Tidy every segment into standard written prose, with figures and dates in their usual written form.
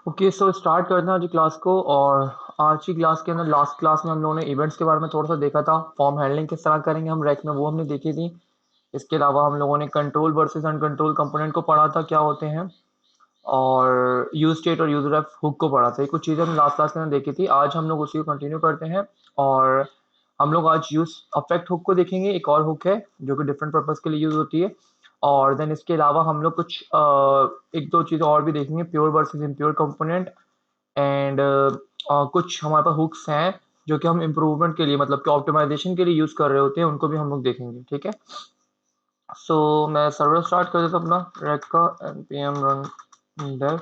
Okay, so start करते हैं आज की क्लास को। और आज की क्लास के अंदर लास्ट क्लास में हम लोगों ने इवेंट्स के बारे में थोड़ा सा देखा था। फॉर्म हैंडलिंग किस तरह करेंगे हम रैक में, वो हमने देखी थी। इसके अलावा हम लोगों ने कंट्रोल वर्सेस अनकंट्रोल कंपोनेंट को पढ़ा था, क्या होते हैं। और यूज स्टेट और यूजर एफ हुक को पढ़ा था। ये कुछ चीज़ें हमने लास्ट क्लास के अंदर देखी थी। आज हम लोग उसी को कंटिन्यू करते हैं। और हम लोग आज यूज अफेक्ट हुक को देखेंगे। एक और हुक है जो कि डिफरेंट पर्पस के लिए यूज होती है। और देन इसके अलावा हम लोग कुछ एक दो चीज़ें और भी देखेंगे, pure versus impure component. And कुछ हमारे पास हुक्स हैं जो कि हम इम्प्रूवमेंट के लिए, मतलब कि ऑप्टिमाइजेशन के लिए यूज़ कर रहे होते हैं, उनको भी हम लोग देखेंगे। ठीक है, सो मैं सर्वर स्टार्ट कर देता हूँ अपना रेक का npm run dev।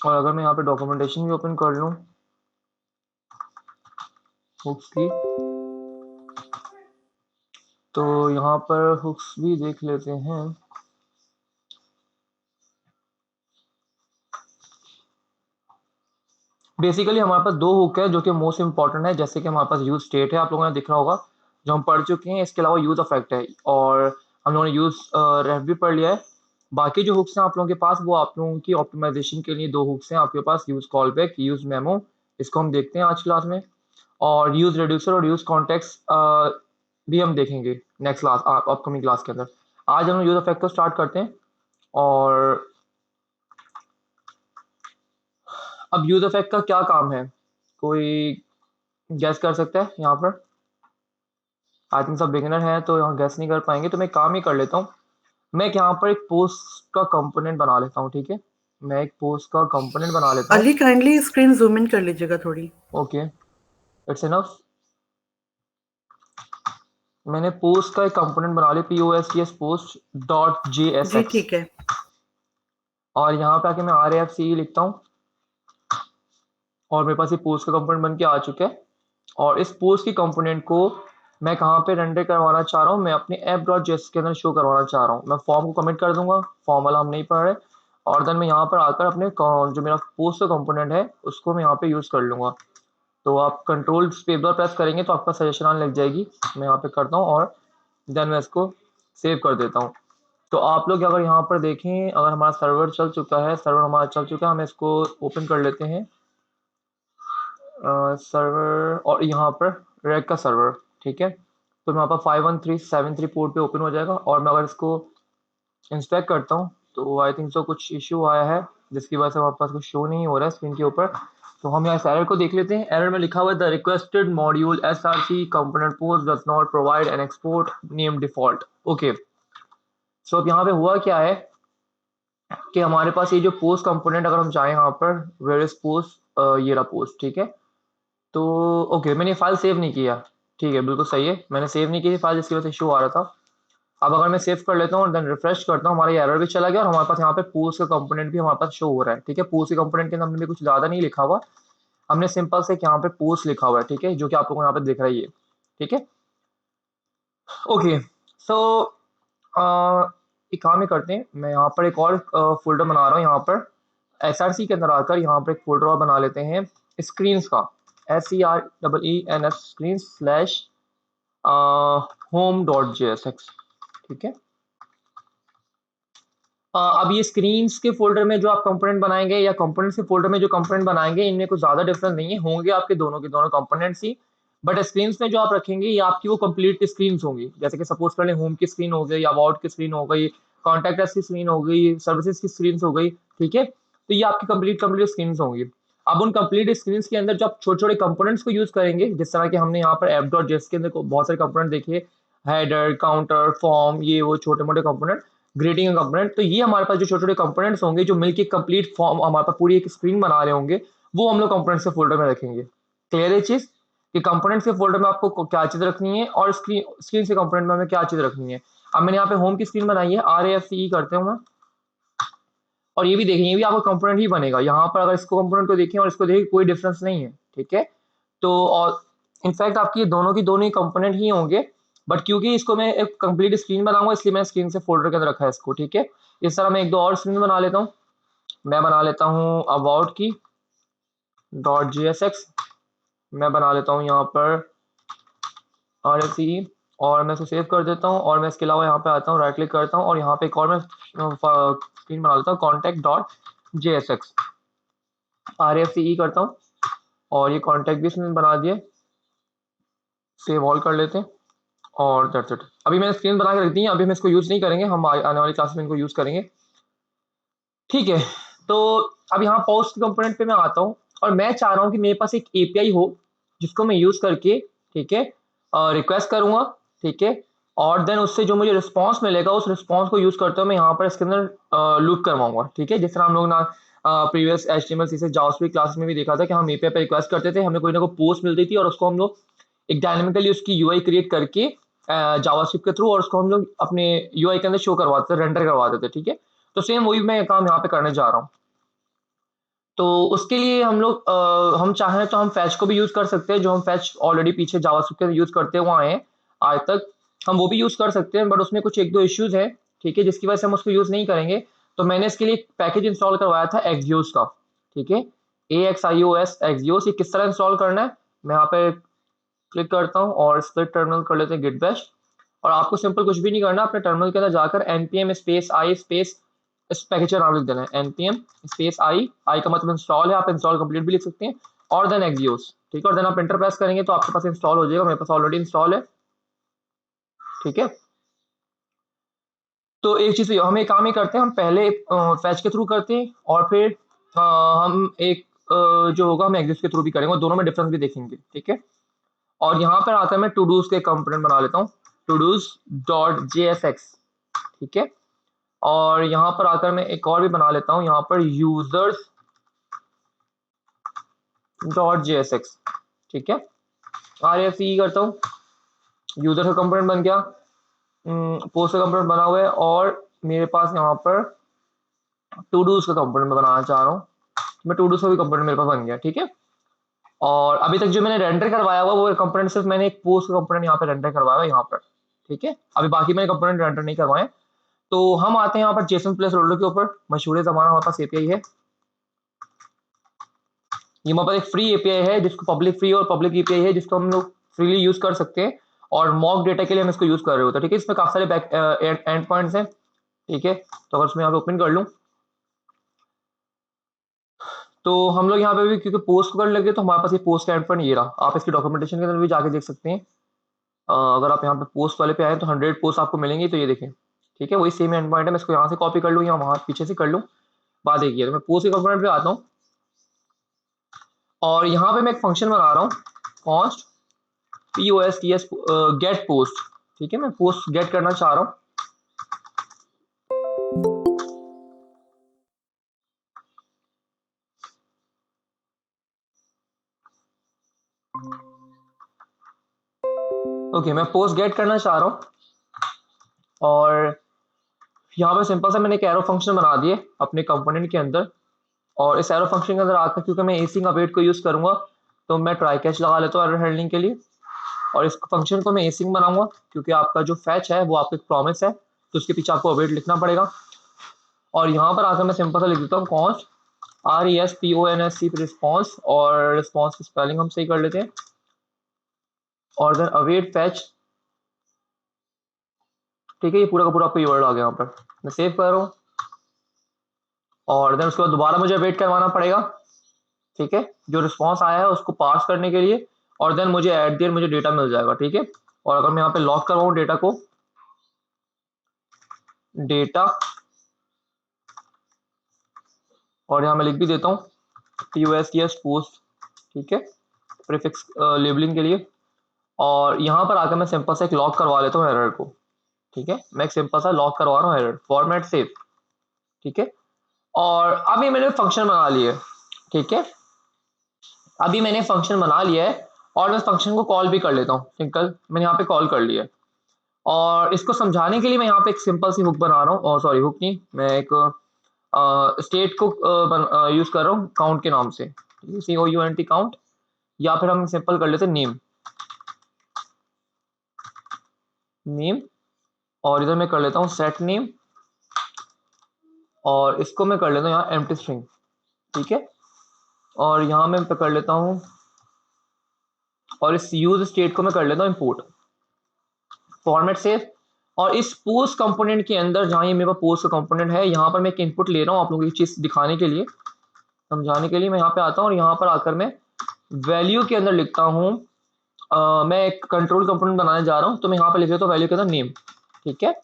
और अगर मैं यहाँ पे डॉक्यूमेंटेशन भी ओपन कर लूँ हुक्स की, तो यहाँ पर हुक्स भी देख लेते हैं। बेसिकली हमारे पास दो हुक है जो कि मोस्ट इंपॉर्टेंट है। जैसे कि हमारे पास यूज स्टेट है, आप लोगों ने दिख रहा होगा, जो हम पढ़ चुके हैं। इसके अलावा यूज अफेक्ट है, और हम लोगों ने यूज रेफ भी पढ़ लिया है। बाकी जो हुक्स हैं आप लोगों के पास, वो आप लोगों की ऑप्टिमाइजेशन के लिए दो हुक्स हैं आपके पास, use call back, use memo. इसको हम देखते हैं आज क्लास में। और यूज रिड्यूसर और यूज कॉन्टेक्स्ट भी हम देखेंगे नेक्स्ट क्लास, अपकमिंग क्लास के अंदर। आज हम यूज अफेक्ट को स्टार्ट करते हैं। और अब यूज अफेक्ट का क्या काम है, कोई गैस कर सकता है यहाँ पर? आई थिंक सब बिगिनर है तो यहाँ गैस नहीं कर पाएंगे, तो मैं काम ही कर लेता हूँ। मैं यहाँ पर एक पोस्ट का कंपोनेंट बना लेता हूँ। ठीक है, मैं एक पोस्ट का कंपोनेंट बना लेता हूँ। Ali kindly screen zoom in कर लीजिएगा थोड़ी। Okay, it's enough. मैंने पोस्ट का एक कंपोनेंट बना लिया, posts post dot G jsx। ठीक है। और यहाँ पे आके मैं आर एफ सी लिखता हूँ, और मेरे पास ये पोस्ट का कंपोनेंट बन के आ चुका है। और इस पोस्ट की कंपोनेंट को मैं कहाँ पे रेंडर करवाना चाह रहा हूँ, मैं अपने ऐप डॉट जेएस के अंदर शो करवाना चाह रहा हूँ। मैं फॉर्म को कमिट कर दूंगा, फॉर्म वाला हम नहीं पढ़ रहे। और देन मैं यहाँ पर आकर अपने जो मेरा पोस्ट का कंपोनेंट है उसको मैं यहाँ पे यूज़ कर लूँगा। तो आप कंट्रोल स्पेस बार प्रेस करेंगे तो आपका सजेशन आने लग जाएगी। मैं यहाँ पे करता हूँ, और देन मैं इसको सेव कर देता हूँ। तो आप लोग अगर यहाँ पर देखें, अगर हमारा सर्वर चल चुका है, सर्वर हमारा चल चुका है, हम इसको ओपन कर लेते हैं। सर्वर, और यहाँ पर रैक का सर्वर। ठीक है, तो मैं यहाँ पर 51373 पोर्ट पे ओपन हो जाएगा। और मैं अगर इसको इंस्पेक्ट करता हूँ तो आई थिंक सो कुछ इश्यू आया है, जिसकी वजह से हमारे पास कुछ शो नहीं हो रहा है स्क्रीन के ऊपर। तो हम यहाँ इस एरर को देख लेते हैं। एरर में लिखा हुआ है the requested module S R C component post does not provide an export name default. Okay, so अब यहाँ पे हुआ क्या है कि हमारे पास ये जो पोस्ट कंपोनेंट, अगर हम चाहें यहाँ पर वेयर इज पोस्ट, ये रहा पोस्ट। ठीक है, तो ओके, मैंने फाइल सेव नहीं किया। ठीक है, बिल्कुल सही है, मैंने सेव नहीं की थी फाइल, जिसकी वजह से इशू आ रहा था। अब अगर मैं सेव कर लेता हूँ और देन रिफ्रेश करता हूँ, हमारा एरर भी चला गया, और हमारे पास यहाँ पे पोस्ट का कंपोनेंट भी हमारे पास शो हो रहा है। ठीक है, पोस्ट के कंपोनेंट के अंदर हमने भी कुछ ज़्यादा नहीं लिखा हुआ, हमने सिंपल से यहाँ पे पोस्ट लिखा हुआ है। ठीक है, जो कि आप लोगों को यहाँ पे दिख रही है। ठीक है, ओके, सो एक काम ही करते हैं, मैं यहाँ पर एक और फोल्डर बना रहा हूँ। यहाँ पर SRC के अंदर आकर यहाँ पर एक फोल्डर और बना लेते हैं स्क्रीन्स का, SCREENS screen slash home dot JSX। ठीक है, अब ये स्क्रीन्स के फोल्डर में जो आप कंपोनेंट बनाएंगे, या कंपोनेंट्स के फोल्डर में जो कंपोनेंट बनाएंगे, इनमें कुछ ज्यादा डिफरेंस नहीं है, होंगे आपके दोनों के दोनों कंपोनेंट्स ही। बट स्क्रीन्स में जो आप रखेंगे ये आपकी वो कंप्लीट स्क्रीन्स होंगी। जैसे कि सपोज कर लें होम की स्क्रीन हो गई, अबाउट की स्क्रीन हो गई, कॉन्टैक्ट की स्क्रीन हो गई, सर्विसेज की स्क्रीन हो गई। ठीक है, तो ये आपकी कंप्लीट कंप्लीट स्क्रीन होंगी। अब उन कंप्लीट स्क्रीन के अंदर जो आप छोटे छोटे कंपोनेंट्स को यूज करेंगे, जिस तरह के हमने यहाँ पर ऐप डॉट जेएस के अंदर बहुत सारे कंपोनेंट देखे, हेडर, काउंटर, फॉर्म, ये वो छोटे मोटे कंपोनेंट, ग्रेडिंग कंपोनेंट, तो ये हमारे पास जो छोटे छोटे कंपोनेंट्स होंगे जो मिलके कंप्लीट फॉर्म हमारे पास पूरी एक स्क्रीन बना रहे होंगे, वो हम लोग कंपोनेंट्स के फोल्डर में रखेंगे। क्लियर है चीज कि कंपोनेंट्स के फोल्डर में आपको क्या चीज रखनी है, और स्क्रीन स्क्रीन से कंपोनेंट में हमें क्या चीज रखनी है। अब मैंने यहाँ पे होम की स्क्रीन बनाई है, RAFCE करते हूँ मैं। और ये भी देखें, ये भी आपका कंपोनेंट ही बनेगा। यहाँ पर अगर इसको कंपोनेंट को देखें और इसको देखें, कोई डिफरेंस नहीं है। ठीक है, तो और इनफैक्ट आपकी ये दोनों की दोनों ही कंपोनेंट ही होंगे। बट क्योंकि इसको मैं एक कंप्लीट स्क्रीन बनाऊंगा, इसलिए मैंने स्क्रीन से फोल्डर के अंदर रखा है इसको। ठीक है, इस तरह मैं एक दो और स्क्रीन बना लेता हूँ। मैं बना लेता हूँ अबाउट की डॉट JSX। मैं बना लेता हूँ यहाँ पर RFCE। और मैं इसको सेव कर देता हूँ। और मैं इसके अलावा यहाँ पे आता हूँ, राइट क्लिक करता हूँ और यहाँ पे एक और मैं स्क्रीन बना लेता हूँ, कॉन्टैक्ट डॉट JSX, RFCE करता हूँ और ये कॉन्टैक्ट भी इसमें बना दिए। सेव ऑल कर लेते हैं और दैट्स इट। अभी मैंने स्क्रीन बना के रख दी है, अभी हम इसको यूज़ नहीं करेंगे, हम आने वाली क्लास में इनको यूज़ करेंगे। ठीक है, तो अब यहाँ पोस्ट कंपोनेंट पे मैं आता हूँ और मैं चाह रहा हूँ कि मेरे पास एक एपीआई हो जिसको मैं यूज़ करके, ठीक है, रिक्वेस्ट करूँगा, ठीक है, और देन उससे जो मुझे रिस्पांस मिलेगा उस रिस्पांस को यूज़ करते हुए मैं यहाँ पर इसके अंदर लूप करवाऊंगा। ठीक है, जिस तरह हम लोग ना previous HTML CSS JavaScript class में भी देखा था कि हम एपीआई पे रिक्वेस्ट करते थे, हमें कोई ना कोई पोस्ट मिलती थी और उसको हम लोग एक डायनेमिकली उसकी यूआई क्रिएट करके जावास्क्रिप्ट के थ्रू और उसको हम लोग अपने यूआई के अंदर शो करवाते थे, रेंडर करवाते थे। ठीक है, तो सेम वही मैं काम यहाँ पे करने जा रहा हूँ। तो उसके लिए हम लोग हम चाहें तो हम फैच को भी यूज कर सकते हैं, जो हम फैच ऑलरेडी पीछे जावास्क्रिप्ट के यूज करते हुए आए हैं आज तक, हम वो भी यूज कर सकते हैं, बट उसमें कुछ एक दो इश्यूज हैं, ठीक है, जिसकी वजह से हम उसको यूज नहीं करेंगे। तो मैंने इसके लिए एक पैकेज इंस्टॉल करवाया था एक्सियोस का। ठीक है, AXIOS एक्सियोस। ये किस तरह इंस्टॉल करना है, मैं यहाँ पे क्लिक करता हूँ और स्प्लिट टर्मिनल कर लेते हैं गिट बैश। और आपको सिंपल कुछ भी नहीं करना, अपने टर्मिनल के अंदर जाकर npm स्पेस i स्पेस इस पैकेज का नाम लिख देना है, npm स्पेस आई का मतलब इंस्टॉल है, आप इंस्टॉल कंप्लीट भी लिख सकते हैं, और देन एक्सियोस। ठीक है, और देन आप एंटर प्रेस करेंगे तो आपके पास इंस्टॉल हो जाएगा, मेरे पास ऑलरेडी इंस्टॉल है। ठीक है, तो एक चीज हम एक काम ही करते हैं, हम पहले फैच के थ्रू करते हैं और फिर हम एक जो होगा हम एक्सियोस के थ्रू भी करेंगे, और दोनों में डिफरेंस भी देखेंगे। ठीक है, और यहाँ पर आकर मैं टू डूज के कंपोनेंट बना लेता हूँ, टू डूज डॉट JSX। ठीक है, और यहाँ पर आकर मैं एक और भी बना लेता हूँ, यहाँ पर यूजर्स डॉट JSX। ठीक है, RFCE करता हूँ, यूजर का कंपोनेंट बन गया, पोस्ट का कंपोनेंट बना हुआ है, और मेरे पास यहाँ पर टू डूज का कंपोनेंट मैं बनाना चाह रहा हूँ, मैं टू डूज का भी कंपोनेंट मेरे पास बन गया। ठीक है, और अभी तक जो मैंने रेंडर करवाया हुआ वो कंपोनेंट सिर्फ मैंने एक पोस्ट का कंपोनेंट यहाँ पर रेंडर करवाया हुआ यहाँ पर। ठीक है, अभी बाकी मैंने कंपोनेंट रेंडर नहीं करवाए। तो हम आते हैं यहाँ पर जेसन प्लेस होल्डर के ऊपर, मशहूर जमाना हमारे पास एपीआई है। ये हमारे पास एक फ्री एपीआई है जिसको पब्लिक फ्री और पब्लिक एपीआई है जिसको हम लोग फ्रीली यूज कर सकते हैं, और मॉक डेटा के लिए हम इसको यूज कर रहे होते हैं। ठीक है, इसमें काफी सारे बैक एंड पॉइंट्स हैं। ठीक है, तो अगर इसमें यहाँ पे ओपन कर लूँ तो हम लोग यहाँ पे भी क्योंकि पोस्ट करने लगे तो हमारे पास ये पोस्ट का एंड पॉइंट ये रहा, आप इसकी डॉक्यूमेंटेशन के अंदर भी जाके देख सकते हैं। अगर आप यहाँ पे पोस्ट वाले पे आए तो 100 पोस्ट आपको मिलेंगी, तो ये देखें। ठीक है, वही सेम एंड पॉइंट है, मैं इसको यहाँ से कॉपी कर लूँ या वहाँ पीछे से कर लूँ, बात एक ही है। तो मैं पोस्ट के कंपोनेंट पे आता हूँ और यहाँ पे मैं एक फंक्शन बना रहा हूँ, कॉन्स्ट POSTS गेट पोस्ट। ठीक है, मैं पोस्ट गेट करना चाह रहा हूँ। ओके, मैं पोस्ट गेट करना चाह रहा हूँ और यहाँ पे सिंपल सा मैंने एक एरो फंक्शन बना दिए अपने कंपोनेंट के अंदर, और इस एरो फंक्शन के अंदर आकर क्योंकि मैं एसिंग अवेट को यूज करूंगा तो मैं ट्राई कैच लगा लेता हूँ एरर हैंडलिंग के लिए, और इस फंक्शन को मैं एसिंग बनाऊंगा क्योंकि आपका जो फैच है वो आपका एक प्रॉमिस है, तो उसके पीछे आपको अवेट लिखना पड़ेगा। और यहाँ पर आकर मैं सिंपल सा लिख देता हूँ कॉन्स्ट RESPONSC रिस्पॉन्स, और रिस्पॉन्स की स्पेलिंग हम सही कर लेते हैं, और देन अवेट फैच। ठीक है, ये पूरा का पूरा आपको ये वर्ड आ गया यहाँ पर, मैं सेव कर रहा हूँ और देन उसके बाद दोबारा मुझे वेट करवाना पड़ेगा। ठीक है, जो रिस्पॉन्स आया है उसको पार्स करने के लिए, और देन मुझे एट देयर मुझे डेटा मिल जाएगा। ठीक है, और अगर मैं यहाँ पे लॉक करवाऊँ डेटा को, डेटा, और यहाँ मैं लिख भी देता हूँ POSTS पोस्ट। ठीक है, प्रीफिक्स लेबलिंग के लिए, और यहाँ पर आकर मैं सिंपल सा एक लॉक करवा लेता हूँ एरर को। ठीक है, मैं एक सिंपल सा लॉक करवा रहा हूँ एरर, फॉर्मेट सेव। ठीक है, और अभी मैंने फंक्शन बना लिया है। ठीक है, अभी मैंने फंक्शन बना लिया है और मैं फंक्शन को कॉल भी कर लेता हूँ, सिंपल मैंने यहाँ पे कॉल कर लिया है। और इसको समझाने के लिए मैं यहाँ पे एक सिंपल सी हुक बना रहा हूँ, और सॉरी हुक नहीं, मैं एक स्टेट को यूज कर रहा हूँ काउंट के नाम से, COUNT काउंट, या फिर हम सिंपल कर लेते हैं नेम, नेम, और इधर मैं कर लेता हूँ सेट नेम, और इसको मैं कर लेता हूँ यहाँ एम्प्टी स्ट्रिंग। ठीक है, और यहाँ मैं कर लेता हूँ, और इस यूज स्टेट को मैं कर लेता हूँ इंपोर्ट। Format save. और इस पोस्ट कंपोनेंट के अंदर जहाँ ये मेरे पास पोस्ट का कंपोनेंट है, यहाँ पर मैं एक इनपुट ले रहा हूँ आप लोगों को ये चीज़ दिखाने के लिए, समझाने के लिए। मैं यहाँ पे आता हूँ और यहाँ पर आकर मैं वैल्यू के अंदर लिखता हूँ, मैं एक कंट्रोल कंपोनेंट बनाने जा रहा हूँ, तो मैं यहाँ पे लिख देता हूँ वैल्यू के अंदर नेम, ठीक है।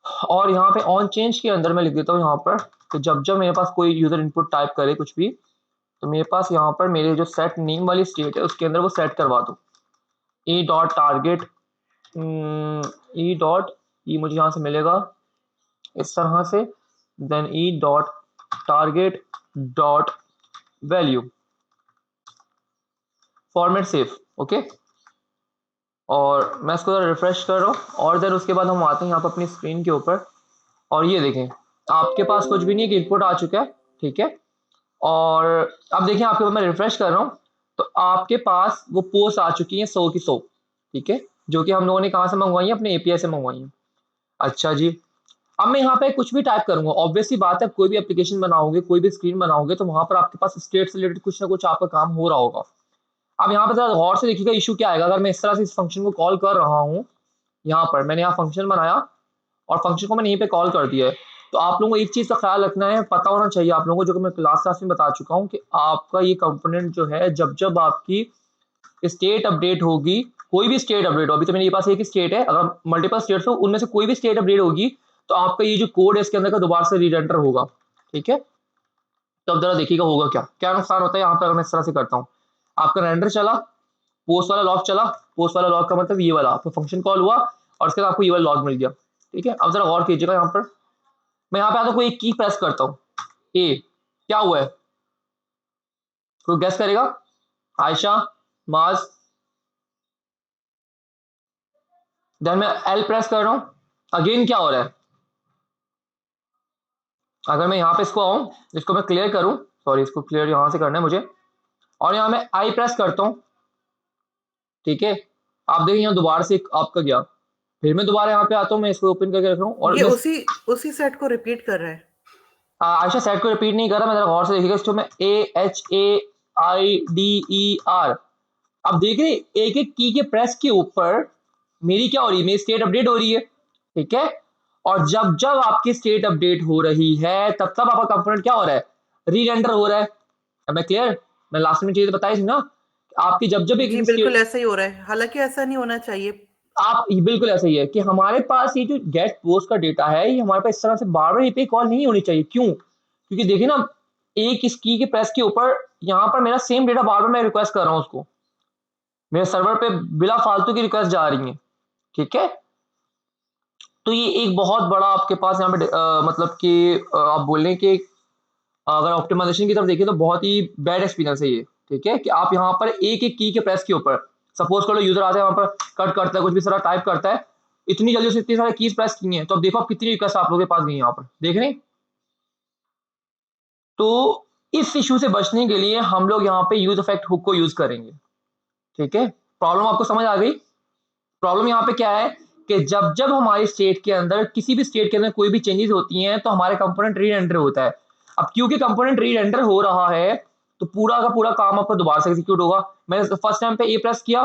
और यहाँ पे ऑन चेंज के अंदर मैं लिख देता हूँ यहाँ पर कि जब जब मेरे पास कोई यूजर इनपुट टाइप करे कुछ भी, तो मेरे पास यहाँ पर मेरे जो सेट नेम वाली स्टेट है उसके अंदर वो सेट करवा दो, E dot target, E dot, E मुझे यहाँ से मिलेगा इस तरह से, then E dot target dot value, format save, okay. और मैं इसको रिफ्रेश कर रहा हूँ और देन उसके बाद हम आते हैं यहाँ पर अपनी स्क्रीन के ऊपर, और ये देखें आपके पास कुछ भी नहीं है, इनपुट आ चुका है, ठीक है। और अब देखिए आपके पास मैं रिफ्रेश कर रहा हूँ तो आपके पास वो पोस्ट आ चुकी है 100 की 100, ठीक है, जो कि हम लोगों ने कहाँ से मंगवाई है, अपने एपीआई से मंगवाई है। अच्छा जी, अब मैं यहाँ पे कुछ भी टाइप करूंगा, ऑब्वियसली बात है कोई भी एप्लीकेशन बनाओगे, कोई भी स्क्रीन बनाओगे, तो वहां पर आपके पास स्टेट से रिलेटेड कुछ ना कुछ आपका काम हो रहा होगा। अब यहाँ पर जरा गौर से देखिएगा इशू क्या आएगा। अगर मैं इस तरह से इस फंक्शन को कॉल कर रहा हूँ, यहाँ पर मैंने यहाँ फंक्शन बनाया और फंक्शन को मैंने यहीं पे कॉल कर दिया है, तो आप लोगों को एक चीज का ख्याल रखना है, पता होना चाहिए आप लोगों को, जो कि मैं क्लास में बता चुका हूँ, कि आपका ये कंपोनेंट जो है, जब जब आपकी स्टेट अपडेट होगी, कोई भी स्टेट अपडेट हो, अभी तो मेरे पास एक ही स्टेट है, अगर मल्टीपल स्टेट्स हो उनमें से कोई भी स्टेट अपडेट होगी, तो आपका ये जो कोड है इसके अंदर का दोबारा से रीरेंडर होगा, ठीक है। तो अब जरा देखिएगा होगा क्या क्या नुकसान होता है यहाँ पर अगर मैं इस तरह से करता हूँ। आपका रेंडर चला, पोस्ट वाला लॉग चला, पोस्ट वाला लॉग का मतलब ये वाला आपका फंक्शन कॉल हुआ और उसके बाद आपको ये वाला लॉग मिल गया, ठीक है। अब जरा गौर कीजिएगा यहाँ पर, मैं यहाँ पे आता हूँ, कोई एक की प्रेस करता हूँ, ए, क्या हुआ है, कोई गेस करेगा, आयशा, माज। देन मैं एल प्रेस कर रहा हूँ, अगेन क्या हो रहा है। अगर मैं यहाँ पे इसको आऊँ, इसको मैं क्लियर करूँ, सॉरी इसको क्लियर यहाँ से करना है मुझे, और यहाँ मैं आई प्रेस करता हूँ, ठीक है। आप देखिए यहाँ दोबारा से आपका गया, फिर मैं दोबारा यहाँ पे आता हूँ, मैं इसको ओपन करके रख रहा हूँ और ये मैं उसी उसी सेट को रिपीट कर रहा है। आयशा सेट को रिपीट नहीं कर रहा, मैं जरा गौर से देखिएगा, इसको मैं AHAIDER, अब देख रहे एक एक की के प्रेस के ऊपर मेरी क्या हो रही है, मेरी स्टेट अपडेट हो रही है, ठीक है। और जब जब आपकी स्टेट अपडेट हो रही है तब तब आपका कंपोनेंट क्या हो रहा है, री रेंडर हो रहा है। अब मैं क्लियर, मैं लास्ट में चीज बताई थी ना, आपकी जब जब जी एक बिल्कुल स्टेट, ऐसा ही हो रहा है, हालांकि ऐसा नहीं होना चाहिए। आप बिल्कुल ऐसा ही है कि हमारे पास ये जो गेट पोस्ट का डेटा है, ये हमारे पास इस तरह से बार बार पे कॉल नहीं होनी चाहिए। क्यों? क्योंकि देखिए ना, एक इस की के प्रेस के ऊपर यहाँ पर मेरा सेम डेटा बार बार मैं रिक्वेस्ट कर रहा हूँ उसको, मेरे सर्वर पे बिना फालतू की रिक्वेस्ट जा रही है, ठीक है। तो ये एक बहुत बड़ा आपके पास यहाँ पे मतलब कि आप बोल रहे हैं कि अगर ऑप्टिमाइजेशन की तरफ देखिए तो बहुत ही बैड एक्सपीरियंस है ये, ठीक है। कि आप यहाँ पर एक एक की के प्रेस के ऊपर, सपोज कर लो यूजर आता है वहां पर, कट करता है कुछ भी सारा टाइप करता है, इतनी जल्दी से इतनी सारी कीज प्रेस की हैं, तो अब देखो आप कितनी रिक्वेस्ट आप लोगों के पास गई यहाँ पर, देख रहे हैं। तो इस इशू से बचने के लिए हम लोग यहाँ पे यूज इफेक्ट हुक को यूज करेंगे, ठीक है। प्रॉब्लम आपको समझ आ गई। प्रॉब्लम यहाँ पे क्या है कि जब जब हमारी स्टेट के अंदर, किसी भी स्टेट के अंदर कोई भी चेंजेस होती हैं, तो हमारे कंपोनेंट री एंटर होता है। अब क्योंकि कंपोनेंट री एंटर हो रहा है, तो पूरा का पूरा काम आपका दोबारा से एग्जीक्यूट होगा। मैंने फर्स्ट टाइम पे ए प्रेस किया,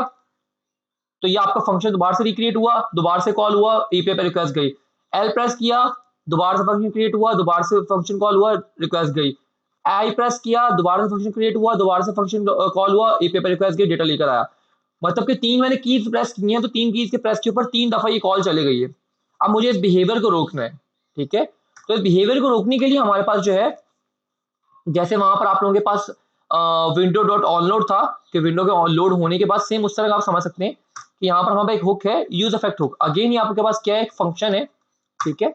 तो ये आपका फंक्शन दोबारा से रिक्रिएट हुआ, दोबारा से कॉल हुआ, ईपीआई पे रिक्वेस्ट गई। एल प्रेस किया, दोबारा से फंक्शन क्रिएट हुआ, दोबारा से फंक्शन कॉल हुआ, रिक्वेस्ट गई। आई प्रेस किया, दोबारा से फंक्शन क्रिएट हुआ, दोबारा से फंक्शन कॉल हुआ, ईपीआई पे रिक्वेस्ट गई, डेटा लेकर आया। मतलब कि तीन मैंने कीज प्रेस की हैं, तो तीन कीज के प्रेस के ऊपर तीन दफा ये कॉल चली गई है। अब मुझे इस बिहेवियर को रोकना है, ठीक है। तो इस बिहेवियर को रोकने के लिए हमारे पास जो है, जैसे वहां पर आप लोगों के पास विंडो डॉट ऑनलोड था, कि विंडो के ऑनलोड होने के बाद सेम उस तरह का आप समझ सकते हैं कि यहाँ पर हमारे पास एक हुक है, यूज इफेक्ट हुक। अगेन ये आपके पास क्या है, एक फंक्शन है, ठीक है।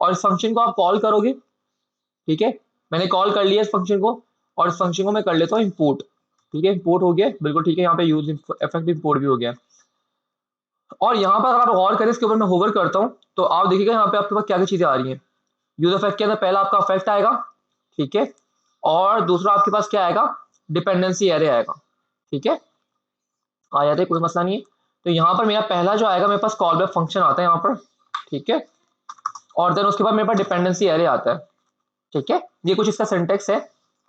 और इस फंक्शन को आप कॉल करोगे, ठीक है। मैंने कॉल कर लिया इस फंक्शन को, और इस फंक्शन को मैं कर लेता हूँ इंपोर्ट, ठीक है। इंपोर्ट हो गया, बिल्कुल ठीक है। यहाँ पे यूज इफेक्ट इंपोर्ट भी हो गया। और यहाँ पर अगर आप गौर करें, इसके ऊपर मैं होवर करता हूँ, तो आप देखिएगा यहाँ पे आपके पास क्या क्या चीजें आ रही हैं। यूज इफेक्ट के अंदर पहला आपका इफेक्ट आएगा, ठीक है। और दूसरा आपके पास क्या आएगा, डिपेंडेंसी एरे आएगा, ठीक है। आ जाते, कोई मसला नहीं है। तो यहाँ पर मेरा पहला जो आएगा, मेरे पास कॉल बैक फंक्शन आता है यहाँ पर, ठीक है। और देन उसके बाद मेरे पास डिपेंडेंसी एरे आता है, ठीक है। ये कुछ इसका सिंटेक्स है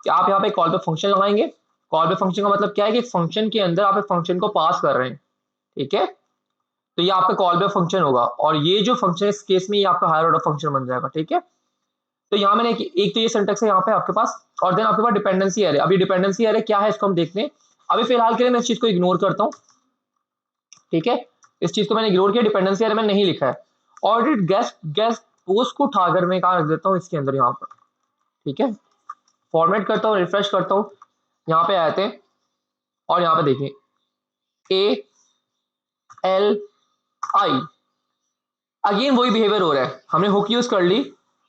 कि आप यहाँ पे कॉल बैक फंक्शन लगाएंगे। कॉल बैक फंक्शन का मतलब क्या है कि फंक्शन के अंदर आप एक फंक्शन को पास कर रहे हैं, ठीक है। तो ये आपका कॉल बैक फंक्शन होगा, और ये जो फंक्शन इस केस में ये आपका हायर ऑर्डर फंक्शन बन जाएगा। ठीक है, तो यहाँ मैंने एक तो ये सिंटेक्स है यहाँ पे आपके पास, और देन आपके पास डिपेंडेंसी एरे। अभी डिपेंडेंसी एरे क्या है इसको हम देखते हैं। अभी फिलहाल के लिए मैं इस चीज को इग्नोर करता हूँ। ठीक है, इस चीज को मैंने इग्नोर किया, डिपेंडेंसी एरे मैंने नहीं लिखा है। ऑडिट गेस्ट गेस्ट पोस्ट को उठाकर मैं कहाँ रख देता हूँ, इसके अंदर यहाँ पर। ठीक है, फॉर्मेट करता हूँ, रिफ्रेश करता हूँ, यहाँ पे आते हैं और यहाँ पे देखिए ए एल आई, अगेन वही बिहेवियर हो रहा है। हमने हुक यूज कर ली,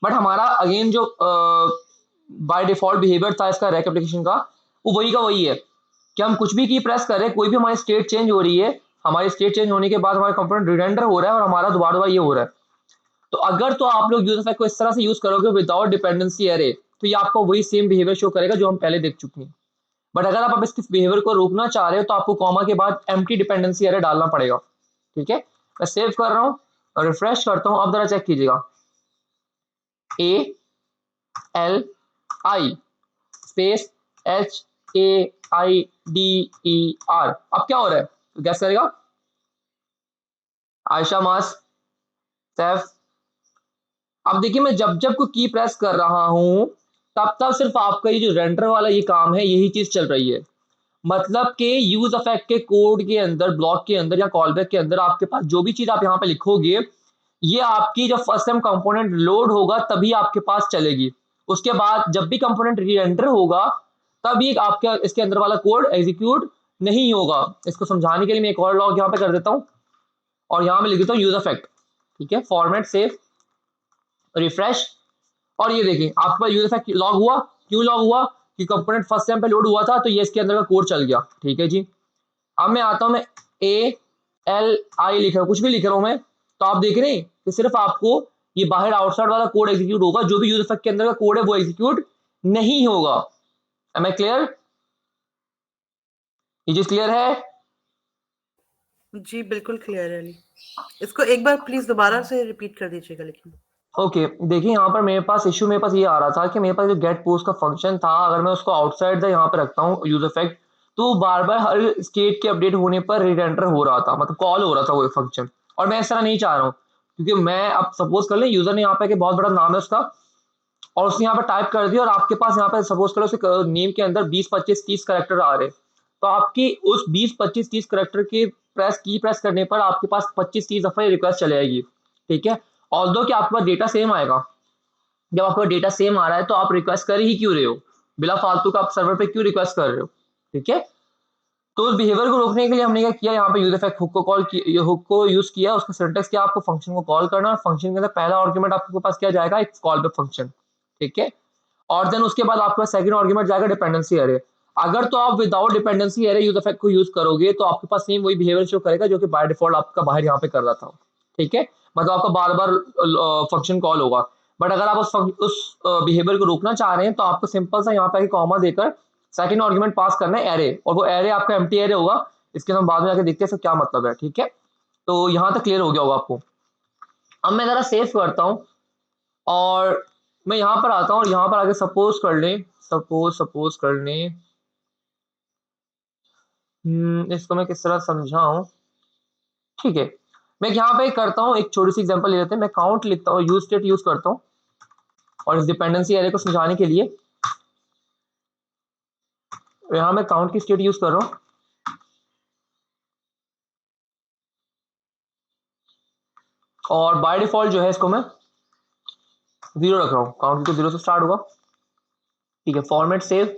बट हमारा अगेन जो बाय डिफॉल्ट बिहेवियर था इसका रैक एप्लीकेशन का, वो वही का वही है कि हम कुछ भी की प्रेस कर रहे हैं, कोई भी हमारी स्टेट चेंज हो रही है, हमारी स्टेट चेंज होने के बाद हमारा कंपोनेंट रिरेंडर हो रहा है और हमारा दोबारा ये हो रहा है। तो अगर तो आप लोग यूजर को इस तरह से यूज करोगे विदाउट डिपेंडेंसी एरे, तो ये आपको वही सेम बिहेवियर शो करेगा जो हम पहले देख चुके हैं। बट अगर आप इसके बिहेवियर को रोकना चाह रहे हो तो आपको कॉमा के बाद एम्प्टी डिपेंडेंसी एरे डालना पड़ेगा। ठीक है, मैं सेव कर रहा हूँ और रिफ्रेश करता हूँ। अब जरा चेक कीजिएगा, A L I space H A I D E R. अब क्या हो रहा है, तो गैस करेगा, आयशा मास सैफ। अब देखिए मैं जब जब को की प्रेस कर रहा हूं तब तब सिर्फ आपका ये जो रेंडर वाला ये काम है, यही चीज चल रही है। मतलब कि यूज इफेक्ट के कोड के अंदर, ब्लॉक के अंदर या कॉलबैक के अंदर आपके पास जो भी चीज आप यहाँ पे लिखोगे, ये आपकी जब फर्स्ट टाइम कंपोनेंट लोड होगा तभी आपके पास चलेगी। उसके बाद जब भी कंपोनेंट री एंटर होगा तभी आपके इसके अंदर वाला कोड एग्जीक्यूट नहीं होगा। इसको समझाने के लिए मैं एक और लॉग यहाँ पे कर देता हूँ और यहाँ मैं लिख देता हूँ यूज इफेक्ट। ठीक है, फॉर्मेट सेव रिफ्रेश, और ये देखिए आपके पास यूज इफेक्ट लॉग हुआ। क्यों लॉग हुआ, कि कंपोनेंट फर्स्ट टाइम पे लोड हुआ था तो ये इसके अंदर का कोड चल गया। ठीक है जी, अब मैं आता हूं, मैं ए एल आई लिख रहा हूं, कुछ भी लिख रहा हूं मैं, तो आप देख रहे हैं कि सिर्फ आपको ये बाहर आउटसाइड वाला कोड एग्जीक्यूट होगा, जो भी यूज इफेक्ट के अंदर का कोड है वो एग्जीक्यूट नहीं होगा। एम आई क्लियर, ये चीज क्लियर है? जी बिल्कुल क्लियर है अली। इसको एक बार प्लीज दोबारा से रिपीट कर दीजिएगा लेकिन। ओके देखिए यहाँ पर मेरे पास इशू मेरे पास ये आ रहा था कि मेरे पास जो गेट पोस्ट का फंक्शन था, अगर मैं उसको आउटसाइड द यहाँ पे रखता हूँ यूज इफेक्ट, तो बार बार हर स्टेट के अपडेट होने पर रिरेंडर हो रहा था, मतलब कॉल हो रहा था वो फंक्शन। और मैं इस तरह नहीं चाह रहा हूँ, क्योंकि मैं अब सपोज कर लें यूजर ने यहाँ पे बहुत बड़ा नाम है उसका, और उसने यहाँ पे टाइप कर दिया और आपके पास यहाँ पे सपोज करो उसके नेम के अंदर 20 25 30 करेक्टर आ रहे, तो आपकी उस 20 25 30 करेक्टर के प्रेस करने पर आपके पास 25 30 दफा रिक्वेस्ट चले आएगी। ठीक है, ऑल्दो कि आपके पास डेटा सेम आएगा, जब आपका डेटा सेम आ रहा है तो आप रिक्वेस्ट कर ही क्यों रहे हो, बिना फालतू का आप सर्वर पे क्यों रिक्वेस्ट कर रहे हो। ठीक है, तो उस बिहेवियर को रोकने के लिए हमने क्या किया, यहाँ पे यूज इफेक्ट हुक को कॉल किया, हुक को यूज किया, उसका सिंटेक्स क्या, आपको फंक्शन को कॉल करना, और फंक्शन के अंदर पहला आर्गुमेंट आपके पास क्या जाएगा, एक कॉल बैक फंक्शन। ठीक है, और देन उसके बाद आपके पास सेकंड आर्गुमेंट जाएगा डिपेंडेंसी एरे। अगर तो आप without dependency array use effect को यूज करोगे तो आपके पास सेम वही बिहेवियर शो करेगा जो कि बाय डिफॉल्ट आपका बाहर यहाँ पे कर रहा था। ठीक है, मतलब आपका बार बार फंक्शन कॉल होगा। बट अगर आप उस बिहेवियर को रोकना चाह रहे हैं तो आपको सिंपल सा यहाँ पे कॉमा देकर सेकंड आर्गुमेंट पास करना है एरे, और वो एरे आपका एम्प्टी एरे होगा। इसके हम बाद में जाके देखते हैं इसका क्या मतलब है। ठीक है, तो यहाँ तक क्लियर हो गया होगा आपको। अब मैं जरा सेव करता हूँ और मैं यहाँ पर आता हूँ, और यहाँ पर आगे सपोज कर लें, सपोज कर लें, इसको मैं किस तरह समझाऊं। ठीक है, मैं यहाँ पे करता हूँ, एक छोटी सी एग्जांपल ले लेते हैं, मैं काउंट लिखता हूँ, यूज स्टेट यूज करता हूँ, और इस डिपेंडेंसी एरे को समझाने के लिए यहाँ मैं काउंट की स्टेट यूज कर रहा हूँ, और बाय डिफॉल्ट जो है इसको मैं 0 रख रहा हूँ, काउंट को 0 से स्टार्ट होगा। ठीक है, फॉर्मेट सेव,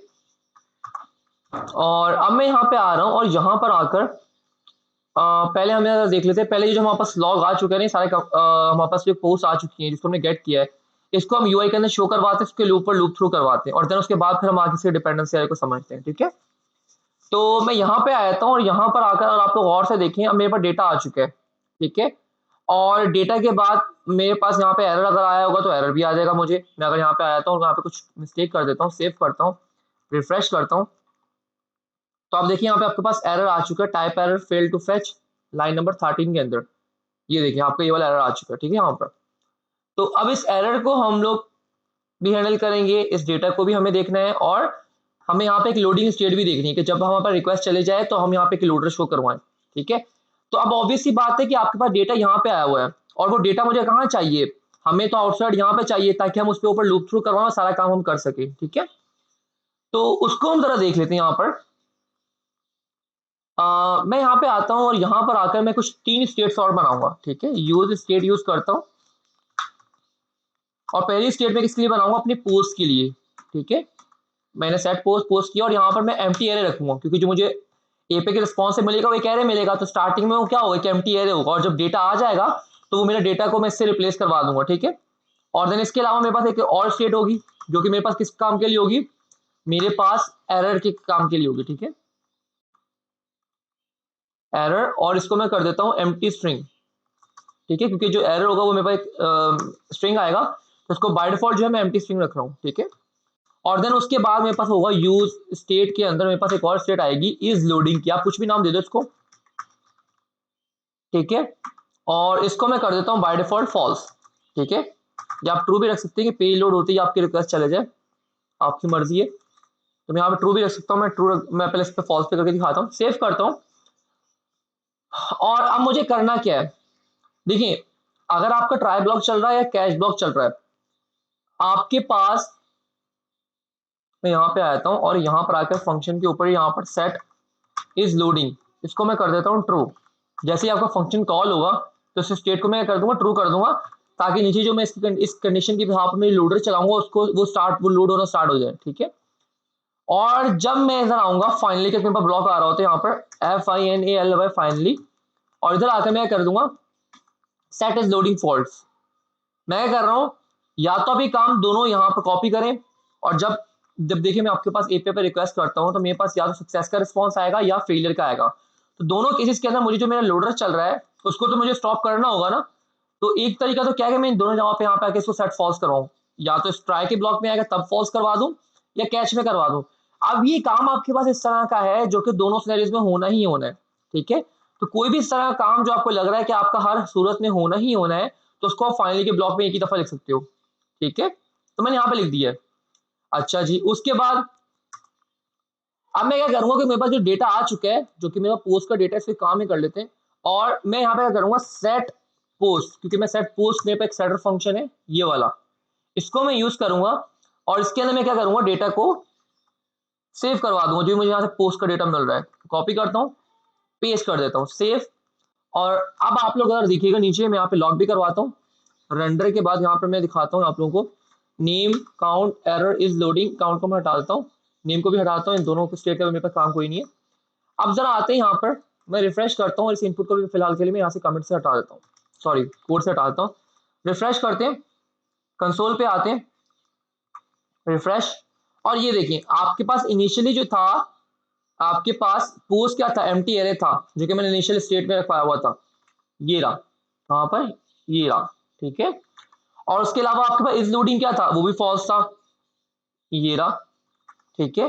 और अब मैं यहाँ पे आ रहा हूँ और यहाँ पर आकर पहले हमें देख लेते हैं, पहले जो हमारे पास लॉग आ चुके हैं सारे हमारे पास जो पोस्ट आ चुकी है जिसको हमने गेट किया है, इसको हम यूआई के अंदर शो करवाते हैं, उसके लूप पर लूप थ्रू करवाते हैं, और देन उसके बाद फिर हम आगे से डिपेंडेंसी एरे को समझते हैं। ठीक है, तो मैं यहाँ पे आया था और यहाँ पर आकर, और आप लोग गौर से देखें, अब मेरे पास डेटा आ चुका है। ठीक है, और डेटा के बाद मेरे पास यहाँ पे एरर अगर आया होगा तो एरर भी आ जाएगा मुझे। मैं अगर यहाँ पे आया था और यहाँ पे कुछ मिस्टेक कर देता हूँ, सेव करता हूँ, रिफ्रेश करता हूँ, तो आप देखिए यहाँ पे आपके पास एरर आ चुका है, type error fail to fetch, line number 13 के अंदर। ये देखिए आपका ये वाला एरर आ चुका है। ठीक है, यहाँ पर तो अब इस एरर को हम लोग भी हैंडल करेंगे, इस डेटा को भी हमें देखना है, और हमें यहाँ पे एक लोडिंग स्टेट भी देखनी है कि जब हमारे पास रिक्वेस्ट चले जाए तो हम यहाँ पे एक लोडर शो करवाएं। ठीक है, तो अब ऑब्वियस सी बात है कि आपके पास डेटा यहाँ पे आया हुआ है और वो डेटा मुझे कहाँ चाहिए, हमें तो आउटसाइड यहाँ पे चाहिए ताकि हम उसके ऊपर लूप थ्रू करवाएं, सारा काम हम कर सके। ठीक है, तो उसको हम जरा देख लेते हैं यहाँ पर। मैं यहाँ पे आता हूँ और यहाँ पर आकर मैं कुछ 3 स्टेट्स और बनाऊंगा। ठीक है, यूज स्टेट यूज करता हूँ और पहली स्टेट में किसके लिए बनाऊंगा, अपने पोस्ट के लिए। ठीक है, मैंने सेट पोस्ट किया और यहाँ पर मैं एम्प्टी एरे रखूंगा, क्योंकि जो मुझे एपी के रिस्पॉन्स से मिलेगा वो एक एरे मिलेगा, तो स्टार्टिंग में वो क्या होगा कि एम्प्टी एरे होगा, और जब डेटा आ जाएगा तो वो मेरे डेटा को मैं इससे रिप्लेस करवा दूंगा। ठीक है, और देन इसके अलावा मेरे पास एक और स्टेट होगी जो कि मेरे पास किस काम के लिए होगी, मेरे पास एरर के काम के लिए होगी। ठीक है, एरर, और इसको मैं कर देता हूँ एम्प्टी स्ट्रिंग। ठीक है, क्योंकि जो एरर होगा वो मेरे पास एक स्ट्रिंग आएगा, तो उसको बाय डिफॉल्ट जो है मैं एम्प्टी स्ट्रिंग रख रहा हूँ। ठीक है, और देन उसके बाद मेरे पास होगा यूज स्टेट के अंदर मेरे पास एक और स्टेट आएगी इज लोडिंग की, आप कुछ भी नाम दे दो इसको। ठीक है, और इसको मैं कर देता हूँ बाय डिफॉल्ट फॉल्स। ठीक है, या आप ट्रू भी रख सकते हैं कि पेज लोड होती है आपकी रिक्वेस्ट चले जाए, आपकी मर्जी है। तो मैं यहाँ पे ट्रू भी रख सकता हूँ, मैं पहले इस पे फॉल्स पे करके दिखाता हूँ, सेव करता हूँ। और अब मुझे करना क्या है, देखिए अगर आपका ट्राई ब्लॉक चल रहा है या कैश ब्लॉक चल रहा है, आपके पास, मैं यहाँ पे आता हूँ और यहाँ पर आकर फंक्शन के ऊपर यहाँ पर सेट इज लोडिंग, इसको मैं कर देता हूँ ट्रू। जैसे ही आपका फंक्शन कॉल होगा तो इस स्टेट को मैं कर दूंगा ट्रू कर दूंगा, ताकि नीचे जो मैं इस कंडीशन की यहाँ पर मेरी लोडर चलाऊंगा उसको वो लोड होना स्टार्ट हो जाए। ठीक है, और जब मैं इधर आऊंगा फाइनली के मेरे पास ब्लॉक आ रहा होता है यहाँ पर FINALY फाइनली, और इधर आकर मैं कर दूंगा सेट इज लोडिंग फॉल्ट्स। मैं कर रहा हूं, या तो अभी काम दोनों यहां पर कॉपी करें, और जब जब देखिए मैं आपके पास एपीआई पे रिक्वेस्ट करता हूं तो मेरे पास या तो सक्सेस का रिस्पांस आएगा या फेलियर का आएगा। तो दोनों केसेस के अंदर मुझे जो मेरा लोडर चल रहा है उसको तो मुझे स्टॉप करना होगा ना। तो एक तरीका तो क्या है कि मैं इन दोनों जगह पे यहाँ पे आके इसको सेट फॉल्स करवाऊं, या तो ट्राई के ब्लॉक में आएगा तब फॉल्स करवा दूं या कैच में करवा दूं। अब ये काम आपके पास इस तरह का है जो कि दोनों सिनेरियोज में होना ही होना है। ठीक है, तो कोई भी इस तरह का काम जो आपको लग रहा है कि आपका हर सूरत में होना ही होना है, तो उसको आप फाइनली के ब्लॉक में एक ही दफा लिख सकते हो। ठीक है, तो मैंने यहाँ पे लिख दिया है। अच्छा जी, उसके बाद अब मैं क्या करूंगा कि मेरे पास जो डेटा आ चुका है जो कि मेरा पोस्ट का डेटा है, इस पे काम ही कर लेते हैं। और मैं यहाँ पे क्या करूंगा, सेट पोस्ट, क्योंकि मैं सेट पोस्ट मेरे पे एक सेटर फंक्शन है ये वाला, इसको मैं यूज करूंगा और इसके अंदर मैं क्या करूंगा, डेटा को सेव करवा दूंगा जो मुझे यहाँ से पोस्ट का डेटा मिल रहा है। कॉपी करता हूँ, पेस्ट कर देता हूँ, सेव। और अब आप लोग अगर देखिएगा नीचे मैं यहाँ पे लॉग भी करवाता हूँ, रेंडर के बाद यहाँ पर मैं दिखाता हूँ आप लोगों को, name count error is loading, count को मैं हटा देता हूँ, नेम को भी हटाता हूँ, इन दोनों को स्टेट का मेरे पास काम कोई नहीं है। अब जरा आते हैं यहाँ पर, मैं रिफ्रेश करता हूँ, इस इनपुट को भी फिलहाल के लिए मैं यहाँ से कमेंट से हटा देता हूँ, सॉरी कोड से हटा देता हूँ। रिफ्रेश करते हैं, कंसोल पे आते हैं, रिफ्रेश, और ये देखिए आपके पास इनिशियली जो था, आपके पास पोस्ट क्या था, एम्प्टी एरे था जो कि मैंने इनिशियल स्टेट में रखवाया हुआ था, ये रहा कहाँ पर, ये रहा। ठीक है, और उसके अलावा आपके पास इज लोडिंग क्या था, वो भी फॉल्स था, ये रहा। ठीक है,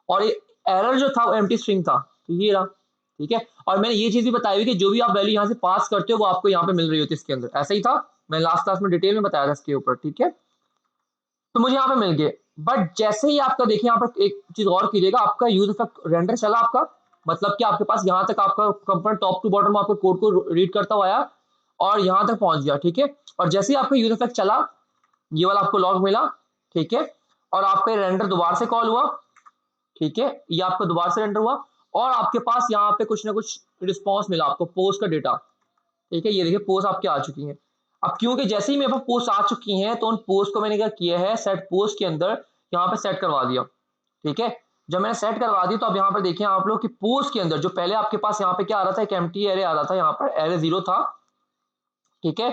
और एरर जो था वो एम्प्टी स्ट्रिंग था, तो ये रहा। ठीक है, और मैंने ये चीज भी बताई हुई कि जो भी आप वैल्यू यहाँ से पास करते हो वो आपको यहाँ पे मिल रही होती है इसके अंदर, ऐसा ही था, मैं लास्ट क्लास में डिटेल में बताया था इसके ऊपर। ठीक है, तो मुझे यहाँ पे मिल गए। बट जैसे ही आपका देखिए यहाँ पर एक चीज और कीजिएगा, आपका यूज इफेक्ट रेंडर चला आपका, मतलब कि आपके पास यहाँ तक आपका कंपोनेंट टॉप टू बॉटम आपके कोड को रीड करता हुआ आया और यहाँ तक पहुंच गया। ठीक है, और जैसे ही आपका यूज इफेक्ट चला, ये वाला आपको लॉग मिला। ठीक है, और आपका रेंडर दोबारा से कॉल हुआ। ठीक है, ये आपका दोबारा से रेंडर हुआ और आपके पास यहाँ पे कुछ ना कुछ रिस्पॉन्स मिला आपको, पोस्ट का डेटा। ठीक है, ये देखिए पोस्ट आपके आ चुकी हैं। अब क्योंकि जैसे ही मेरे पास पोस्ट आ चुकी हैं तो उन पोस्ट को मैंने क्या किया है, सेट पोस्ट के अंदर यहाँ पे सेट करवा दिया। ठीक है, जब मैंने सेट करवा दी तो अब यहाँ पर देखिए आप लोग कि पोस्ट के अंदर जो पहले आपके पास यहाँ पे क्या आ रहा था, एक एम्प्टी एरे आ रहा था, यहाँ पर एरे 0 था। ठीक है,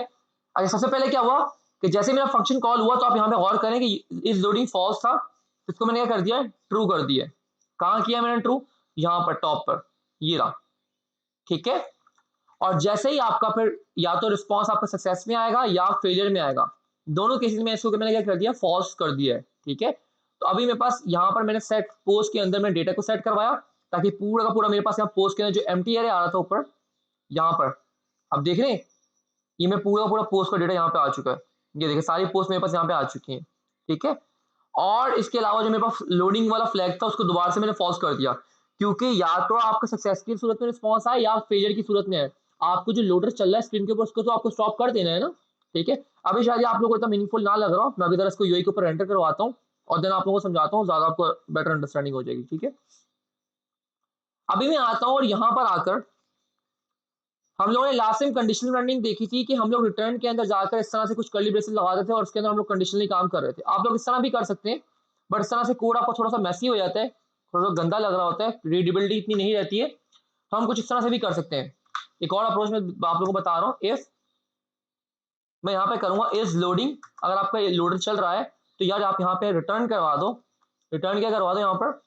अच्छा सबसे पहले क्या हुआ कि जैसे मेरा फंक्शन कॉल हुआ तो आप यहाँ पे गौर करें कि इस लोडिंग फॉल्स था, तो इसको मैंने क्या कर दिया, ट्रू कर दिया। कहाँ किया मैंने ट्रू, यहाँ पर टॉप पर, ये रहा। ठीक है, और जैसे ही आपका फिर या तो रिस्पॉन्स आपका सक्सेस में आएगा या फेलियर में आएगा, दोनों केसेस में इसको मैंने क्या कर दिया, फॉल्स कर दिया है। ठीक है, तो अभी मेरे पास यहाँ पर मैंने सेट पोस्ट के अंदर मैंने डेटा को सेट करवाया ताकि पूरा का पूरा मेरे पास यहाँ पोस्ट के अंदर जो एम्प्टी एरे आ रहा था ऊपर, यहाँ पर अब देख रहे हैं, ये मैं पूरा का पूरा पोस्ट का डेटा यहाँ पे आ चुका है। ये देखिए सारी पोस्ट मेरे पास यहाँ पे आ चुकी है। ठीक है, और इसके अलावा जो मेरे पास लोडिंग वाला फ्लैग था उसको दोबारा से मैंने फॉल्स कर दिया, क्योंकि या तो आपका सक्सेस की सूरत में रिस्पॉन्स आए या फेलियर की सूरत में है। आपको जो लोडर चल रहा है स्क्रीन के ऊपर उसको तो आपको स्टॉप कर देना है ना, ठीक है। अभी शायद आप लोगों को इतना मीनिंगफुल ना लग रहा हो, मैं अभी जरा इसको यूआई के ऊपर रेंडर करवाता हूँ और देन आप लोगों को समझाता हूँ, ज्यादा आपको बेटर अंडरस्टैंडिंग हो जाएगी, ठीक है। अभी मैं आता हूँ और यहाँ पर आकर हम लोगों ने लास्ट टाइम कंडीशनल रनिंग देखी थी कि हम लोग रिटर्न के अंदर जाकर इस तरह से कुछ कर्ली ब्रेसेस लगा देते थे और उसके अंदर हम लोग कंडीशनली काम कर रहे थे। आप लोग इस तरह भी कर सकते हैं, बट इस तरह से कोड आपको थोड़ा सा मैसी हो जाता है, थोड़ा सा गंदा लग रहा होता है, रीडेबिलिटी इतनी नहीं रहती है। तो हम कुछ इस तरह से भी कर सकते हैं। एक और अप्रोच में आप लोगों को बता रहा हूँ। इफ मैं यहाँ पे करूंगा इज लोडिंग, अगर आपका लोडर चल रहा है तो यार आप यहाँ पे रिटर्न करवा दो। रिटर्न क्या करवा दो, यहाँ पर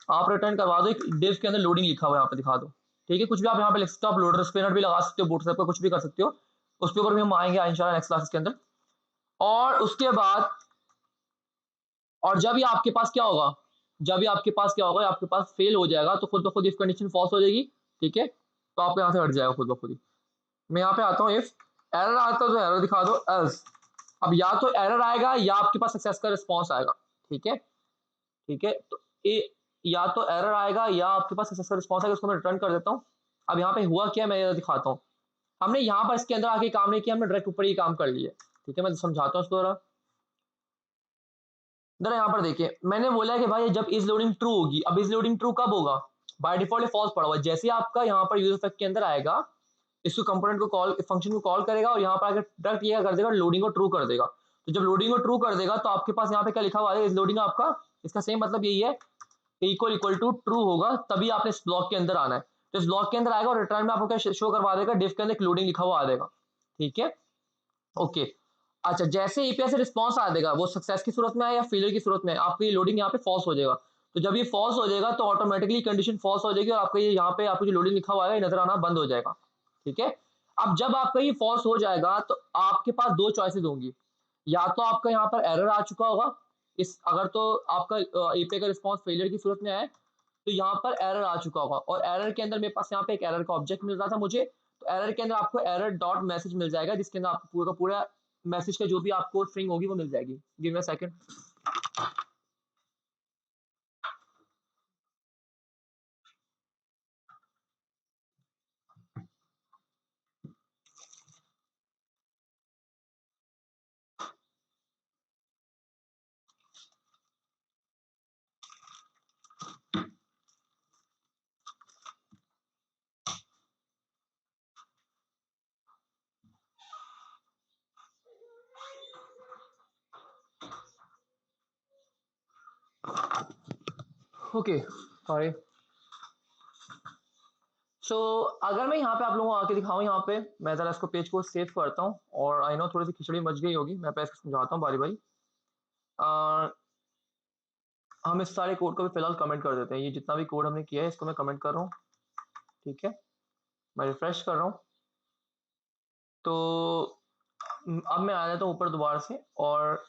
आप रिटर्न करवा दो, एक डिव के अंदर लोडिंग लिखा हुआ है यहाँ पे दिखा दो, ठीक है। कुछ भी आप यहाँ पे लिख सकते हो, आप लोडर स्पिनर भी लगा सकते हो, बूटस्ट्रैप का कुछ भी कर सकते हो। उसके ऊपर भी हम आएंगे इंशाल्लाह नेक्स्ट क्लासेस के अंदर। और उसके बाद और जब भी आपके पास क्या होगा, जब भी आपके पास क्या होगा, आपके पास फेल हो जाएगा तो खुद ब खुद इफ कंडीशन फॉल्स हो जाएगी, ठीक है। तो आपको यहाँ से हट जाएगा खुद ब खुद ही। मैं यहाँ पे आता हूँ, इफ एरर आता है तो एरर दिखा दो एल्स। अब या तो एरर आएगा या आपके पास सक्सेस का रिस्पॉन्स आएगा, ठीक है, ठीक है। तो या तो एरर आएगा या आपके पास सक्सेस का रिस्पॉन्स आएगा, उसको मैं रिटर्न कर देता हूँ। अब यहाँ पे हुआ क्या मैं दिखाता हूँ। हमने यहाँ पर इसके अंदर आके काम नहीं किया, हमने डायरेक्ट ऊपर ही काम कर लिया, ठीक है। मैं समझाता हूँ इसको जरा यहाँ पर देखिए, मैंने बोला कि भाई जब इज लोडिंग ट्रू होगी, अब इज लोडिंग ट्रू कब होगा, बाय डिफॉल्ट फॉल्स पड़ा हुआ है। जैसे आपका यहाँ पर यूजर इफेक्ट के अंदर आएगा, इसको कंपोनेंट को कॉल फंक्शन को कॉल करेगा और यहाँ पर आकर डायरेक्ट ये कर देगा, लोडिंग को ट्रू कर देगा। तो जब लोडिंग को ट्रू कर देगा तो आपके पास यहाँ पे क्या लिखा हुआ है, इज लोडिंग आपका, इसका सेम मतलब यही है, इक्वल इक्वल टू ट्रू होगा, तभी आपने इस ब्लॉक के अंदर आना है। तो इस ब्लॉक के अंदर आएगा और रिटर्न में आपको क्या शो करवा देगा, डिफ के अंदर लोडिंग लिखा हुआ आ जाएगा, ठीक है, ओके। अच्छा, जैसे एपीआई से रिस्पॉन्स आ देगा, वो सक्सेस की सूरत में आए या फेलियर की सूरत में, आपकी लोडिंग यहाँ पे फॉल्स हो जाएगा। तो जब ये फॉल्स हो जाएगा तो ऑटोमेटिकली कंडीशन फॉल्स हो जाएगी और आपका ये यहाँ पे आपको जो लोडिंग लिखा हुआ है नजर आना बंद हो जाएगा, ठीक है। अब जब आपका ये फॉल्स हो जाएगा तो आपके पास दो चॉइसेस होंगी, या तो आपका यहाँ पर एरर आ चुका होगा, इस अगर तो आपका एपीआई का रिस्पॉन्स फेलियर की सूरत में आए तो यहाँ पर एरर आ चुका होगा, और एरर के अंदर मेरे पास यहाँ पे एक एरर का ऑब्जेक्ट मिल रहा था मुझे, तो एरर के अंदर आपको एरर डॉट मैसेज मिल जाएगा, जिसके अंदर आपको पूरा का पूरा मैसेज का जो भी आपको स्ट्रिंग होगी वो मिल जाएगी। Give me a second. Okay, sorry. So अगर मैं यहाँ पे आप लोगों को आके दिखाऊं, यहाँ पे मैं जरा इसको पेज को सेव करता हूँ, और आई नो थोड़ी सी खिचड़ी मच गई होगी, मैं इसको समझाता हूँ बारी बारी। हम इस सारे कोड को भी फिलहाल कमेंट कर देते हैं, ये जितना भी कोड हमने किया है इसको मैं कमेंट कर रहा हूँ, ठीक है। मैं रिफ्रेश कर रहा हूँ तो अब मैं आ जाता हूँ ऊपर दोबारा से, और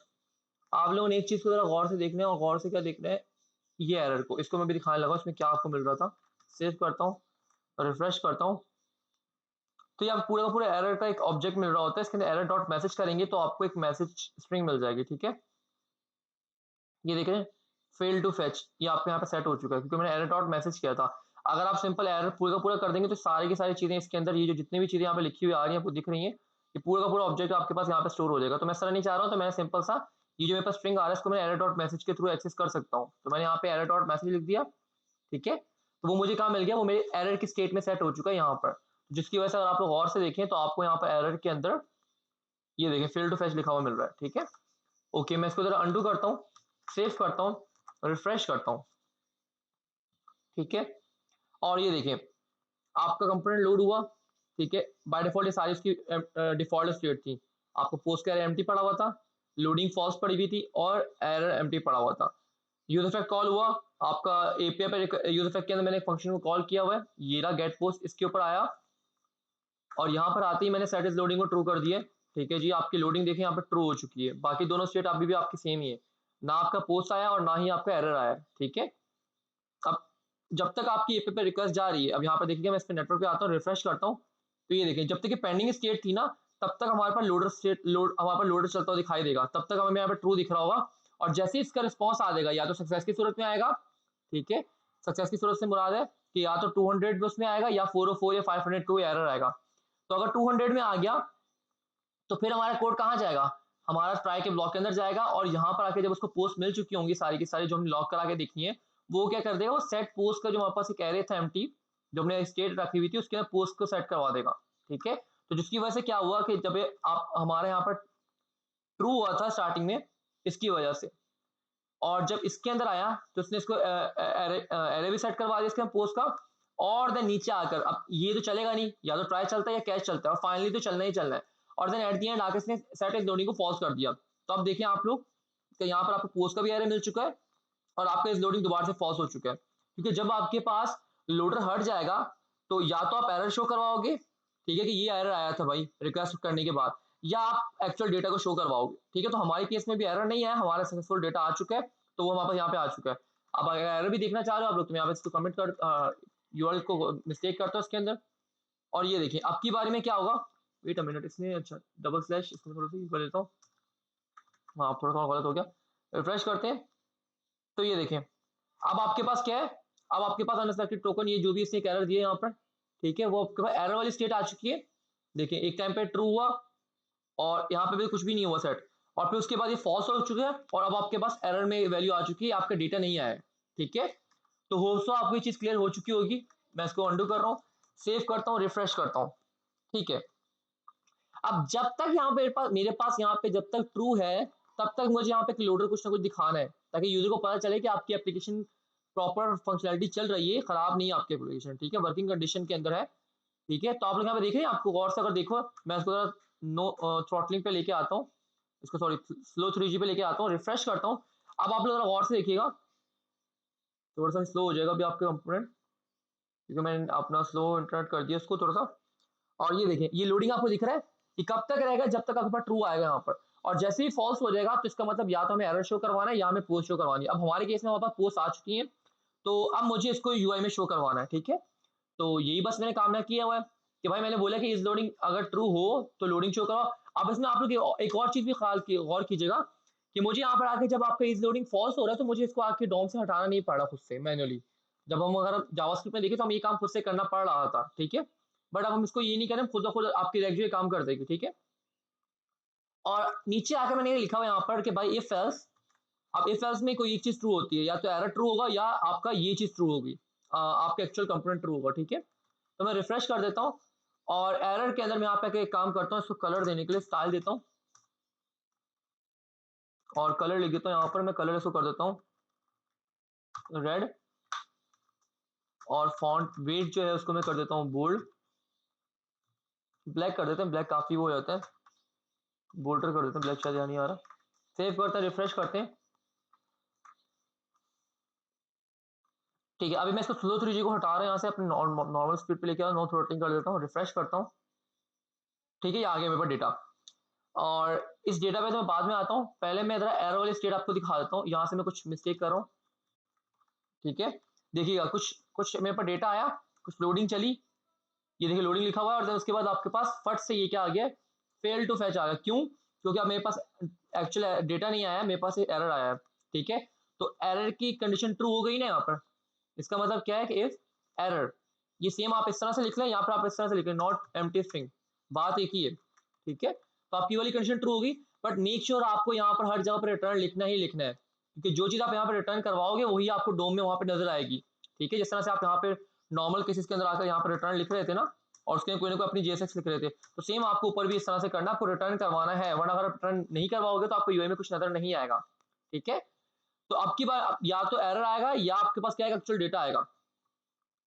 आप लोगों ने एक चीज को जरा गौर से देखना है, और गौर से क्या देखना है, ये एरर को, इसको मैं भी दिखाने लगा इसमें क्या आपको मिल रहा था। सेव करता हूँ और रिफ्रेश करता हूँ, तो ये आप पूरा का पूरा एरर का एक ऑब्जेक्ट मिल रहा होता है, इसके अंदर एरर डॉट मैसेज करेंगे तो आपको एक मैसेज स्ट्रिंग मिल जाएगी, ठीक है। ये देख रहे हैं, फेल टू फेच, ये आपके यहाँ पे सेट हो चुका है क्योंकि मैंने एरर डॉट मैसेज किया था। अगर आप सिंपल एरर पूरा का पूरा कर देंगे तो सारी की सारी चीजें इसके अंदर, ये जो जितनी भी चीजें यहाँ पे लिखी हुई आ रही है आपको दिख रही है, ये पूरा का पूरा ऑब्जेक्ट आपके पास यहाँ पे स्टोर हो जाएगा। तो मैं सर नहीं चाह रहा हूँ, तो मैं सिंपल सा ये जो मेरे पास स्ट्रिंग आ रहा है इसको मैं एरर डॉट मैसेज के थ्रू एक्सेस कर सकता हूँ। तो मैंने यहाँ पे एरर डॉट मैसेज लिख दिया, ठीक है। तो वो मुझे कहाँ मिल गया, वो मेरे एरर की स्टेट में सेट हो चुका है यहाँ पर, जिसकी वजह से अगर आप लोग गौर से देखें तो आपको यहाँ पर एरर के अंदर ये देखिए फेल टू फेच लिखा हुआ मिल रहा है, ठीक है। ओके, मैं इसको जरा अंडू करता हूँ, सेव करता हूँ, रिफ्रेश करता हूँ, ठीक है। और ये देखिए आपका कंपोनेंट लोड हुआ, ठीक है। बाय डिफॉल्ट ये सारी इसकी डिफॉल्ट स्टेट थी, आपको पोस्ट का एरर एम्प्टी पड़ा हुआ था, लोडिंग फॉल्स पड़ी हुई थी, और एरर एम्प्टी पड़ा हुआ था। यूजर इफेक्ट कॉल हुआ, आपका एपीआई पर यूजर इफेक्ट के अंदर मैंने एक फंक्शन को कॉल किया हुआ है, ये रहा गेट पोस्ट, इसके ऊपर आया, और यहाँ पर आते ही मैंने सेट इज लोडिंग को ट्रू कर दिया, ठीक है जी। आपकी लोडिंग देखिए यहाँ पर ट्रू हो चुकी है, बाकी दोनों स्टेट अभी भी आपकी सेम ही है, ना आपका पोस्ट आया और ना ही आपका एरर आया, ठीक है। अब जब तक आपकी एपी पे रिक्वेस्ट जा रही है, अब यहाँ पे देखिए मैं इस पे नेटवर्क पे आता हूँ, रिफ्रेश करता हूँ, तो ये देखिए जब तक ये पेंडिंग स्टेट थी ना, तब तक हमारे पास लोडर स्टेट हमारे पास लोडर चलता हुआ दिखाई देगा, तब तक हमें यहाँ पे ट्रू दिख रहा होगा। और जैसे ही इसका रिस्पॉन्स आ जाएगा, या तो सक्सेस की सूरत में आएगा, ठीक है। सक्सेस की सूरत से मुराद है कि या तो 200 उसमें आएगा या 404 या 502 एरर आएगा। तो अगर 200 में आ गया तो फिर हमारा कोड कहाँ जाएगा, हमारा ट्राई के ब्लॉक के अंदर जाएगा और यहाँ पर आके जब उसको पोस्ट मिल चुकी होंगी सारी की सारी जो हमने लॉक करा के देखी है, वो क्या कर देगा, वो सेट पोस्ट का जो हमारे पास एक एरे था एम्प्टी जो हमने स्टेट रखी हुई थी उसके अंदर पोस्ट को सेट करवा देगा। ठीक है, तो जिसकी वजह से क्या हुआ कि जब आप हमारे यहाँ पर ट्रू हुआ था स्टार्टिंग में इसकी वजह से, और जब इसके अंदर आया तो उसने इसको एरे भी सेट करवा दिया इसके पोस्ट का, और देन नीचे आकर अब ये तो चलेगा नहीं, या तो ट्राई चलता है या कैच चलता है, और फाइनली तो चलना ही चलना है, और देन एट द एंड आके इसने सेट इस लोडिंग को फॉल्स कर दिया। तो अब देखिए आप लोग कि यहाँ पर आपको पोस्ट का भी एरे मिल चुका है और आपका इस लोडिंग दोबारा से फॉल्स हो चुका है, क्योंकि जब आपके पास लोडर हट जाएगा तो या तो आप एरर शो करवाओगे, ठीक है, कि ये एरर आया था भाई रिक्वेस्ट करने के बाद, या आप एक्चुअल डेटा को शो करवाओगे। ठीक है, तो हमारे केस में भी एरर नहीं है, हमारा सक्सेसफुल डेटा आ चुका है, तो वो हमारे पास यहाँ पे आ चुका है। अब अगर एरर भी देखना चाह रहे हो आप लोग तो यहाँ पे इसको कमेंट कर यूआरएल को मिस्टेक करता है उसके अंदर, और ये देखिए अब की बारी में क्या होगा, वेट अ मिनट, इसमें अच्छा डबल स्लैश इसको थोड़ा सा कर लेता हूँ, हाँ थोड़ा सा गलत हो गया, रिफ्रेश करते हैं तो ये देखें अब आपके पास क्या है, अब आपके पास अनएक्सपेक्टेड टोकन ये जो भी इसने एरर दिए यहाँ पर, ठीक है, वो आपके पास एरर वाली स्टेट आ चुकी है। देखिए एक टाइम पे ट्रू हुआ और यहाँ पे भी कुछ भी नहीं हुआ सेट, और फिर उसके बाद ये फॉल्स हो चुका है और अब आपके पास एरर में वैल्यू आ चुकी है, आपका डेटा नहीं आया है। ठीक है, तो होप सो आपको ये चीज क्लियर हो चुकी होगी। मैं इसको अंडू कर रहा हूँ, सेव करता हूँ, रिफ्रेश करता हूँ। ठीक है, अब जब तक यहाँ पे मेरे पास यहाँ पे जब तक ट्रू है तब तक मुझे यहाँ पे लोडर कुछ ना कुछ दिखाना है, ताकि यूजर को पता चले कि आपकी एप्लीकेशन प्रॉपर फंक्शनलिटी चल रही है, खराब नहीं है आपकी एप्लीकेशन। ठीक है, वर्किंग कंडीशन के अंदर है। ठीक है, तो आप लोग यहाँ पे देख रहे हैं, आपको गौर से अगर देखो, मैं इसको नो थ्रॉटलिंग पे लेके आता हूँ, इसको सॉरी स्लो 3G पे लेके आता हूँ, रिफ्रेश करता हूँ। अब आप लोग गौर से देखिएगा, थोड़ा सा स्लो हो जाएगा अभी आपके कंपोनेंट, क्योंकि मैंने अपना स्लो इंटरनेट कर दिया उसको थोड़ा सा। और ये देखिए ये लोडिंग आपको दिख रहा है कि कब तक रहेगा, जब तक आपके पास ट्रू आएगा यहाँ पर, और जैसे ही फॉल्स हो जाएगा तो इसका मतलब या तो हमें एरर शो करवाना है या हमें पोस्ट शो करवानी है। अब हमारे केस में हमारे पास पोस्ट आ चुकी है, तो अब मुझे इसको यूआई में शो करवाना है। ठीक है, तो यही बस मैंने काम किया हुआ है कि भाई मैंने बोला कि इस लोडिंग अगर ट्रू हो तो लोडिंग शो करो। अब इसमें आप लोग एक और चीज भी गौर कीजिएगा कि मुझे यहाँ पर आके जब आपका इस लोडिंग फॉल्स हो रहा है तो मुझे इसको आके डॉम से हटाना नहीं पड़ा खुद से मैन्युअली। जब हम अगर जावास्क्रिप्ट में देखें तो हम ये काम खुद से करना पड़ रहा था। ठीक है, बट अब हम इसको ये नहीं करें, खुद ब खुद आपकी रेगुलर काम कर देगी। ठीक है, और नीचे आके मैंने ये लिखा हुआ यहाँ पर कि भाई इफ एल्स, अब इफ एल्स में कोई एक चीज ट्रू होती है, या तो एरर ट्रू होगा या आपका ये चीज ट्रू होगी, आपका एक्चुअल कंपोनेंट ट्रू होगा। ठीक है, तो मैं रिफ्रेश कर देता हूँ और एरर के अंदर मैं यहाँ पे एक काम करता हूँ, इसको कलर देने के लिए स्टाइल देता हूँ और कलर लिख देता हूँ। यहाँ पर मैं कलर इसको कर देता हूँ रेड, और फॉन्ट वेट जो है उसको मैं कर देता हूँ बोल्ड, ब्लैक कर देते हैं, ब्लैक काफी वो हो जाता है, बोल्डर कर देते हैं, ब्लैक शायद यहाँ नहीं आ रहा। सेव करते हैं, रिफ्रेश करते हैं। ठीक है, अभी मैं इसको स्लो 3G को हटा रहा हूँ यहाँ से, अपने नॉर्मल स्पीड पे लेके आ, नो थ्रोटलिंग कर देता हूँ, रिफ्रेश करता हूँ। ठीक है, ये आ गया मेरे पास डेटा, और इस डेटा पे तो मैं बाद में आता हूँ, पहले मैं जरा एरर वाली स्टेट आपको दिखा देता हूँ, यहाँ से मैं कुछ मिस्टेक कर रहा हूँ। ठीक है, देखिएगा कुछ कुछ मेरे पास डेटा आया, कुछ लोडिंग चली, ये देखिए लोडिंग लिखा हुआ है, और उसके बाद आपके पास फट से ये क्या आ गया, फेल टू फैच आ गया। क्यों? क्योंकि अब मेरे पास एक्चुअल डेटा नहीं आया, मेरे पास एरर आया है। ठीक है, तो एरर की कंडीशन ट्रू हो गई ना यहाँ पर, इसका मतलब क्या है कि इफ एरर, ये सेम आप इस तरह से लिख लें, यहाँ पर आप इस तरह से लिख लें, नॉट एम्प्टी स्ट्रिंग, बात एक ही है। ठीक है, तो आपकी वाली कंडीशन ट्रू होगी, बट मेक श्योर आपको यहाँ पर हर जगह पर रिटर्न लिखना ही लिखना है, क्योंकि जो चीज आप यहाँ पर रिटर्न करवाओगे वही आपको डोम में वहां पर नजर आएगी। ठीक है, जिस तरह से आप यहाँ पे नॉर्मल केसेस के अंदर आकर यहाँ पर रिटर्न लिख रहे थे ना, और उसके कोई ना कोई अपनी जेएसएक्स लिख रहे थे, तो सेम आपको ऊपर भी इस तरह से करना, आपको रिटर्न करवाना है, वरना अगर रिटर्न नहीं करवाओगे तो आपको यूआई में कुछ नजर नहीं आएगा। ठीक है, तो अब की बार या तो एरर आएगा या आपके पास क्या आएगा, एक्चुअल डेटा आएगा।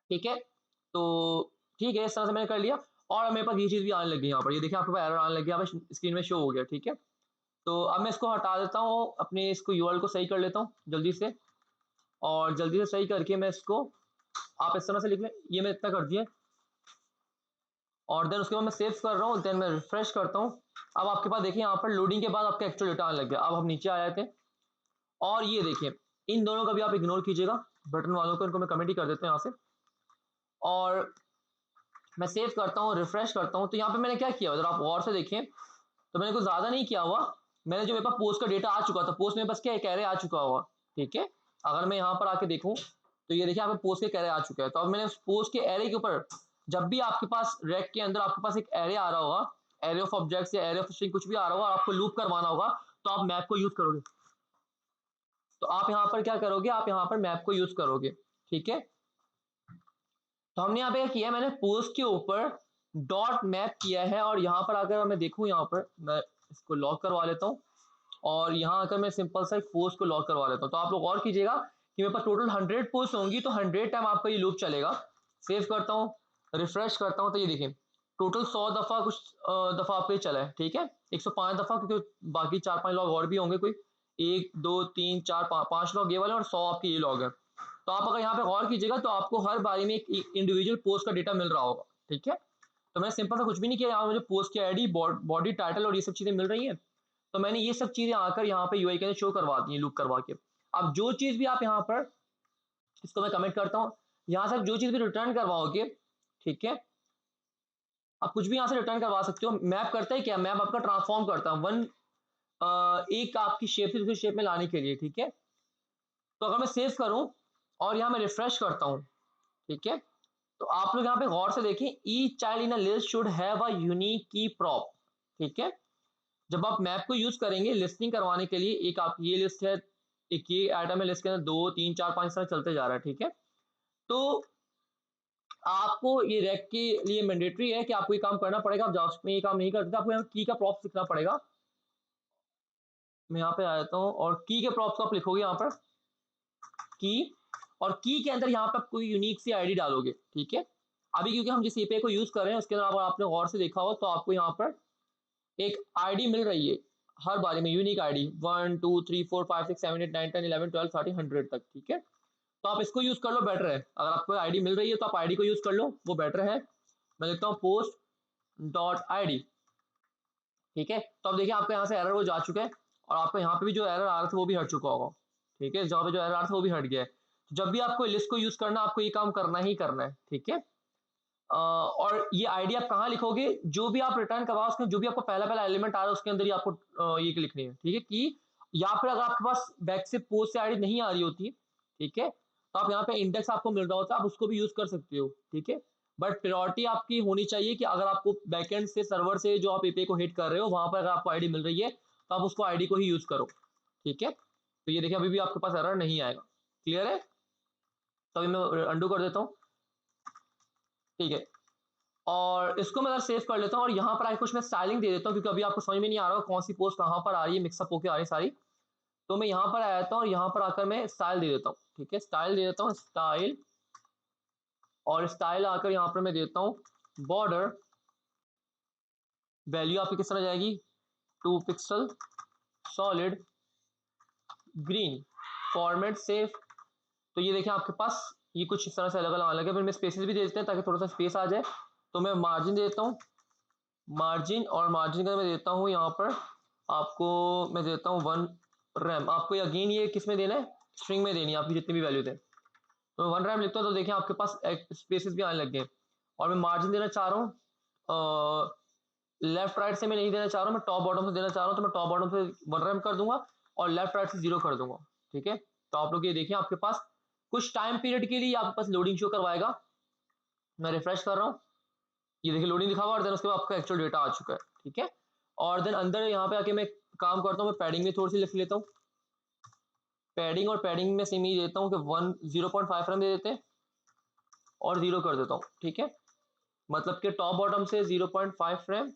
ठीक है, तो ठीक है, इस तरह से मैंने कर लिया, और मेरे पास ये चीज भी आने लगी यहाँ पर, ये देखिए आपके पास एरर आने लगी, यहाँ पे स्क्रीन में शो हो गया। ठीक है, तो अब मैं इसको हटा देता हूँ, अपने इसको यूआरएल को सही कर लेता हूँ जल्दी से, और जल्दी से सही करके मैं इसको, आप इस तरह से लिख लें, ये मैं इतना कर दिया, और देन उसके बाद मैं सेव कर रहा हूँ, देन मैं रिफ्रेश करता हूँ। अब आपके पास देखिए यहाँ पर लोडिंग के बाद आपका एक्चुअल डेटा आने लग गया। अब हम नीचे आ जाते हैं, और ये देखिए इन दोनों का भी आप इग्नोर कीजिएगा, बटन वालों को, इनको मैं कमेंट ही कर देता हूँ यहाँ से, और मैं सेव करता हूँ, रिफ्रेश करता हूँ। तो यहाँ पे मैंने क्या किया, अगर आप गौर से देखें तो मैंने कुछ ज्यादा नहीं किया हुआ, मैंने जो मेरे पास पोस्ट का डेटा आ चुका था, पोस्ट में बस क्या एक एरे आ चुका हुआ। ठीक है, अगर मैं यहाँ पर आके देखूँ तो ये देखिए यहाँ पे पोस्ट के एरे आ चुका है। तो अब मैंने उस पोस्ट के एरे के ऊपर, जब भी आपके पास रैक के अंदर आपके पास एक एरे आ रहा होगा, एरे ऑफ ऑब्जेक्ट्स या एरे ऑफ स्ट्रिंग कुछ भी आ रहा होगा, आपको लूप करवाना होगा, तो आप मैप को यूज करोगे। तो आप यहाँ पर क्या करोगे, आप यहाँ पर मैप को यूज करोगे, ठीक है। तो हमने यहाँ पे क्या किया, मैंने पोस्ट के ऊपर डॉट मैप किया है, और यहाँ पर अगर मैं देखूँ, यहाँ पर मैं इसको लॉक करवा लेता हूँ, और यहाँ आकर मैं सिंपल सा एक पोस्ट को लॉक करवा लेता हूँ। तो आप लोग और कीजिएगा कि मेरे पास टोटल 100 पोस्ट होंगी, तो 100 टाइम आपका ये लूप चलेगा। सेव करता हूँ, रिफ्रेश करता हूँ, तो ये देखिए टोटल 100 दफा कुछ दफा आपका ये चला है, ठीक है। 105 दफा, क्योंकि बाकी 4-5 लॉग और भी होंगे, कोई 1 2 3 4 5 लॉग ये वाले, और 100 आपके ये लॉग है। तो आप अगर यहाँ पे गौर कीजिएगा तो आपको हर बारी में एक इंडिविजुअल पोस्ट का डेटा मिल रहा होगा, ठीक है। तो मैंने सिंपल सा कुछ भी नहीं किया, यहाँ मुझे पोस्ट की आईडी, बॉडी टाइटल और ये सब चीजें मिल रही है। तो मैंने ये सब चीजें आकर यहाँ पे यूआई के अंदर शो करवा दी है लूप करवा के। अब जो चीज भी आप यहाँ पर, इसको मैं कमेंट करता हूँ, यहाँ से जो चीज भी रिटर्न करवाओगे, ठीक है, आप कुछ भी यहाँ से रिटर्न करवा सकते हो। मैप करता है क्या, मैप आपका ट्रांसफॉर्म करता है एक आपकी शेप से दूसरी शेप में लाने के लिए, ठीक है। तो अगर मैं सेव करूं और यहाँ मैं रिफ्रेश करता हूँ, ठीक है, तो आप लोग यहाँ पे गौर से देखें, each child in a list should have a unique की प्रॉप, ठीक है। जब आप मैप को यूज करेंगे लिस्टिंग करवाने के लिए, एक आप ये लिस्ट है, एक ये आइटम है लिस्ट के अंदर, 2 3 4 5 तरह चलते जा रहा है, ठीक है। तो आपको ये रैक के लिए मैंडेटरी है कि आपको ये काम करना पड़ेगा। आप जावास्क्रिप्ट में ये काम नहीं करते, आपको यहाँ की का प्रॉप लिखना पड़ेगा। मैं यहाँ पे आ जाता हूँ, और की के प्रॉप्स को आप लिखोगे यहाँ पर की, और की के अंदर यहाँ पे आप कोई यूनिक सी आईडी डालोगे, ठीक है। अभी क्योंकि हम जिस एपीआई को यूज कर रहे हैं उसके अंदर आपने गौर से देखा हो, तो आपको यहाँ पर एक आईडी मिल रही है हर बारे में, यूनिक आईडी 1 2 3 4 5 6 7 8 9 10 11 12 13 100 तक, ठीक है। तो आप इसको यूज कर लो, बेटर है। अगर आपको आईडी मिल रही है तो आप आईडी को यूज कर लो, वो बेटर है। मैं लिखता हूँ पोस्ट डॉट आईडी, ठीक है। तो अब देखिए आपका यहाँ से एरर वो जा चुका है, और आपको यहाँ पे भी जो एरर आ रहा था वो भी हट चुका होगा, ठीक है। जहाँ पे जो एरर आ रहा था वो भी हट गया है। जब भी आपको लिस्ट को यूज करना, आपको ये काम करना ही करना है, ठीक है। और ये आईडी आप कहाँ लिखोगे, जो भी आप रिटर्न करवाओ उसमें जो भी आपको पहला पहला एलिमेंट आ रहा है उसके अंदर ही आपको ये लिखनी है, ठीक है। कि या फिर अगर आपके पास बैक से पोस्ट से आईडी नहीं आ रही होती, ठीक है, तो आप यहाँ पे इंडेक्स आपको मिल रहा होता है, आप उसको भी यूज कर सकते हो, ठीक है। बट प्रायोरिटी आपकी होनी चाहिए कि अगर आपको बैकएंड से सर्वर से जो आप एपीआई को हिट कर रहे हो वहां पर अगर आपको आईडी मिल रही है तो आप उसको आईडी को ही यूज करो, ठीक है। तो ये देखिए अभी भी आपके पास एरर नहीं आएगा, क्लियर है। तो अभी मैं अंडू कर देता हूँ, ठीक है। और इसको मैं अगर सेव कर लेता हूँ और यहाँ पर आके कुछ मैं स्टाइलिंग दे देता हूँ, क्योंकि अभी आपको समझ में नहीं आ रहा कौन सी पोस्ट कहाँ पर आ रही है, मिक्सअप होकर आ रही है सारी। तो मैं यहाँ पर आ जाता हूँ और यहाँ पर आकर मैं स्टाइल दे देता हूँ, ठीक है। स्टाइल दे देता हूँ, स्टाइल, और स्टाइल आकर यहाँ पर मैं देता हूँ बॉर्डर, वैल्यू आपकी किस तरह जाएगी 2 pixel, solid green, format save. तो ये देखें आपके पास ये कुछ इस तरह से अलग अलग आने लगे। फिर मैं स्पेसेस भी दे देते हैं ताकि थोड़ा सा स्पेस आ जाए। तो मैं मार्जिन दे देता हूँ, मार्जिन, और मार्जिन का मैं देता हूँ यहाँ पर आपको मैं देता हूँ 1 रैम। आपको अगेन ये किस में देना है, स्ट्रिंग में देनी है, आपकी जितनी भी वैल्यू थे। तो मैं 1 रैम लिखता हूँ, तो देखिए आपके पास स्पेसेस भी आने लग गए। और मैं मार्जिन देना चाह रहा हूँ लेफ्ट राइट से मैं नहीं देना चाह रहा हूँ, मैं टॉप बॉटम से देना चाह रहा हूँ, तो मैं टॉप बॉटम से 1 रैम कर दूंगा और लेफ्ट राइट से 0 कर दूंगा, ठीक है। तो आप लोग ये देखिए आपके पास कुछ टाइम पीरियड के लिए आपके पास लोडिंग शो करवाएगा। मैं रिफ्रेश कर रहा हूँ, ये देखिए लोडिंग लिखा हुआ, और देन उसके बाद आपका एक्चुअल डेटा आ चुका है, ठीक है। और देन अंदर यहाँ पे आके मैं काम करता हूँ, मैं पैडिंग में थोड़ी सी लिख लेता हूँ, पैडिंग, और पैडिंग में सेम ही देता हूँ कि 0.5 रैम दे देते हैं और 0 कर देता हूँ, ठीक है। मतलब कि टॉप बॉटम से 0.5 रैम,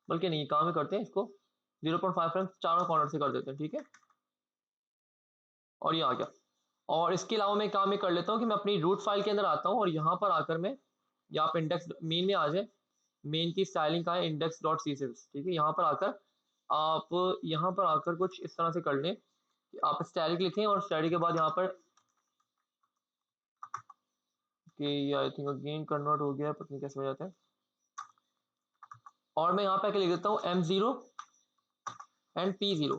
बल्कि नहीं काम में करते हैं इसको 0.5 रैम चारों कॉर्नर से कर देते हैं, ठीक है। और ये आ गया। और इसके अलावा मैं काम में कर लेता हूँ कि मैं अपनी रूट फाइल के अंदर आता हूँ, और यहाँ पर आकर मैं, यहाँ पे इंडेक्स मेन में आ जाए, मेन की स्टाइलिंग का है इंडेक्स डॉट सी, ठीक है। यहाँ पर आकर आप यहाँ पर आकर कुछ इस तरह से कर लें कि आप स्टैटिक लिखें, और स्टैटिक के बाद यहाँ पर कि आई थिंक अगेन कन्वर्ट हो गया, पता नहीं कैसे हो जाता है। और मैं यहाँ पे आके लिख देता हूँ M0 and P0,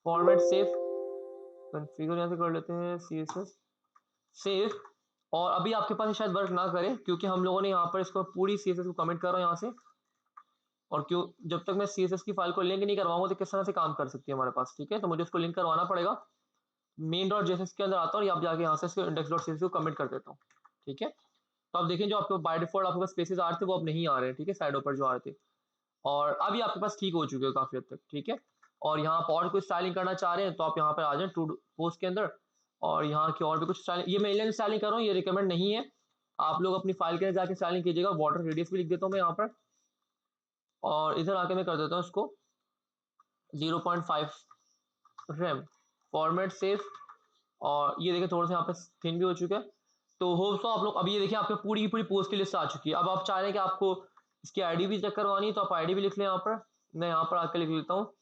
format save, configure यहाँ से कर लेते हैं CSS सेव। और अभी आपके पास शायद वर्क ना करे, क्योंकि हम लोगों ने यहाँ पर इसको पूरी CSS को कमेंट कर रहा हूँ यहाँ से। और क्यों, जब तक मैं CSS की फाइल को लिंक नहीं करवाऊंगा तो किस तरह से काम कर सकती है हमारे पास, ठीक है। तो मुझे उसको लिंक करवाना पड़ेगा। मेन डॉट जेएसएस के अंदर आता हूँ, यहाँ जाके यहाँ से इसको इंडेक्स डॉट सीएसएस को कमिट कर देता हूँ। ठीक है, तो आप देखें जो आपके बाय डिफॉल्ट आपके पास स्पेसेस आ रहे थे वो अब नहीं आ रहे हैं। ठीक है, साइडों पर जो आ रहे थे, और अभी आपके पास ठीक हो चुके हो काफी हद तक। ठीक है, और यहाँ पर और कोई स्टाइलिंग करना चाह रहे हैं तो आप यहाँ पर आ जाए टू पोस्ट के अंदर, और यहाँ की और भी कुछ स्टाइलिंग, ये मैं इंडियन स्टाइलिंग कर रहा हूँ, ये रिकमेंड नहीं है। आप लोग अपनी फाइल के अंदर जाके स्टाइलिंग कीजिएगा। वाटर रेडियस भी लिख देता हूँ मैं यहाँ पर, और इधर आके मैं कर देता हूँ इसको 0.5 रैम, फॉर्मेट सेव, और ये देखिए थोड़ा सा यहाँ पे थिन भी हो चुका है। तो होप सो आप लोग, अब ये देखिए आपके पूरी की पूरी पोस्ट की लिस्ट आ चुकी है। अब आप चाह रहे हैं कि आपको इसकी आईडी भी चेक करवानी है तो आप आईडी भी लिख लें यहाँ पर। मैं यहाँ पर आकर लिख लेता हूँ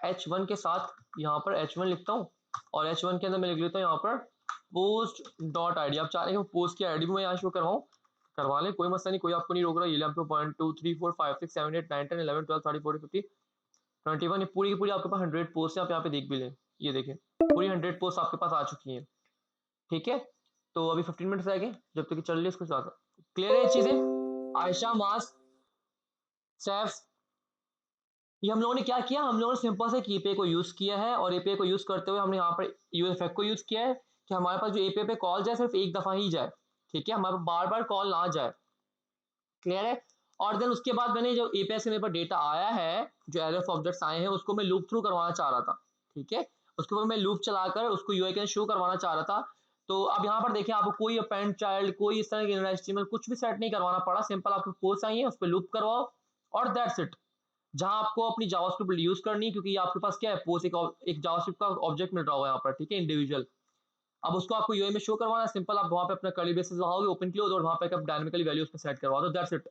H1 के साथ, यहाँ पर H1 लिखता हूँ, और H1 के अंदर मैं लिख लेता हूँ यहाँ पर पोस्ट डॉट आई डी। आप चाह रहे हैं कि पोस्ट की आईडी भी मैं यहाँ शो करवाऊँ, करवा लें, कोई मसला नहीं, कोई आपको नहीं रोक रहा। ये आपको 1 2 3 4 5 6 7 8 9 10 11 12 13 14 15 21, ये पूरी की पूरी आपके पास 100 पोस्ट है। आप यहाँ पे देख भी लें, ये देखें पूरी 100 पोस्ट आपके पास आ चुकी हैं। ठीक है, तो अभी 15 मिनट्स रह गए जब तक कि चल रही है इसको ज्यादा क्लियर है ये चीजें। आयशा, मास, सैफ, ये हम लोगों ने क्या किया, हम लोगों ने सिंपल से कीपे को यूज किया है, और एपीआई को यूज करते हुए हमने यहाँ पर यूज इफेक्ट को यूज किया है कि हमारे पास जो एपीआई पे कॉल जाए सिर्फ एक दफा ही जाए। ठीक है, हमारे बार बार कॉल ना जाए, क्लियर है। और देन उसके बाद मैंने जो एपीआई से मेरे पास डेटा आया है, जो एरे ऑफ ऑब्जेक्ट्स आए हैं, उसको मैं लूप थ्रू करवाना चाह रहा था। ठीक है, उसके बाद मैं लूप चलाकर उसको यूआई के शो करवाना चाह रहा था। तो अब यहाँ पर देखिए आपको कोई अपेंड चाइल्ड, कोई इस तरह की एचटीएमएल कुछ भी सेट नहीं करवाना पड़ा। सिंपल आपको पोस्ट आई है, उस पर लूप करवाओ, और दैट्स इट। जहां आपको अपनी जावास्क्रिप्ट यूज करनी है, क्योंकि आपके पास क्या है, पोस्ट एक जावास्क्रिप्ट का ऑब्जेक्ट मिल रहा होगा यहाँ पर। ठीक है, इंडिविजुअल, अब उसको आपको यूआई में शो करवाना है। सिंपल आप वहां पे अपना कर्ली ब्रेसेस लगाओगे, ओपन क्लोज, और वहां पे आप डायनामिकली वैल्यू उसमें सेट करवा दो, दैट्स इट।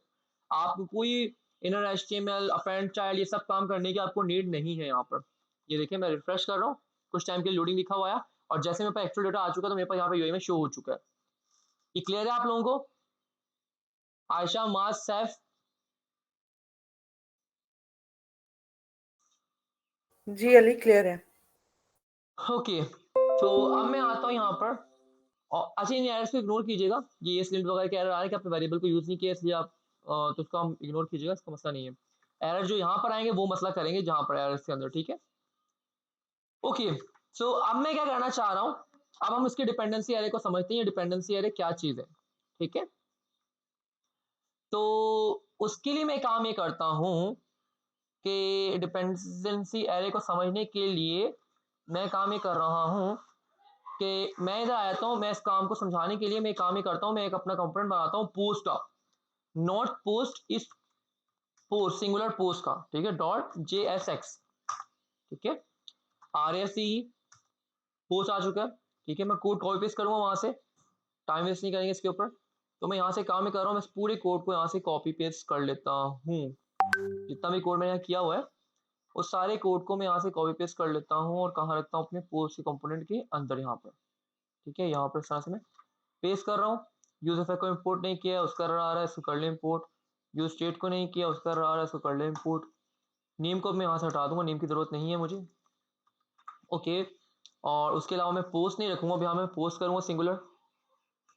आपको कोई इनर एचटीएमएल, अपेंड चाइल्ड, ये सब काम करने की आपको नीड नहीं है यहाँ पर। ये देखिए मैं रिफ्रेश कर रहा हूँ, कुछ टाइम के लिए लोडिंग लिखा हुआ है, और जैसे मेरे पास एक्चुअल डेटा आ चुका है तो मेरे पास यहाँ पे यूआई में शो हो चुका है। ये क्लियर है आप लोगों को? आयशा, मास, सैफ? जी अली क्लियर है। ओके, तो अब मैं आता हूँ यहाँ पर, और अच्छा इन एरर्स को इग्नोर कीजिएगा। ये स्लिट वगैरह के एरर आ रहे हैं कि आपने वेरिएबल को यूज नहीं किया, इसलिए आप तो उसको हम इग्नोर कीजिएगा, इसका मसला नहीं है। एरर जो यहाँ पर आएंगे वो मसला करेंगे जहाँ पर एरर्स के अंदर। ठीक है, ओके। सो अब मैं क्या करना चाह रहा हूँ, अब हम इसके डिपेंडेंसी एरे को समझते हैं। डिपेंडेंसी एरे क्या चीज है? ठीक है, तो उसके लिए मैं काम ये करता हूँ कि डिपेंडेंसी एरे को समझने के लिए मैं काम ये कर रहा हूँ कि मैं इधर आता हूँ, मैं इस काम को समझाने के लिए मैं काम ये करता हूँ, मैं एक अपना कंपोनेंट बनाता हूँ पोस्ट का, नॉट पोस्ट इस पोस्ट सिंगुलर पोस्ट का। ठीक है, डॉट JSX। ठीक है, RSE पोस्ट आ चुका है। ठीक है, मैं कोड कॉपी पेस्ट करूंगा वहां से, टाइम वेस्ट नहीं करेंगे इसके ऊपर। तो मैं यहाँ से काम ही कर रहा हूँ, मैं इस पूरे कोड को यहाँ से कॉपी पेस्ट कर लेता हूँ। जितना भी कोड मैंने यहाँ किया हुआ है उस सारे कोड को मैं यहाँ से कॉपी पेस्ट कर लेता हूँ, और कहाँ रखता हूँ, अपने पोस्ट के कंपोनेंट के अंदर यहाँ पर। ठीक है, यहाँ पर इस तरह से मैं पेस्ट कर रहा हूँ। यूज इफेक्ट को इंपोर्ट नहीं किया, उसका रहा है, इसको कर ले इंपोर्ट। यूज स्टेट को नहीं किया, उसका रहा है, इसको कर ले इंपोर्ट। नेम को मैं यहाँ से हटा दूंगा, नेम की जरूरत नहीं है मुझे। ओके, और उसके अलावा मैं पोस्ट नहीं रखूंगा, अभी यहाँ मैं पोस्ट करूंगा सिंगुलर।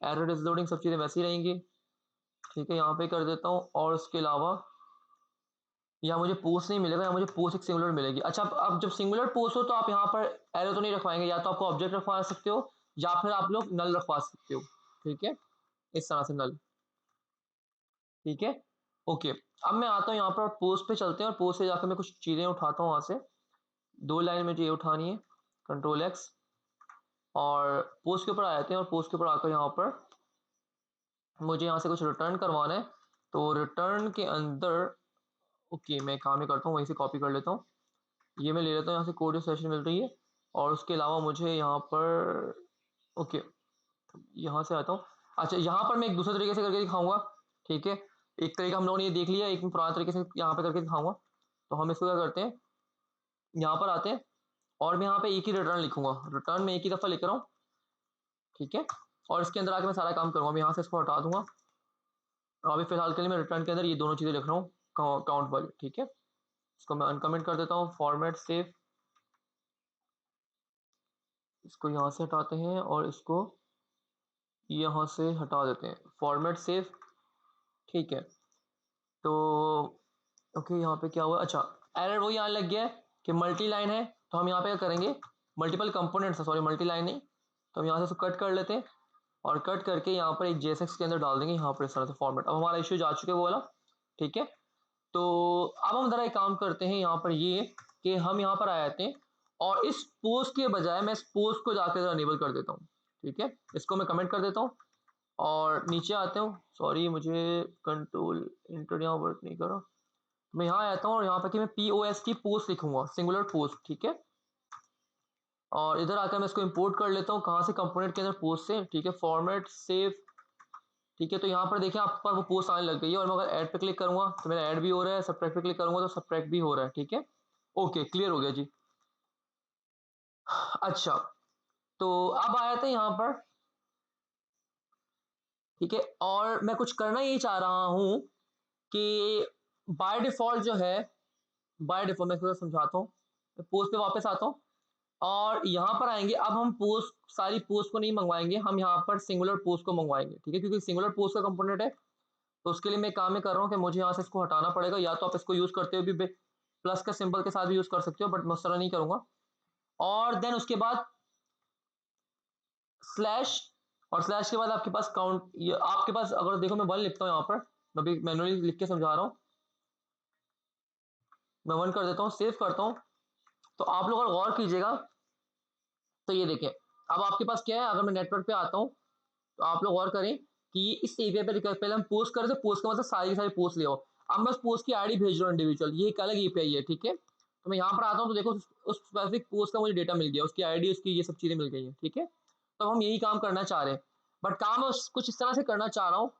एरर इज लोडिंग, सब चीज़ें वैसी रहेंगी। ठीक है, यहाँ पे कर देता हूँ, और उसके अलावा यहाँ मुझे पोस्ट नहीं मिलेगा, यहाँ मुझे पोस्ट एक सिंगुलर मिलेगी। अच्छा, अब जब सिंगुलर पोस्ट हो तो आप यहाँ पर एरर तो नहीं रखवाएंगे, या तो आपको ऑब्जेक्ट रखवा सकते हो, या फिर आप लोग नल रखवा सकते हो। ठीक है, इस तरह से नल। ठीक है, ओके। अब मैं आता हूँ यहाँ पर, पोस्ट पे चलते हैं, और पोस्ट से जाकर मैं कुछ चीज़ें उठाता हूँ वहाँ से। दो लाइन मुझे ये उठानी है, Ctrl+X, और पोस्ट के ऊपर आ जाते हैं, और पोस्ट के ऊपर आकर यहाँ पर मुझे यहाँ से कुछ रिटर्न करवाना है। तो रिटर्न के अंदर, ओके, मैं काम ही करता हूँ, वहीं से कॉपी कर लेता हूँ। ये मैं ले लेता हूँ यहाँ से, कोड सेशन मिल रही है, और उसके अलावा मुझे यहाँ पर, ओके, यहाँ से आता हूँ। अच्छा, यहाँ पर मैं एक दूसरे तरीके से करके दिखाऊंगा। ठीक है, एक तरीका हम लोगों ने ये देख लिया, एक पुराना तरीके से यहाँ पे करके दिखाऊंगा। तो हम इसको क्या करते हैं, यहाँ पर आते हैं, और मैं यहाँ पे एक ही रिटर्न लिखूंगा, रिटर्न में एक ही दफा लिख रहा हूँ। ठीक है, और इसके अंदर आके मैं सारा काम करूंगा। मैं यहाँ से इसको हटा दूंगा, अभी फिलहाल के लिए मैं रिटर्न के अंदर ये दोनों चीजें लिख रहा हूँ, काउंट वाली। ठीक है, इसको मैं अनकमेंट कर देता हूँ, फॉर्मेट सेव, इसको यहाँ से हटाते हैं, और इसको यहाँ से हटा देते हैं, फॉर्मेट सेव। ठीक है, तो ओके, यहाँ पे क्या हुआ, अच्छा एरर वही आने लग गया है कि मल्टी लाइन है। तो हम यहाँ पे क्या करेंगे, मल्टीपल कंपोनेंट्स है, सॉरी मल्टी लाइन नहीं, तो हम यहाँ से इसको कट कर लेते हैं और कट करके यहाँ पर एक JSX के अंदर डाल देंगे यहाँ पर इस तरह से फॉर्मेट। अब हमारा इश्यू जा चुके वो वाला, ठीक है। तो अब हम जरा एक काम करते हैं यहाँ पर ये कि हम यहाँ पर आ जाते हैं और इस पोस्ट के बजाय मैं इस पोस्ट को जाकर जरा इनेबल कर देता हूँ, ठीक है। इसको मैं कमेंट कर देता हूँ और नीचे आते हूँ, सॉरी मुझे कंट्रोल इंटर यहाँ वर्क नहीं कर रहा, मैं यहाँ आता हूँ और यहाँ पर कि मैं POST पोस्ट लिखूंगा, सिंगुलर पोस्ट, ठीक है। और इधर आकर मैं इसको इंपोर्ट कर लेता हूँ, कहाँ से, कंपोनेंट के अंदर पोस्ट से, ठीक है, फॉर्मेट सेव, ठीक है। तो यहाँ पर देखिए आप पर वो पोस्ट आने लग गई है और मैं अगर ऐड पे क्लिक करूंगा तो मेरा ऐड भी हो रहा है, सब्ट्रैक्ट पे क्लिक करूंगा तो सब्ट्रैक्ट भी हो रहा है, ठीक है। ओके, क्लियर हो गया जी। अच्छा, तो अब आया था यहाँ पर, ठीक है। और मैं कुछ करना ये चाह रहा हूँ कि बाय डिफॉल्ट जो है, बाय डिफॉल्ट मैं थोड़ा समझाता हूँ, पोस्ट पे वापस आता हूँ और यहाँ पर आएंगे। अब हम पोस्ट, सारी पोस्ट को नहीं मंगवाएंगे, हम यहाँ पर सिंगुलर पोस्ट को मंगवाएंगे, ठीक है, क्योंकि सिंगुलर पोस्ट का कंपोनेंट है। तो उसके लिए मैं काम में कर रहा हूँ कि मुझे यहाँ से इसको हटाना पड़ेगा, या तो आप इसको यूज करते हुए भी प्लस का सिंबल के साथ भी यूज कर सकते हो, बट मैं उस तरह नहीं करूंगा। और देन उसके बाद स्लैश, और स्लैश के बाद आपके पास काउंट, आपके पास अगर देखो मैं 1 लिखता हूँ यहाँ पर, मैं अभी मैनुअली लिख के समझा रहा हूँ, मैं 1 कर देता हूँ, सेव करता हूँ। तो आप लोग अगर गौर कीजिएगा तो ये देखें, अब आपके पास क्या है, अगर मैं नेटवर्क पे आता हूँ तो आप लोग गौर करें कि इस एपीआई पे पहले हम पोस्ट करें, तो पोस्ट का मतलब सारी की सारी पोस्ट ले आओ। अब मैं उस पोस्ट की आईडी भेज रहा हूँ इंडिविजुअल, ये एक अलग एपीआई है, ठीक है। तो मैं यहाँ पर आता हूँ तो देखो उस स्पेसिफिक पोस्ट का मुझे डेटा मिल गया, उसकी आईडी, उसकी ये सब चीजें मिल गई हैं, ठीक है। तो हम यही काम करना चाह रहे हैं, बट काम मैं कुछ इस तरह से करना चाह रहा हूँ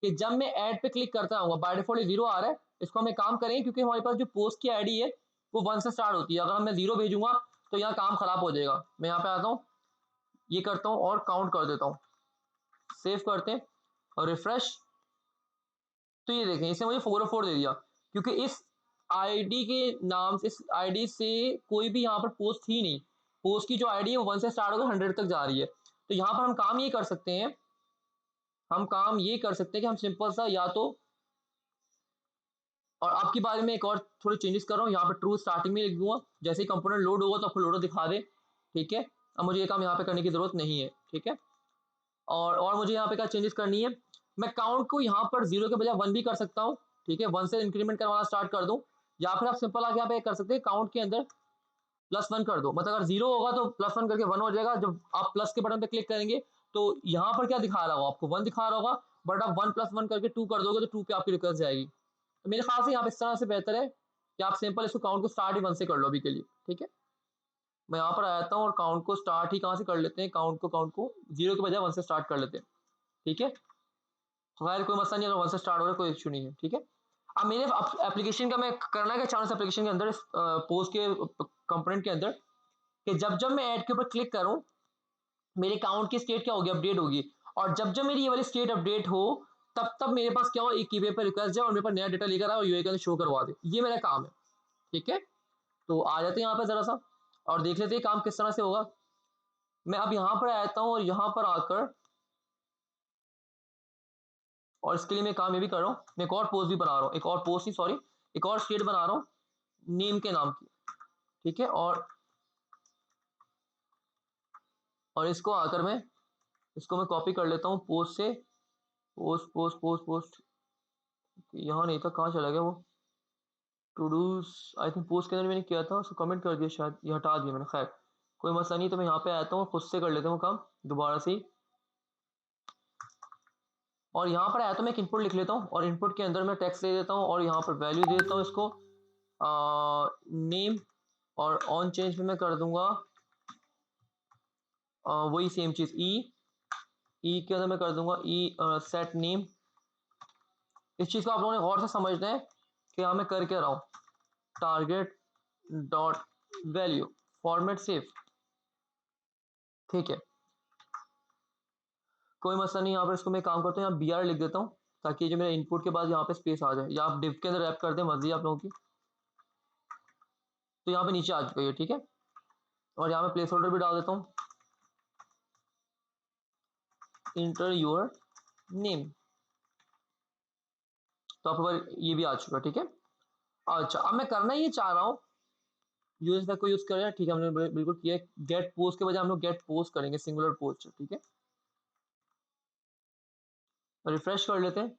कि जब मैं ऐड पे क्लिक करता हूँ बाय डिफॉल्ट 0 आ रहा है, इसको हम एक काम करें, क्योंकि हमारे पास जो पोस्ट की आईडी है वो 1 से स्टार्ट होती है, अगर मैं 0 भेजूंगा तो यहाँ काम खराब हो जाएगा। मैं यहाँ पे आता हूँ, ये करता हूँ और काउंट कर देता हूँ, सेव करते हैं और रिफ्रेश। तो ये देखें इसने मुझे 404 दे दिया, क्योंकि इस आईडी के नाम से, इस आईडी से कोई भी यहाँ पर पोस्ट ही नहीं, पोस्ट की जो आईडी है वो 1 से स्टार्ट होकर 100 तक जा रही है। तो यहाँ पर हम काम ये कर सकते हैं, हम काम ये कर सकते हैं कि हम सिंपल सा या तो, और आपकी बारे में एक और थोड़े चेंजेस कर रहा हूँ, यहाँ पर ट्रू स्टार्टिंग में लिख दूंगा, जैसे ही कंपोनेंट लोड होगा तो आपको लोडर दिखा दे, ठीक है। अब मुझे ये काम यहाँ पे करने की जरूरत नहीं है, ठीक है। और मुझे यहाँ पे क्या चेंजेस करनी है, मैं काउंट को यहाँ पर 0 के बजाय 1 भी कर सकता हूँ, ठीक है, 1 से इंक्रीमेंट करवाना स्टार्ट कर दूं, या फिर आप सिंपल आके यहाँ पे कर सकते हैं काउंट के अंदर +1 कर दो, मतलब अगर 0 होगा तो +1 करके 1 हो जाएगा, जब आप प्लस के बटन पे क्लिक करेंगे तो यहाँ पर क्या दिखा रहा होगा, आपको 1 दिखा रहा होगा, बट आप 1 + 1 करके 2 कर दोगे तो 2 पे आपकी रिक्वेस्ट जाएगी। तो मेरे ख्याल से यहाँ पे इस तरह से बेहतर है कि आप सिंपल इसको काउंट को स्टार्ट ही 1 से कर लो अभी के लिए, ठीक है। मैं यहाँ पर आ जाता हूँ और काउंट को स्टार्ट ही कहाँ से कर लेते हैं, काउंट को 0 के बजाय 1 से स्टार्ट कर लेते हैं, ठीक है। खैर कोई मसला नहीं, अगर 1 से स्टार्ट हो रहा है कोई इशू नहीं है, ठीक है। अब मेरे एप्लीकेशन का मैं करना है क्या चाहूँ, एप्लीकेशन के अंदर पोस्ट के कंपोनेंट के अंदर, कि जब जब मैं ऐड के ऊपर क्लिक करूं मेरे अकाउंट की स्टेट क्या होगी, अपडेट होगी, और जब जब मेरी ये वाली स्टेट अपडेट हो तब तब मेरे पास क्या हो, एक ईमेल पर रिक्वेस्ट जाए और मेरे पास नया डेटा लेकर आए और यूआई के अंदर शो करवा दे, ये मेरा काम है, ठीक है। तो आ जाते हैं यहाँ पे जरा सा और देख लेते हैं काम किस तरह से होगा। मैं अब यहाँ पर आता हूँ और यहाँ पर आकर, और इसके लिए मैं काम ये भी कर रहा हूँ, मैं एक और पोस्ट भी बना रहा हूँ, एक और पोस्ट ही सॉरी, एक और स्टेट बना रहा हूँ नेम के नाम की, ठीक है। और इसको आकर मैं, इसको मैं कॉपी कर लेता हूँ पोस्ट से, पोस्ट पोस्ट पोस्ट पोस्ट, यहाँ नहीं था, कहाँ चला गया वो, todos, I think post के अंदर मैंने किया था, उसको कमेंट कर दिया शायद, ये हटा दिया मैंने, खैर कोई मसला नहीं। तो मैं यहाँ पे आता हूँ, खुद से कर लेता हूँ काम दोबारा से ही, और यहाँ पर आया तो मैं एक इनपुट लिख लेता हूँ और इनपुट के अंदर मैं टेक्स्ट दे देता हूँ और यहाँ पर वैल्यू दे देता हूँ इसको नेम, और ऑन चेंज पे मैं कर दूंगा वही सेम चीज ई के अंदर मैं कर दूंगा सेट नेम। इस चीज को आप लोगों ने गौर से समझना है कि यहाँ मैं कर क्या रहा हूँ, target dot value format save, ठीक है, कोई मसला नहीं। यहाँ पर इसको मैं काम करता हूँ, यहाँ BR लिख देता हूँ ताकि जो मेरे इनपुट के बाद यहाँ पे स्पेस आ जाए, या आप डिव के अंदर रैप कर दें, मर्जी आप लोगों की। तो यहाँ पे नीचे आ चुका है, ठीक है। और यहाँ पे प्लेस होल्डर भी डाल देता हूँ, इंटर योर नेम, तो आपके पास ये भी आ चुका है, ठीक है। अच्छा, अब मैं करना ये चाह रहा हूँ यूएसएफ को यूज कर रहे हैं, ठीक है, हमने बिल्कुल किया। गेट पोस्ट के बजाय हम लोग गेट पोस्ट करेंगे, सिंगुलर पोस्ट, ठीक है। रिफ्रेश कर लेते हैं।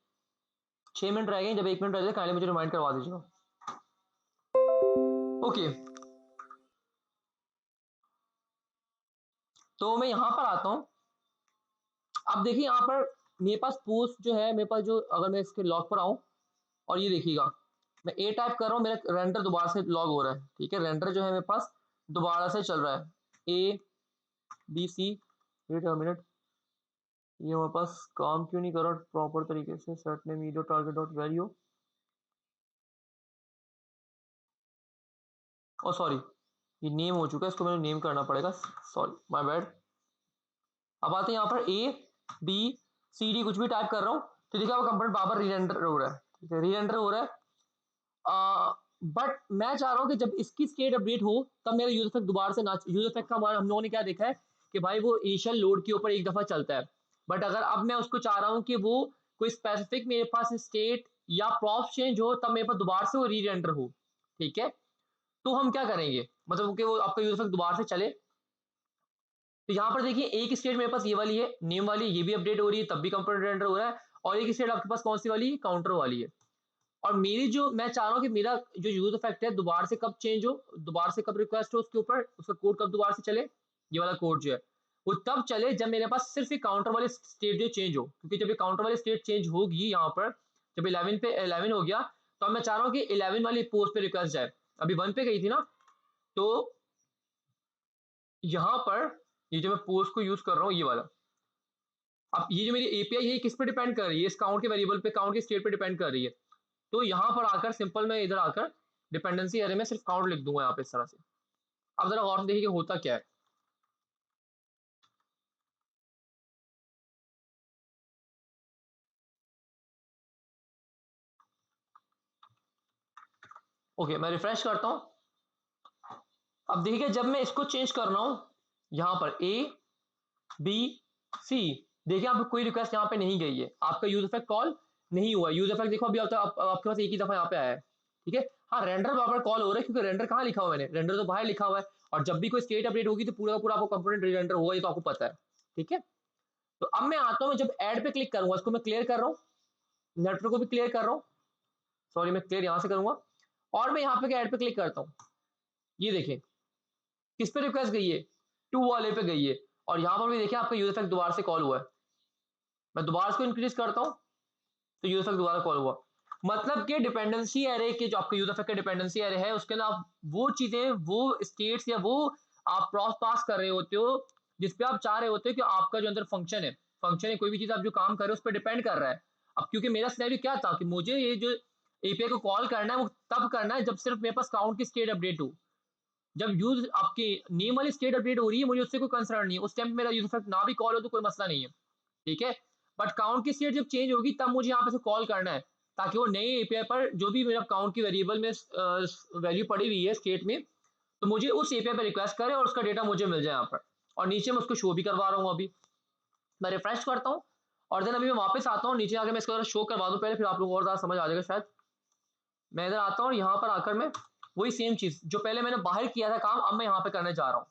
6 मिनट रह गए, जब 1 मिनट रह जाए काइंडली मुझे रिमाइंड करवा दीजिएगा। ओके, तो मैं यहाँ पर आता हूँ। अब देखिए यहाँ पर मेरे पास पोस्ट जो है, मेरे पास जो, अगर मैं इसके लॉग पर आऊँ और ये देखिएगा, मैं ए टाइप कर रहा हूँ, मेरा रेंडर दोबारा से लॉग हो रहा है, ठीक है। रेंडर जो है मेरे पास दोबारा से चल रहा है, A B C. Wait a minute, ये हमारे पास काम क्यों नहीं कर रहा प्रॉपर तरीके से? Set name video target dot value, oh sorry, ये नेम हो चुका है, इसको मैंने नेम करना पड़ेगा, सॉरी माय बैड। अब आते हैं यहाँ पर ए बी सी डी, कुछ भी टाइप कर रहा हूँ तो देखिए आपका कंपोनेंट बार री रेंडर हो रहा है, ठीक है, री रेंडर हो रहा है। बट मैं चाह रहा हूँ कि जब इसकी स्टेट अपडेट हो तब मेरा यूजर इफेक्ट दोबारा से ना, यूजर इफेक्ट का हमारा हम लोगों ने क्या देखा है कि भाई वो इनिशियल लोड के ऊपर एक दफा चलता है। बट अगर अब मैं उसको चाह रहा हूँ कि वो कोई स्पेसिफिक मेरे पास स्टेट या प्रॉप चेंज हो तब मेरे पास दोबारा से वो री रेंडर हो, ठीक है। तो हम क्या करेंगे, मतलब कि वो आपका यूजर इफेक्ट दोबारा से चले। तो यहाँ पर देखिए एक स्टेट मेरे पास ये वाली है, नेम वाली, ये भी अपडेट हो रही है, तब भी कंपोनेंट रेंडर हो रहा है। और एक स्टेट आपके पास कौन सी वाली, काउंटर वाली है। और मेरी जो, मैं चाह रहा हूँ कि मेरा जो यूज इफेक्ट है दोबारा से कब चेंज हो, दोबारा से कब रिक्वेस्ट हो उसके ऊपर, उसका कोड कब दोबारा से चले, ये वाला कोड जो है वो तब चले जब मेरे पास सिर्फ एक काउंटर वाली स्टेट जो चेंज हो। क्योंकि जब ये काउंटर वाली स्टेट चेंज होगी यहाँ पर, जब 11 पे 11 हो गया, तो अब मैं चाह रहा हूँ कि 11 वाली पोस्ट पे रिक्वेस्ट जाए। अभी 1 पे गई थी ना, तो यहाँ पर ये जो मैं पोस्ट को यूज कर रहा हूँ ये वाला, अब ये जो मेरी एपीआई है किस पे डिपेंड कर रही है, इस काउंट के वेरिएबल पे, काउंट की स्टेट पे डिपेंड कर रही है। तो यहाँ पर आकर सिंपल मैं इधर आकर डिपेंडेंसी एरे में सिर्फ काउंट लिख दूंगा यहाँ पे इस तरह से। अब जरा गौर से देखिए कि होता क्या है। ओके, मैं रिफ्रेश करता हूँ। अब देखिए जब मैं इसको चेंज कर रहा हूँ, यहाँ पर ए बी सी, देखिए आप कोई रिक्वेस्ट यहाँ पे नहीं गई है, आपका यूज इफेक्ट कॉल नहीं हुआ। यूज इफेक्ट देखो अभी आपके पास एक ही दफा यहाँ पे आया है, ठीक है। हाँ, रेंडर बराबर कॉल हो रहा है क्योंकि रेंडर कहाँ लिखा हुआ है, मैंने रेंडर तो बाहर लिखा हुआ है। और जब भी कोई स्टेट अपडेट होगी तो पूरा का पूरा आपको कंपोनेंट रेंडर होगा, ये तो आपको पता है, ठीक है। तो अब मैं आता हूँ, जब ऐड पे क्लिक करूंगा, इसको मैं क्लियर कर रहा हूँ, नेटवर्क को भी क्लियर कर रहा हूँ, सॉरी मैं क्लियर यहाँ से करूंगा। और मैं यहाँ पे ऐड पे क्लिक करता हूँ, ये देखें किस पे रिक्वेस्ट गई है, टू वाले पे गई है। और यहाँ पर भी देखिए आपका यूजर इफेक्ट दोबारा से कॉल हुआ है। मैं दोबारा इसको इंक्रीज करता हूँ तो यूजर इफेक्ट दोबारा कॉल हुआ। मतलब कि डिपेंडेंसी एरे के जो आपका यूजर इफेक्ट का डिपेंडेंसी एरे है उसके अंदर आप वो चीजें, वो स्टेट्स या वो आप क्रॉस पास कर रहे होते हो जिसपे आप चाह रहे होते हो कि आपका जो अंदर फंक्शन है, कोई भी चीज आप जो काम कर रहे हो उस पर डिपेंड कर रहा है। अब क्योंकि मेरा सिनेरियो क्या था कि मुझे ये जो एपीआई को कॉल करना है वो तब करना है जब सिर्फ मेरे पास काउंट की स्टेट अपडेट हो। जब यूज आपकी नेम वाली स्टेट अपडेट हो रही है मुझे उससे कोई कंसर्न नहीं है, उस टाइम मेरा यूज इफेक्ट ना भी कॉल हो तो कोई मसला नहीं है, ठीक है। बट काउंट की स्टेट जब चेंज होगी तब मुझे यहाँ पे से कॉल करना है, ताकि वो नए एपीआई पर जो भी मेरा काउंट की वेरिएबल में वैल्यू पड़ी हुई है स्टेट में, तो मुझे उस एपीआई पर रिक्वेस्ट करे और उसका डेटा मुझे मिल जाए यहाँ पर। और नीचे मैं उसको शो भी करवा रहा हूँ। अभी मैं रिफ्रेश करता हूँ और देन अभी मैं वापस आता हूँ नीचे आके, मैं इसको शो करवा दूँ पहले, फिर आप लोगों को और ज्यादा समझ आ जाएगा शायद। मैं इधर आता हूँ और यहाँ पर आकर मैं वही सेम चीज जो पहले मैंने बाहर किया था काम, अब मैं यहाँ पे करने जा रहा हूँ,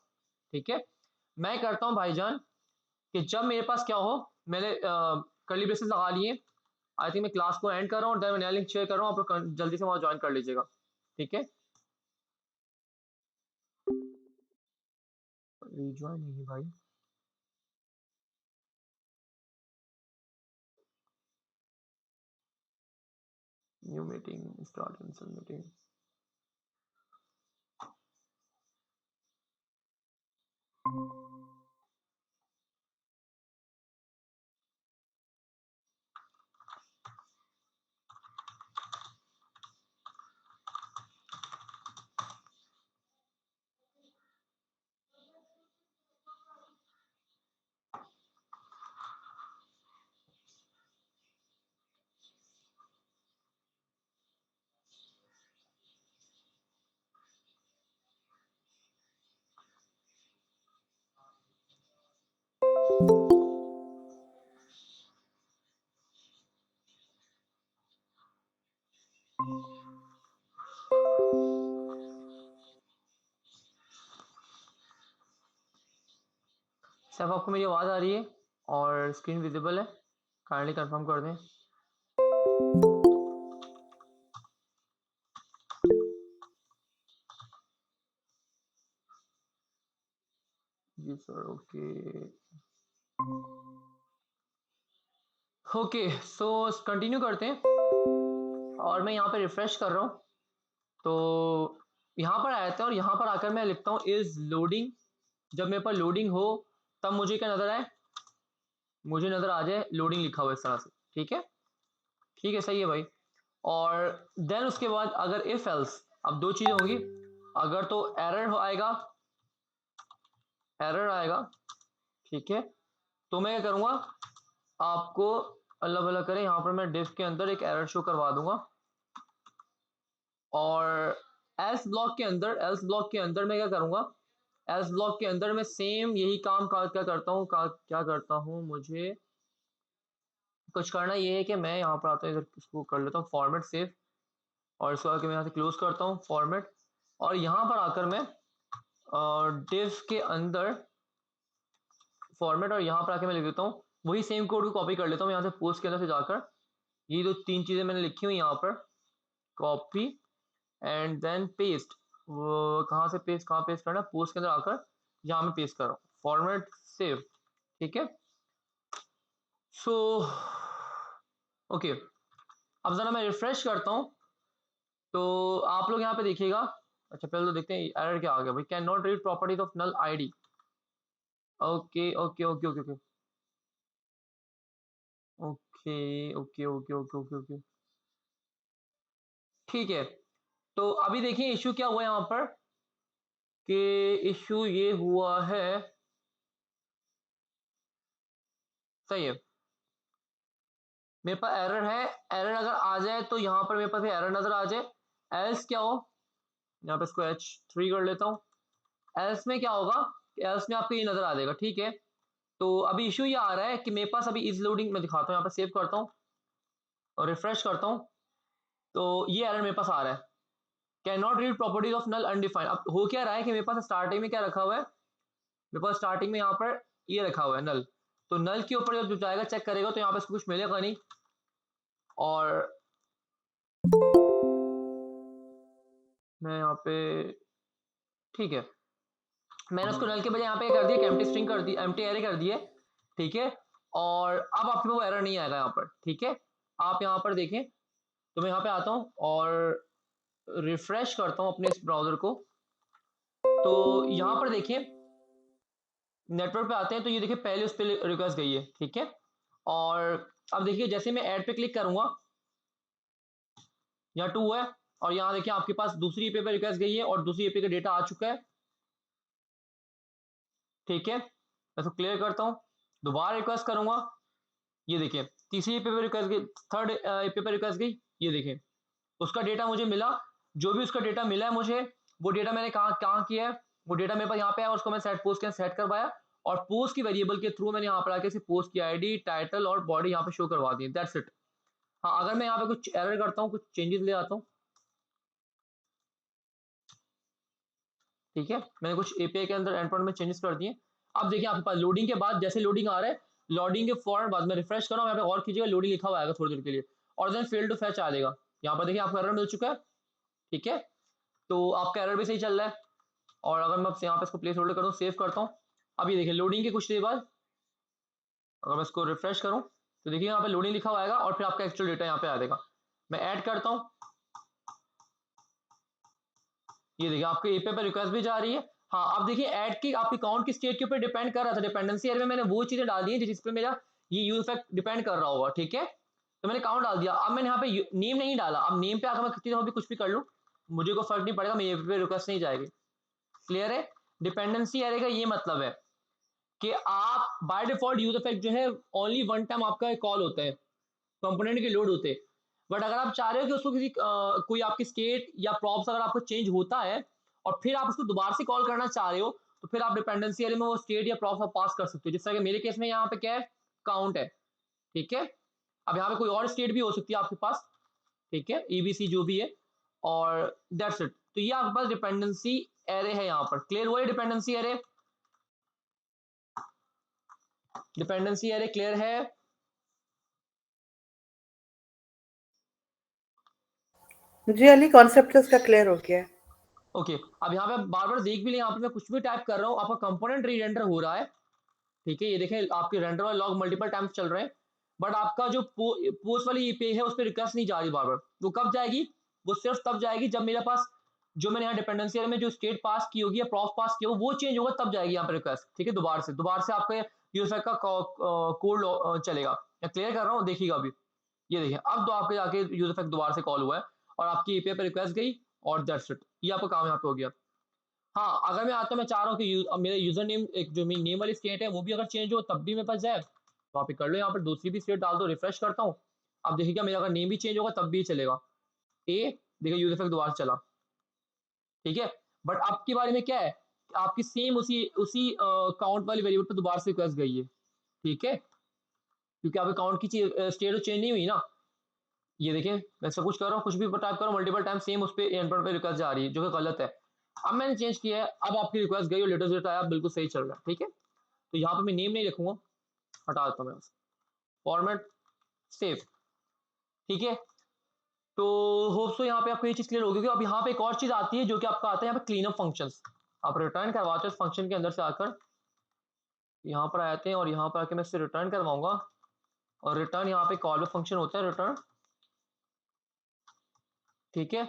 ठीक है। मैं करता हूँ भाईजान कि जब मेरे पास क्या हो, मैंने कर्ली ब्रेसेस लगा लिए, आई थिंक मैं क्लास को एंड कर रहा हूँ, मैं नया लिंक शेयर कर रहा हूँ, आप लोग जल्दी से वहां ज्वाइन कर लीजिएगा, ठीक है। रिज्वाइन नहीं भाई, new meeting start cancel meeting. सब आपको मेरी आवाज़ आ रही है और स्क्रीन विजिबल है? काइंडली कंफर्म कर दें। जी sir, okay. Okay, so continue करते हैं और मैं यहाँ पे रिफ्रेश कर रहा हूँ। तो यहाँ पर आया था और यहाँ पर आकर मैं लिखता हूँ इज लोडिंग। जब मेरे पास लोडिंग हो तब मुझे क्या नजर आए, मुझे नजर आ जाए लोडिंग लिखा हुआ इस तरह से। ठीक है, ठीक है, सही है भाई। और देन उसके बाद अगर इफ एल्स, अब दो चीजें होंगी। अगर तो एरर आएगा, एरर आएगा, ठीक है। तो मैं क्या करूंगा, आपको अल्लाह भला करे यहाँ पर मैं डिफ के अंदर एक एरर शो करवा दूंगा। और एल्स ब्लॉक के अंदर, एल्स ब्लॉक के अंदर मैं क्या करूंगा, एल्स ब्लॉक के अंदर मैं सेम यही काम क्या करता हूँ, क्या करता हूँ, मुझे कुछ करना ये है कि मैं यहाँ पर आता हूँ, इधर इसको कर लेता हूँ फॉर्मेट सेव, और इसको आके मैं यहाँ से क्लोज करता हूँ फॉर्मेट। और यहाँ पर आकर मैं डिफ के अंदर फॉर्मेट, और यहाँ पर आके मैं लिख देता हूँ वही सेम कोड को कॉपी कर लेता हूँ यहाँ से पोस्ट के अंदर से जाकर। ये जो तीन चीजें मैंने लिखी हुई यहाँ पर, कॉपी एंड देन पेस्ट। वो कहाँ से पेस्ट, कहाँ पेस्ट करना है, पोस्ट के अंदर आकर यहाँ में पेस्ट कर रहा हूँ, फॉर्मेट सेव। ठीक है, सो ओके। अब जरा मैं रिफ्रेश करता हूँ तो आप लोग यहाँ पे देखिएगा। अच्छा पहले तो देखते हैं एरर क्या आ गया भाई, can not read properties of null ID. Okay okay okay okay okay okay okay okay okay okay okay, ठीक है। तो अभी देखिए इशू क्या हुआ यहाँ पर, कि इशू ये हुआ है, सही है, मेरे पास एरर है। एरर अगर आ जाए तो यहाँ पर मेरे पास एरर नजर आ जाए। एल्स क्या हो, यहाँ पे इसको H3 कर लेता हूँ। एल्स में क्या होगा, एल्स में आपको ये नजर आ जाएगा। ठीक है, तो अभी इशू ये आ रहा है कि मेरे पास अभी इज लोडिंग में दिखाता हूँ, यहाँ पर सेव करता हूँ और रिफ्रेश करता हूँ। तो ये एरर मेरे पास आ रहा है, can not read properties of null undefined. अब हो क्या रहा है कि मेरे पास स्टार्टिंग में क्या रखा हुआ है, मेरे पास स्टार्टिंग में यहाँ पर ये रखा हुआ है नल। तो नल के ऊपर जब जाएगा चेक करेगा तो यहाँ पे इसको कुछ मिलेगा नहीं। और मैं यहाँ पे, ठीक है, मैंने उसको नल के बजाय यहाँ पे कर दिया, एम्प्टी स्ट्रिंग कर दी, एम्प्टी एरे कर दिए। ठीक है, और अब आपके वो एरर नहीं आएगा यहाँ पर। ठीक है, आप यहाँ पर देखें, तो मैं यहाँ पे आता हूँ और रिफ्रेश करता हूँ अपने इस ब्राउजर को। तो यहाँ पर देखिए नेटवर्क पे आते हैं तो ये देखिए पहले उस पर रिक्वेस्ट गई है। ठीक है, और अब देखिए जैसे मैं ऐड पे क्लिक करूंगा, यहाँ 2 है, और यहाँ देखिए आपके पास दूसरी एपी पे रिक्वेस्ट गई है और दूसरी एपी का डेटा आ चुका है। ठीक है, मैं इसको क्लियर करता हूँ, दोबारा रिक्वेस्ट करूंगा, ये देखिए तीसरी एपी पे रिक्वेस्ट गई, थर्ड एपी पे रिक्वेस्ट गई, ये देखिए उसका डेटा मुझे मिला। जो भी उसका डेटा मिला है मुझे, वो डेटा मैंने कहाँ कहाँ किया है, वो डेटा मेरे पास यहाँ पे है, और उसको मैं सेट पोस्ट के सेट करवाया, और पोस्ट की वेरिएबल के थ्रू मैंने यहाँ पर आके पोस्ट की आईडी, टाइटल और बॉडी यहाँ पे शो करवा दी, दैट्स इट। हाँ, अगर मैं यहाँ पे कुछ एरर करता हूँ, कुछ चेंजेस ले आता हूँ, ठीक है, मैंने कुछ एपीआई के अंदर एंड पॉइंट में चेंजेस कर दिए। अब देखिए आपके पास लोडिंग के बाद जैसे लोडिंग आ रहा है, लोडिंग के फौरन बाद में रिफ्रेश करो, यहाँ पे और कीजिएगा, लोडिंग लिखा हुआ आएगा थोड़ी देर के लिए, और देन फेल टू फैच आ जाएगा। यहाँ पर देखिए आपको एरर मिल चुका है। ठीक है, तो आपका एरर भी सही चल रहा है। और अगर मैं यहाँ पे इसको प्लेस होल्डर करूँ, सेव करता हूँ, अब ये देखिए लोडिंग के कुछ देर बाद अगर मैं इसको रिफ्रेश करूँ तो देखिए यहाँ पे लोडिंग लिखा हुआ आएगा, और फिर आपका एक्चुअल डेटा यहाँ पे आ जाएगा। मैं ऐड करता हूँ, ये देखिए आपके एपीआई पे रिक्वेस्ट भी जा रही है। हाँ, अब देखिए ऐड की आपके अकाउंट की स्टेट के ऊपर डिपेंड कर रहा था, डिपेंडेंसी एरिया में मैंने वो चीजें डाल दी है जिस पे मेरा ये यूज इफेक्ट डिपेंड कर रहा होगा। ठीक है, तो मैंने अकाउंट डाल दिया। अब मैंने यहाँ पे नेम नहीं डाला, अब नेम पे आकर मैं कितनी भी कुछ भी कर लूँ, मुझे कोई फर्क नहीं पड़ेगा, मेरे पे रिक्वेस्ट नहीं जाएगी। क्लियर है, डिपेंडेंसी एरिया का ये मतलब है कि आप बाय डिफॉल्ट यूज इफेक्ट जो है ओनली वन टाइम आपका कॉल होता है, कंपोनेंट के लोड होते हैं। बट अगर आप चाह रहे हो कि उसको किसी कोई आपकी स्टेट या प्रॉप्स अगर आपको चेंज होता है और फिर आप उसको दोबारा से कॉल करना चाह रहे हो, तो फिर आप डिपेंडेंसी एरिया में वो स्टेट या प्रॉप्स आप पास कर सकते हो। जिस तरह कि मेरे केस में यहाँ पे क्या है, काउंट है। ठीक है, अब यहाँ पे कोई और स्टेट भी हो सकती है आपके पास, ठीक है, ईबीसी जो भी है, और दैट्स इट। तो ये आपके पास डिपेंडेंसी एरे है यहाँ पर। क्लियर हुआ dependency array? Dependency array clear है? जी अली, कॉन्सेप्ट तो इसका क्लियर हो गया है। ओके, अब यहाँ पे बार बार देख भी लें, यहाँ पे मैं कुछ भी टाइप कर रहा हूँ, आपका कंपोनेंट री-रेंडर हो रहा है, ठीक है, ये देखें आपके रेंडर वाले लॉग मल्टीपल टाइम्स चल रहे हैं, बट आपका जो पोस्ट वाली ईपीआई है उस पर रिक्वेस्ट नहीं जा रही बार बार। वो कब जाएगी? वो सिर्फ तब जाएगी जब मेरे पास जो मैंने यहाँ डिपेंडेंसी में जो स्टेट पास की होगी या प्रॉफ पास किया वो चेंज होगा, तब जाएगी यहाँ पे रिक्वेस्ट, ठीक है, दोबारा से आपके यूजर का कोड चलेगा। मैं क्लियर कर रहा हूँ, देखिएगा अभी, ये देखिए अब तो आपके जाके यूजर दोबारा से कॉल हुआ है और आपकी एपीआई पे रिक्वेस्ट गई और दैट्स इट, ये आपका काम यहाँ पे हो गया। हाँ, अगर मैं आता हूँ, मैं चाह रहा हूँ कि मेरा यूजर नेम, एक जो मेरी नेम वाली स्टेट है वो भी अगर चेंज हो तब भी मेरे पास जाए, तो आप कर लो, यहाँ पर दूसरी भी स्टेट डाल दो, रिफ्रेश करता हूँ, अब देखिएगा मेरा अगर नेम भी चेंज होगा तब भी चलेगा। ए देखिए यूजर इफेक्ट दोबारा चला, ठीक है, बट आपके बारे में क्या है, आपकी सेम उसी उसी काउंट वाली वेरिएबल पर दोबारा से रिक्वेस्ट गई है, ठीक है, क्योंकि आपके काउंट की स्टेट तो चेंज नहीं हुई ना। ये देखिए मैं सब कुछ कर रहा हूँ, कुछ भी टाइप कर रहा हूँ, मल्टीपल टाइम सेम उस पर एंड पे रिक्वेस्ट जा रही है, जो कि गलत है। अब मैंने चेंज किया है, अब आपकी रिक्वेस्ट गई और लेटेस्ट डेट आया, बिल्कुल सही चल रहा है, ठीक है। तो यहाँ पे मैं नेम नहीं लिखूंगा, हटा देता हूँ मैं, फॉर्मेट सेव, ठीक है। तो होप सो यहाँ पे आपको ये चीज क्लियर होगी। अब यहाँ पे एक और चीज आती है जो कि आपका आता है यहाँ पे क्लीन अप फंक्शंस। आप रिटर्न करवाते हो फंक्शन के अंदर से आकर, यहाँ पर आते हैं और यहाँ पर आके मैं इससे रिटर्न करवाऊंगा, और रिटर्न यहाँ पे कॉल फंक्शन होता है रिटर्न, ठीक है।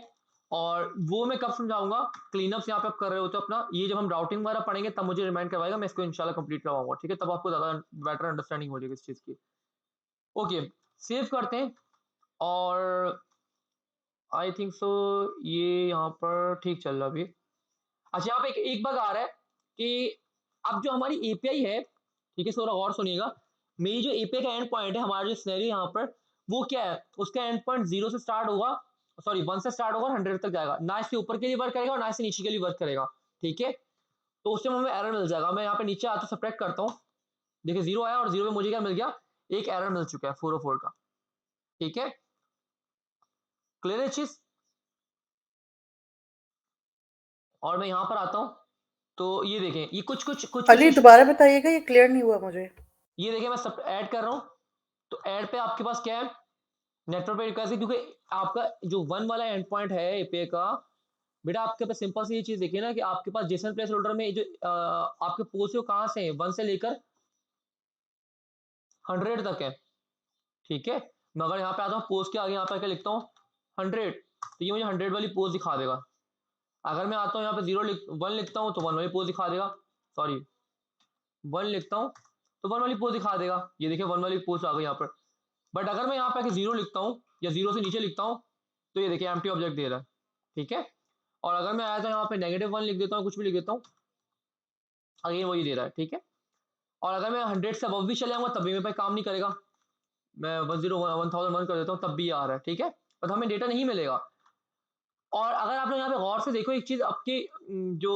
और वो मैं कब समझाऊंगा, क्लीनअप यहाँ पे आप कर रहे होते हो अपना, ये जब हम राउटिंग वगैरह पढ़ेंगे तब मुझे रिमाइंड करवाएगा, मैं इसको इंशाल्लाह कंप्लीट करवाऊंगा, ठीक है, तब आपको ज्यादा बेटर अंडरस्टैंडिंग हो जाएगी इस चीज की। ओके, सेव करते हैं, और आई थिंक सो ये यहाँ पर ठीक चल रहा है अभी। अच्छा, यहाँ पे एक बग आ रहा है कि अब जो हमारी एपीआई है, ठीक है, थोड़ा और सुनिएगा, मेरी जो एपीआई का एंड पॉइंट है, हमारा जो सिनेरियो यहाँ पर, वो क्या है, उसका एंड पॉइंट 0 से स्टार्ट होगा, सॉरी 1 से स्टार्ट होगा, 100 तक जाएगा, ना इसके ऊपर के लिए वर्क करेगा और ना इससे नीचे के लिए वर्क करेगा, ठीक है। तो उससे हमें एरर मिल जाएगा। मैं यहाँ पे नीचे आता हूँ, सब्ट्रैक्ट करता हूँ, देखिए 0 आया और 0 में मुझे क्या मिल गया, एक एरर मिल चुका है 404 का, ठीक है, क्लियर है चीज। और मैं यहाँ पर आता हूँ, तो ये देखें, ये कुछ अली दोबारा बताइएगा, ये क्लियर नहीं हुआ मुझे। ये देखिए मैं सब ऐड कर रहा हूँ, तो ऐड पे आपके पास क्या है, नेटवर्क पे रिक्वेस्ट, क्योंकि आपका जो 1 वाला एंड पॉइंट है एपीआई का, बेटा आपके पास सिंपल सी ये चीज देखिए ना कि आपके पास जेसन प्लेस होल्डर में जो आपके पोस्ट कहाँ से है, 1 से लेकर 100 तक है, ठीक है। मैं अगर यहाँ पे आता हूँ पोस्ट के आगे यहाँ पे क्या लिखता हूँ, 100, तो ये मुझे 100 वाली पोस्ट दिखा देगा। अगर मैं आता हूँ यहाँ पे 1 लिखता हूँ तो 1 वाली पोस्ट दिखा देगा, सॉरी 1 लिखता हूँ तो 1 वाली पोस्ट दिखा देगा, ये देखिए 1 वाली पोस्ट आ गई यहाँ पर। बट अगर मैं यहाँ पे आके 0 लिखता हूँ या 0 से नीचे लिखता हूँ, तो ये देखिए एम्प्टी ऑब्जेक्ट दे रहा है, ठीक है। और अगर मैं आया था यहाँ पे -1 लिख देता हूँ, कुछ भी लिख देता हूँ, अगेन वही दे रहा है, ठीक है। और अगर मैं 100 से अबव भी चले जाऊंगा तब भी मेरे पे काम नहीं करेगा, मैं 1001 कर देता हूँ तब भी आ रहा है, ठीक है, बट हमें डेटा नहीं मिलेगा। और अगर आप लोग यहाँ पे गौर से देखो एक चीज, आपकी जो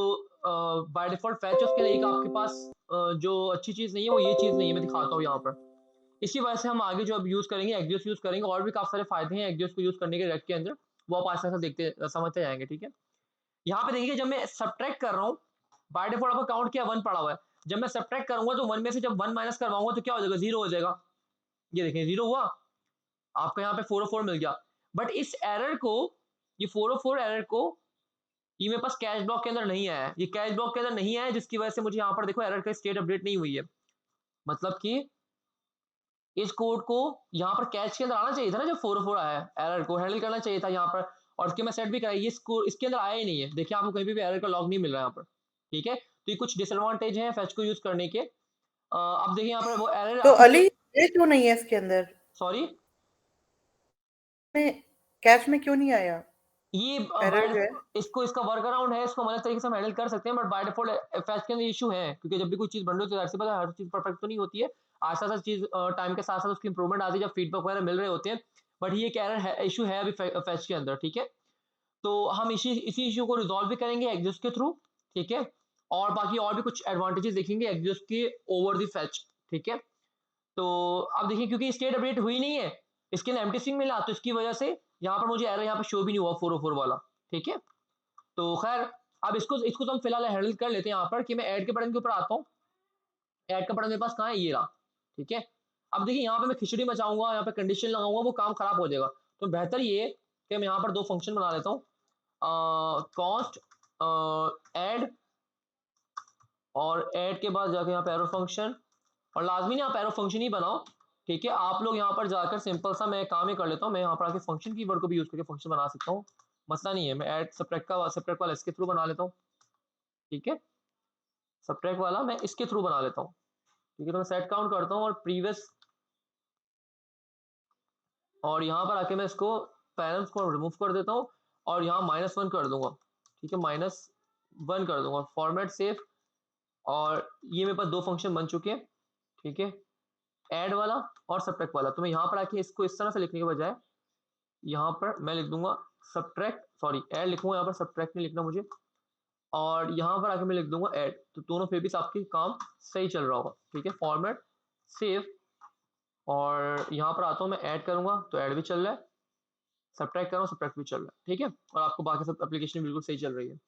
बाय डिफॉल्ट फैच है उसके लिए एक आपके पास जो अच्छी चीज नहीं है वो ये चीज नहीं है, मैं दिखाता हूँ यहाँ पर। इसी वजह से हम आगे जो अब यूज करेंगे एक्जियोस यूज करेंगे, और भी काफी सारे फायदे हैं एक्जियोस को यूज करने के रेक के अंदर, वो आप आस्ते आस्ते देखते समझते जाएंगे, ठीक है। यहाँ पे देखिए जब मैं सब्ट्रैक्ट कर रहा हूँ, बाय डिफॉल्ट आपका काउंट किया 1 पड़ा हुआ है, जब मैं सब्ट्रैक्ट करूंगा तो 1 में से जब 1 माइनस करवाऊंगा तो क्या हो जाएगा, 0 हो जाएगा, ये देखिए 0 हुआ, आपको यहाँ पे 404 मिल गया। बट इस एरर को, ये 404 एरर को, ये मेरे पास कैश ब्लॉक के अंदर नहीं आया है, ये कैश ब्लॉक के अंदर नहीं आया है, जिसकी वजह से मुझे यहाँ पर देखो एरर का स्टेट अपडेट नहीं हुई है। मतलब कि इस कोड को यहाँ पर कैश के अंदर आना चाहिए था ना, जब 404 आया है, एरर को हैंडल करना चाहिए था यहाँ पर, और इसके मैं सेट भी कराई, इसके अंदर आया ही नहीं है, देखिए आपको कहीं भी एरर का लॉग नहीं मिल रहा है यहाँ पर, ठीक है। तो ये कुछ डिसएडवांटेज है फैच को यूज करने के। अब देखिए यहाँ पर वो एरर तो आपकी, अली ये क्यों नहीं है इसके अंदर, सॉरी, में कैश में क्यों नहीं आया ये एरर जो है? इसको इसका वर्क अराउंड है, इसको अलग तरीके से हम हैंडल कर सकते हैं, बट बाय डिफॉल्ट फैच के अंदर इशू है, क्योंकि जब भी कोई चीज बन रही होती है तो हर चीज परफेक्ट तो नहीं होती है, आस्ते आस्ते चीज टाइम के साथ साथ उसकी इंप्रूवमेंट आती है जब फीडबैक वगैरह मिल रहे होते हैं। बट ये एक एरर है, इशू है अभी फैच के अंदर, ठीक है। तो हम इसी इशू को रिजॉल्व भी करेंगे एग्जिस्ट के थ्रू, ठीक है। और बाकी और भी कुछ एडवांटेजेस देखेंगे एग्जिस्ट के ओवर द फैच, ठीक है। तो अब देखिए क्योंकि स्टेट अपडेट हुई नहीं है, इसके लिए एम्प्टी स्ट्रिंग मिला, तो इसकी वजह से यहाँ पर मुझे एरर यहाँ पे शो भी नहीं हुआ 404 वाला, ठीक है। तो खैर अब इसको इसको तो हम फिलहाल हैंडल कर लेते हैं यहाँ पर, कि मैं ऐड के बटन के ऊपर आता हूँ, ऐड का बटन मेरे पास कहाँ है, ये रहा, ठीक है। अब देखिए यहाँ पे मैं खिचड़ी मचाऊंगा, यहाँ पे कंडीशन लगाऊंगा, वो काम खराब हो जाएगा। तो बेहतर ये है कि मैं यहाँ पर दो फंक्शन बना लेता हूँ, कॉस्ट ऐड, और ऐड के बाद जाके यहाँ पे एरो फंक्शन, और लाजमी नहीं आप एरो फंक्शन ही बनाओ, ठीक है। आप लोग यहाँ पर जाकर सिंपल सा मैं काम ही कर लेता हूँ, मैं यहाँ पर आके फंक्शन कीवर्ड को भी यूज करके फंक्शन बना सकता हूँ, मसला नहीं है। मैं ऐड सब्ट्रैक्ट वाला इसके थ्रू बना लेता हूँ, ठीक है। सब्ट्रैक्ट वाला मैं इसके थ्रू बना लेता हूँ, ठीक है। तो मैं सेट काउंट करता हूँ और प्रीवियस, और यहाँ पर आके मैं इसको पैरेंट्स को रिमूव कर देता हूँ और यहाँ -1 कर दूंगा, ठीक है, -1 कर दूंगा, फॉर्मेट सेव। और ये मेरे पास दो फंक्शन बन चुके हैं, ठीक है, ऐड वाला और सब्ट्रैक्ट वाला। तो मैं यहाँ पर आके इसको इस तरह से लिखने के बजाय यहाँ पर मैं लिख दूंगा सब्ट्रैक्ट, सॉरी ऐड लिखूंगा, यहाँ पर सब्ट्रैक्ट नहीं लिखना मुझे, और यहाँ पर आके मैं लिख दूंगा ऐड। तो दोनों फिर भी आपके काम सही चल रहा होगा, ठीक है। फॉर्मेट सेव, और यहाँ पर आता हूँ मैं ऐड करूंगा तो ऐड भी चल रहा है, सब्ट्रैक्ट कर रहा हूँ सब्ट्रैक्ट भी चल रहा है, ठीक है। और आपको बाकी सब एप्लीकेशन बिल्कुल सही चल रही है।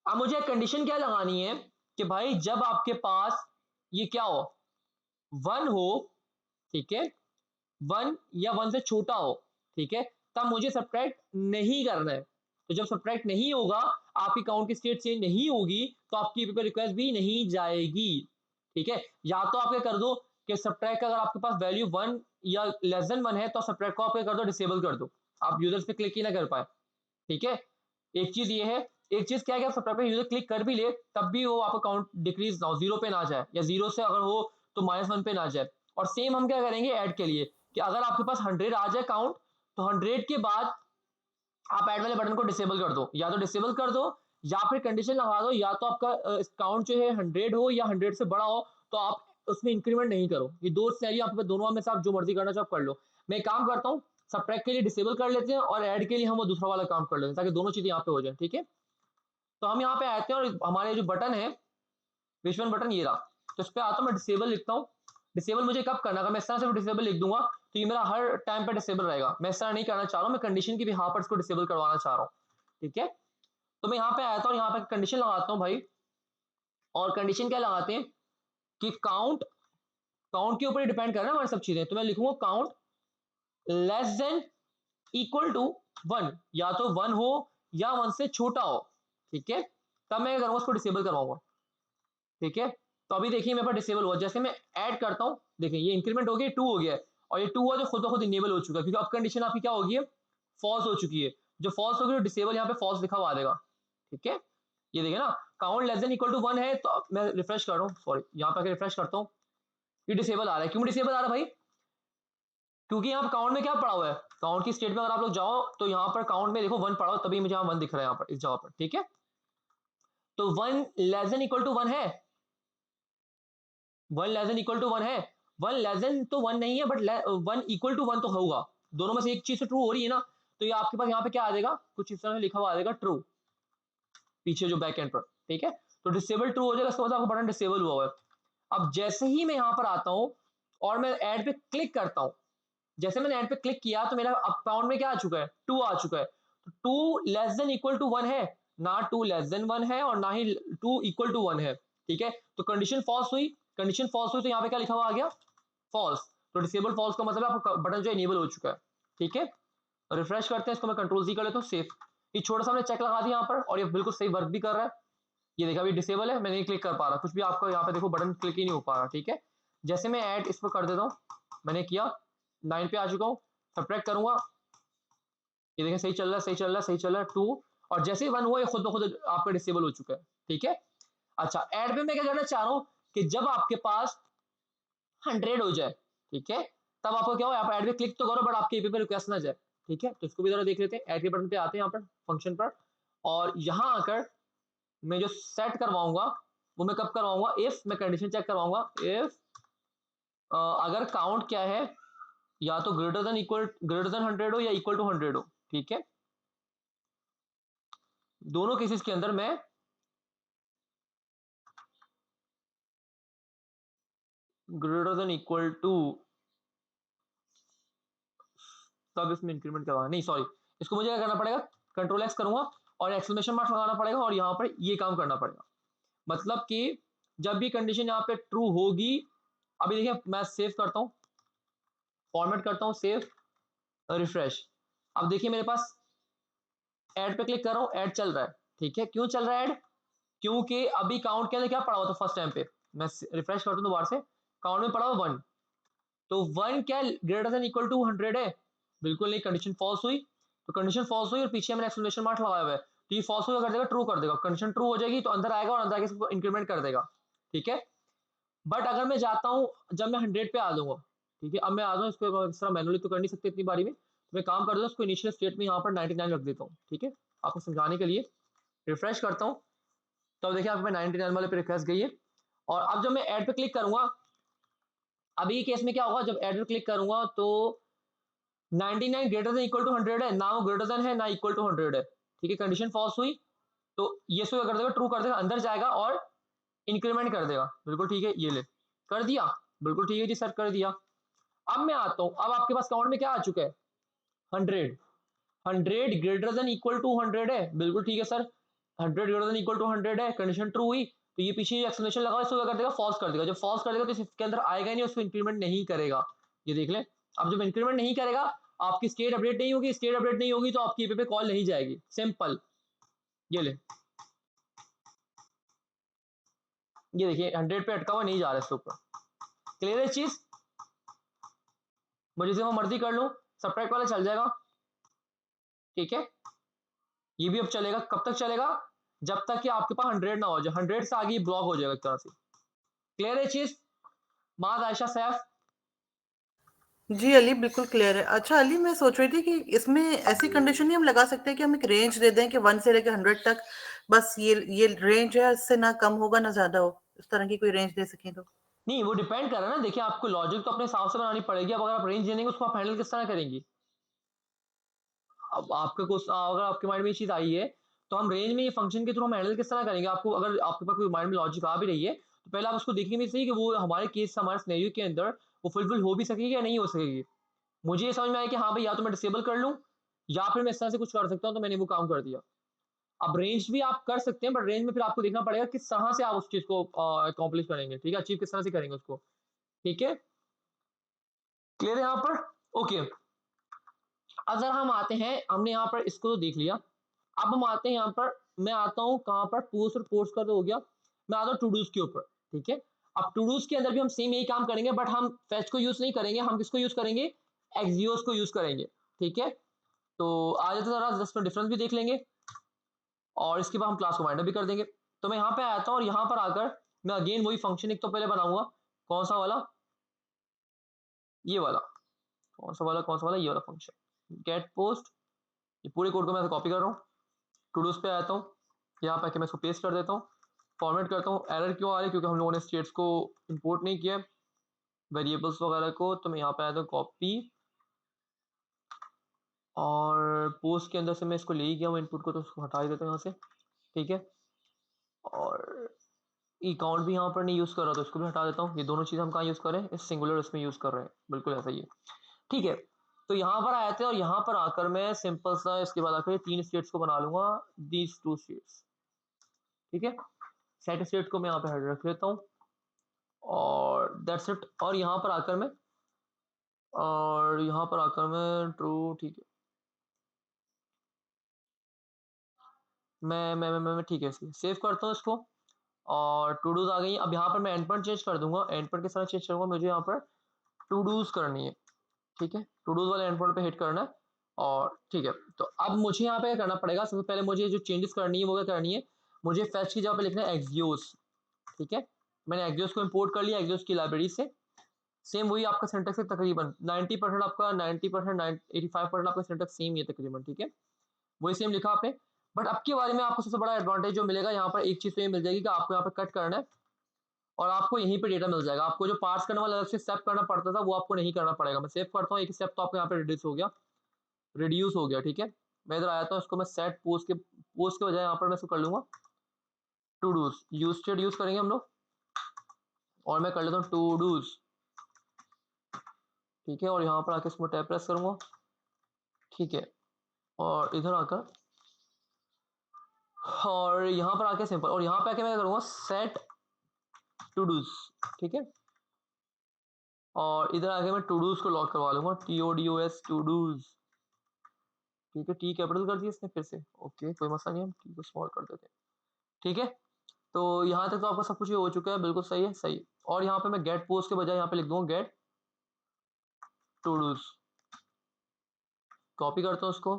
अब मुझे एक कंडीशन क्या लगानी है कि भाई जब आपके पास ये क्या हो, 1 हो, ठीक है, 1 या 1 से छोटा हो, ठीक है, तब मुझे सब्ट्रैक्ट नहीं करना है। तो जब सब्ट्रैक्ट नहीं होगा, आपकी काउंट की स्टेट चेंज नहीं होगी, तो आपकी पेपर रिक्वेस्ट भी नहीं जाएगी, ठीक है। या तो आप क्या कर दो कि सब्ट्रैक्ट का अगर आपके पास वैल्यू 1 या लेस देन 1 है तो सब्ट्रैक्ट को आप क्या कर दो, डिसेबल कर दो, आप यूजर्स पे क्लिक ही ना कर पाए, ठीक है। एक चीज ये है, एक चीज क्या है कि आप सब्ट्रैक्ट पे यूजर क्लिक कर भी ले तब भी वो आपका काउंट डिक्रीज ना हो, 0 पे ना जाए, या 0 से अगर हो तो -1 पे ना जाए। और सेम हम क्या करेंगे ऐड के लिए कि अगर आपके पास 100 आ जाए काउंट, तो 100 के बाद आप ऐड वाले बटन को डिसेबल कर दो, या तो डिसेबल कर दो या फिर कंडीशन लगा दो, या तो आपका काउंट जो है 100 हो या 100 से बड़ा हो, तो आप उसमें इंक्रीमेंट नहीं करो। ये दो सिनेरियो आपके पास, दोनों में से आप जो मर्जी करना चाहो आप कर लो। मैं एक काम करता हूँ, सब्ट्रैक्ट के लिए डिसेबल कर लेते हैं और ऐड के लिए हम वो दूसरा वाला काम कर लेते हैं, ताकि दोनों चीजें यहाँ पे हो जाए, ठीक है। तो हम यहाँ पे आते हैं और हमारे जो बटन है, विजुअल बटन ये रहा, तो इस पे आता हूँ, मैं डिसेबल लिखता हूँ। डिसेबल मुझे कब करना है, मैं इस तरह से डिसेबल लिख दूंगा तो ये मेरा हर टाइम पे डिसेबल रहेगा। मैं इस तरह नहीं करना चाह रहा हूँ, मैं कंडीशन की भी यहाँ पर इसको डिसेबल करवाना चाह रहा हूँ, ठीक है। तो मैं यहाँ पे आता हूँ, यहाँ पे कंडीशन लगाता हूँ भाई, और कंडीशन क्या लगाते हैं कि काउंट, काउंट के ऊपर ही डिपेंड कर रहा है हमारी सब चीजें। तो मैं लिखूंगा count less than equal to 1, या तो 1 हो या 1 से छोटा हो, ठीक है। तब मैं करूंगा उसको डिसेबल करवाऊंगा, ठीक है। तो अभी देखिए मेरे पास डिसेबल हुआ, जैसे मैं ऐड करता हूँ देखिए ये इंक्रीमेंट हो गया, 2 हो गया है, और ये 2 हुआ जो खुद ब खुद इनेबल हो चुका है, क्योंकि अब कंडीशन आपकी क्या होगी, फॉल्स हो चुकी है। जो फॉल्स होगी तो डिसेबल यहाँ पे फॉल्स लिखा हुआ आ देगा, ठीक है। ये देखिए ना, count less than equal to 1 है, तो मैं रिफ्रेश कर रहा हूँ, सॉरी यहाँ पे रिफ्रेश करता हूँ, ये डिसेबल आ रहा है। क्यों डिसेबल आ रहा है भाई, क्योंकि यहाँ काउंट में क्या पड़ा हुआ है, काउंट की स्टेट में अगर आप लोग जाओ तो यहाँ पर काउंट में देखो 1 पड़ा हो, तभी मुझे यहाँ 1 दिख रहा है यहाँ पर इस जगह पर, ठीक है। तो 1 लेस देन इक्वल टू 1 है, 1 लेस देन इक्वल टू 1 है, 1 लेस देन तो 1 नहीं है, बट 1 इक्वल टू 1 तो होगा, दोनों में से एक चीज तो ट्रू हो रही है ना। तो ये आपके पास यहाँ पे क्या आ जाएगा, कुछ इस तरह लिखा हुआ आ जाएगा ट्रू, पीछे जो बैक एंड पर, ठीक है। तो डिसेबल ट्रू हो जाएगा, इसका मतलब आपका बटन डिसेबल हुआ है। अब जैसे ही मैं यहाँ पर आता हूँ और मैं ऐड पे क्लिक करता हूँ, जैसे मैंने ऐड पे क्लिक किया तो मेरा अकाउंट में क्या आ चुका है, 2 आ चुका है। तो 2 लेस देन इक्वल टू 1 है ना, 2 लेस देन 1 है और ना ही 2 इक्वल टू 1 है, ठीक है। तो कंडीशन फॉल्स हुई, कंडीशन फॉल्स हुई तो यहाँ पे क्या लिखा हुआ आ गया, फॉल्स। तो डिसेबल फॉल्स का मतलब आपका बटन जो इनेबल हो चुका है, ठीक है। रिफ्रेश करते हैं इसको, मैं कंट्रोल सी कर लेता हूँ, सेफ। ये छोटा सा मैंने चेक लगा दिया यहाँ पर और ये बिल्कुल सही वर्क भी कर रहा है। ये देखा अभी डिसेबल है, मैं नहीं क्लिक कर पा रहा कुछ भी, आपको यहाँ पे देखो बटन क्लिक ही नहीं हो पा रहा, ठीक है। जैसे मैं ऐड इस पर कर देता हूँ, मैंने किया 9 पे आ चुका हूँ, सब्ट्रैक्ट करूंगा, ये देखें सही चल रहा है, सही चल रहा है, सही चल रहा है, 2, और जैसे ही 1 हुआ ये खुद ब खुद आपका डिसेबल हो चुका है, ठीक है। अच्छा ऐड पे मैं क्या करना चाह रहा हूँ कि जब आपके पास 100 हो जाए, ठीक है, तब आपको क्या हो, आप ऐड पे क्लिक तो करो बट आपके एपी पे रिक्वेस्ट ना जाए, ठीक है। तो इसको भी जरा देख लेते हैं, ऐड के बटन पे आते हैं यहाँ पर फंक्शन पर, और यहाँ आकर मैं जो सेट करवाऊंगा वो मैं कब करवाऊंगा, इफ मैं कंडीशन चेक करवाऊंगा, इफ अगर काउंट क्या है, या तो ग्रेटर देन 100 हो या इक्वल टू 100 हो, ठीक है। दोनों केसेस के अंदर मैं ग्रेटर देन इक्वल टू, तब इसमें इंक्रीमेंट करवाना नहीं, सॉरी, इसको मुझे क्या करना पड़ेगा, कंट्रोल एक्स करूंगा और एक्सक्लेमेशन मार्क लगाना पड़ेगा और यहाँ पर ये काम करना पड़ेगा। मतलब कि जब भी कंडीशन यहाँ पे ट्रू होगी, अभी देखिए मैं सेव करता हूँ, फॉर्मेट करता हूँ, सेव, रिफ्रेश। अब देखिए मेरे पास ऐड पे क्लिक कर रहा हूँ, ऐड चल रहा है, ठीक है। क्यों चल रहा है ऐड? क्योंकि अभी काउंट के अंदर क्या पड़ा हुआ था फर्स्ट टाइम पे, मैं रिफ्रेश करता हूँ दोबारा से, काउंट में पड़ा हुआ 1, तो 1 क्या ग्रेटर देन इक्वल टू 100 है? बिल्कुल नहीं, कंडीशन फॉल्स हुई। तो कंडीशन फॉल्स हुई और पीछे मैंने एक्सक्लेमेशन मार्क लगाया हुआ है, तो ये फॉल्स हुआ कर देगा, ट्रू कर देगा। कंडीशन ट्रू हो जाएगी तो अंदर आएगा और अंदर आके इसको इंक्रीमेंट कर देगा, ठीक है। बट अगर मैं जाता हूँ, जब मैं 100 पे आ जाऊंगा, ठीक है, अब मैं आ जाऊँ, इसको इस तरह मैनुअली तो कर नहीं सकते इतनी बारी में, तो मैं काम कर देता हूँ, इसको इनिशियल स्टेट में यहाँ पर 99 रख देता हूँ, ठीक है, आपको समझाने के लिए। रिफ्रेश करता हूँ, तो अब देखिए आपको 99 वाले पे रिक्वेस्ट गई है। और अब जब मैं ऐड पे क्लिक करूंगा, अभी केस में क्या होगा, जब ऐड पे क्लिक करूंगा तो 99 ग्रेटर देन इक्वल टू 100 है ना, वो ग्रेटर देन है ना इक्वल टू 100 है, ठीक है। कंडीशन फॉल्स हुई तो ये सो कर देगा, ट्रू कर देगा, अंदर जाएगा और इंक्रीमेंट कर देगा, बिल्कुल ठीक है। ये ले कर दिया, बिल्कुल ठीक है जी सर, कर दिया। अब मैं आता हूँ, अब आपके पास काउंट में क्या आ चुका है, 100। 100 ग्रेटर देन इक्वल टू 100 है, बिल्कुल ठीक है sir, 100 greater than equal to 100 है, कंडीशन ट्रू हुई, तो ये पीछे एक्सप्लेनेशन लगा इसको क्या कर देगा, फॉल्स कर देगा। जब फॉल्स कर देगा तो इसके अंदर आएगा ही नहीं, उसको इंक्रीमेंट नहीं करेगा, ये देख ले। अब जब इंक्रीमेंट नहीं करेगा, आपकी स्टेट अपडेट नहीं होगी, स्टेट अपडेट नहीं होगी तो आपकी पे कॉल नहीं जाएगी, सिंपल। ये ले, ये देखिए 100 पे अटका हुआ नहीं जा रहा है इसके ऊपर, क्लियर है चीज। मुझे जिसे मैं मर्जी कर लूं, सब्ट्रैक्ट वाला चल जाएगा, ठीक है। ये भी अब चलेगा, कब तक चलेगा, जब तक कि आपके पास 100 ना हो जाए, 100 से आगे ब्लॉक हो जाएगा एक तरह से, क्लियर है चीज। माद आयशा सैफ। जी अली, बिल्कुल क्लियर है। अच्छा अली, मैं सोच रही थी कि इसमें ऐसी कंडीशन नहीं हम लगा सकते हैं कि हम एक रेंज दे दें कि 1 से लेकर 100 तक, बस ये रेंज है, इससे ना कम होगा ना ज्यादा हो, इस तरह की कोई रेंज दे सकें तो। नहीं, वो डिपेंड कर रहा है ना, देखिए आपको लॉजिक तो अपने हिसाब से बनानी पड़ेगी। अब अगर आप रेंज देंगे उसको आप हैंडल किस तरह करेंगी? अब आपके को अगर आपके माइंड में ये चीज आई है, तो हम रेंज में ये फंक्शन के थ्रू हम हैंडल किस तरह करेंगे? आपको अगर आपके पास कोई माइंड में लॉजिक आ भी रही है, तो पहले आप उसको देखने में सही कि वो हमारे केस हमारे सिनेरियो के अंदर वो फुलफिल हो भी सकेगी या नहीं हो सकेगी। मुझे ये समझ में आया कि हाँ भाई, या तो मैं डिसेबल कर लूँ या फिर मैं इस तरह से कुछ कर सकता हूँ, तो मैंने वो काम कर दिया। अब रेंज भी आप कर सकते हैं, बट रेंज में फिर आपको देखना पड़ेगा किस तरह से आप उस चीज को अकॉम्प्लिश करेंगे, ठीक है, अचीव किस तरह से करेंगे उसको, ठीक है, क्लियर है यहाँ पर? ओके। अगर हम आते हैं, हमने यहाँ पर इसको तो देख लिया, अब हम आते हैं यहाँ पर, मैं आता हूँ कहाँ पर, पोस्ट और पोस्ट का तो हो गया, मैं आता हूँ टू डूज के ऊपर, ठीक है। अब टू डूज के अंदर भी हम सेम यही काम करेंगे, बट हम फेच को यूज नहीं करेंगे, हम किसको यूज करेंगे, एक्सियोस को यूज करेंगे, ठीक है। तो आ जाते जरा जस्ट डिफरेंस भी देख लेंगे और इसके बाद हम क्लास को वाइंड अप भी कर देंगे। तो मैं यहाँ पे आता हूँ और यहाँ पर आकर मैं अगेन वही फंक्शन एक तो पहले बनाऊंगा, कौन सा वाला, ये वाला, कौन सा वाला, कौन सा वाला, ये वाला फंक्शन गेट पोस्ट। ये पूरे कोड को मैं कॉपी कर रहा हूँ, टू डूज पे आता हूँ, यहाँ पे आके मैं इसको पेस्ट कर देता हूँ, फॉर्मेट करता हूँ। एरर क्यों आ रही है? क्योंकि हम लोगों ने स्टेट्स को इंपोर्ट नहीं किया, वेरिएबल्स वगैरह को। तो मैं यहाँ पे आता हूँ कॉपी, और पोस्ट के अंदर से मैं इसको ले ही गया हूँ इनपुट को, तो उसको हटा ही देता हूँ यहाँ से, ठीक है। और अकाउंट भी यहाँ पर नहीं यूज़ कर रहा, तो इसको भी हटा देता हूँ। ये दोनों चीज़ हम कहाँ यूज़ कर रहे हैं, इस सिंगुलर इसमें यूज़ कर रहे हैं, बिल्कुल ऐसा ही है, ठीक है। तो यहाँ पर आए थे और यहाँ पर आकर मैं सिंपल सा इसके बाद आकर 3 स्टेट्स को बना लूंगा, दीज 2 स्टेट्स, ठीक है। सेट स्टेट को मैं यहाँ पे रख लेता हूँ और दैट्स इट। और यहाँ पर आकर मैं, ट्रू, ठीक है, मैं ठीक है, इसलिए सेव करता हूँ इसको। और टू डूज आ गई। अब यहाँ पर मैं एंड पॉइंट चेंज कर दूंगा, एंड पॉइंट के साथ चेंज करूंगा, मुझे यहाँ पर टू डूज करनी है, ठीक है, टू डूज वाले एंड पॉइंट पे हिट करना है। और ठीक है, तो अब मुझे यहाँ पे क्या करना पड़ेगा, सबसे पहले मुझे जो चेंजेस करनी है वो क्या करनी है, मुझे फेच की जगह पे लिखना है एक्सियोस, ठीक है। मैंने एक्सियोस को इंपोर्ट कर लिया एक्सियोस की लाइब्रेरी से। सेम वही आपका सिंटेक्स है तकरीबन 90% आपका, 90% 85% आपका सिंटेक्स सेम ही है तकरीबन, ठीक है, वही सेम लिखा आपने। बट अब के बारे में आपको सबसे बड़ा एडवांटेज जो मिलेगा यहाँ पर, एक चीज तो ये मिल जाएगी कि आपको यहाँ पे कट करना है और आपको यहीं पे डेटा मिल जाएगा। आपको जो पार्स करने वाला अलग से स्टेप करना पड़ता था वो आपको नहीं करना पड़ेगा। मैं सेव करता हूँ, एक स्टेप तो आपको यहाँ पे रिड्यूस हो गया, ठीक है। मैं इधर आया था, इसको मैं सेट पोस्ट के बजाय यहाँ पर मैं इसको कर लूंगा todos, use state use करेंगे हम लोग, और मैं कर लेता हूँ टू डूज, ठीक है। और यहाँ पर आके इसको टैप प्रेस करूंगा, ठीक है। और इधर आकर, और यहाँ पर आके सिंपल, और यहाँ पे आके मैं करूंगा सेट टू डूज, ठीक है। और इधर आके मैं टू डूज को लॉक करवा लूंगा, TODOS टू डूज, ठीक है। टी कैपिटल कर दिया इसने फिर से, ओके कोई मसला नहीं, हम टी को स्मॉल कर देते हैं, ठीक है। तो यहाँ तक तो आपका सब कुछ ये हो चुका है, बिल्कुल सही है, सही। और यहाँ पे मैं गेट पोस्ट के बजाय यहाँ पे लिख दूंगा गेट टू डूज, कॉपी करता हूँ उसको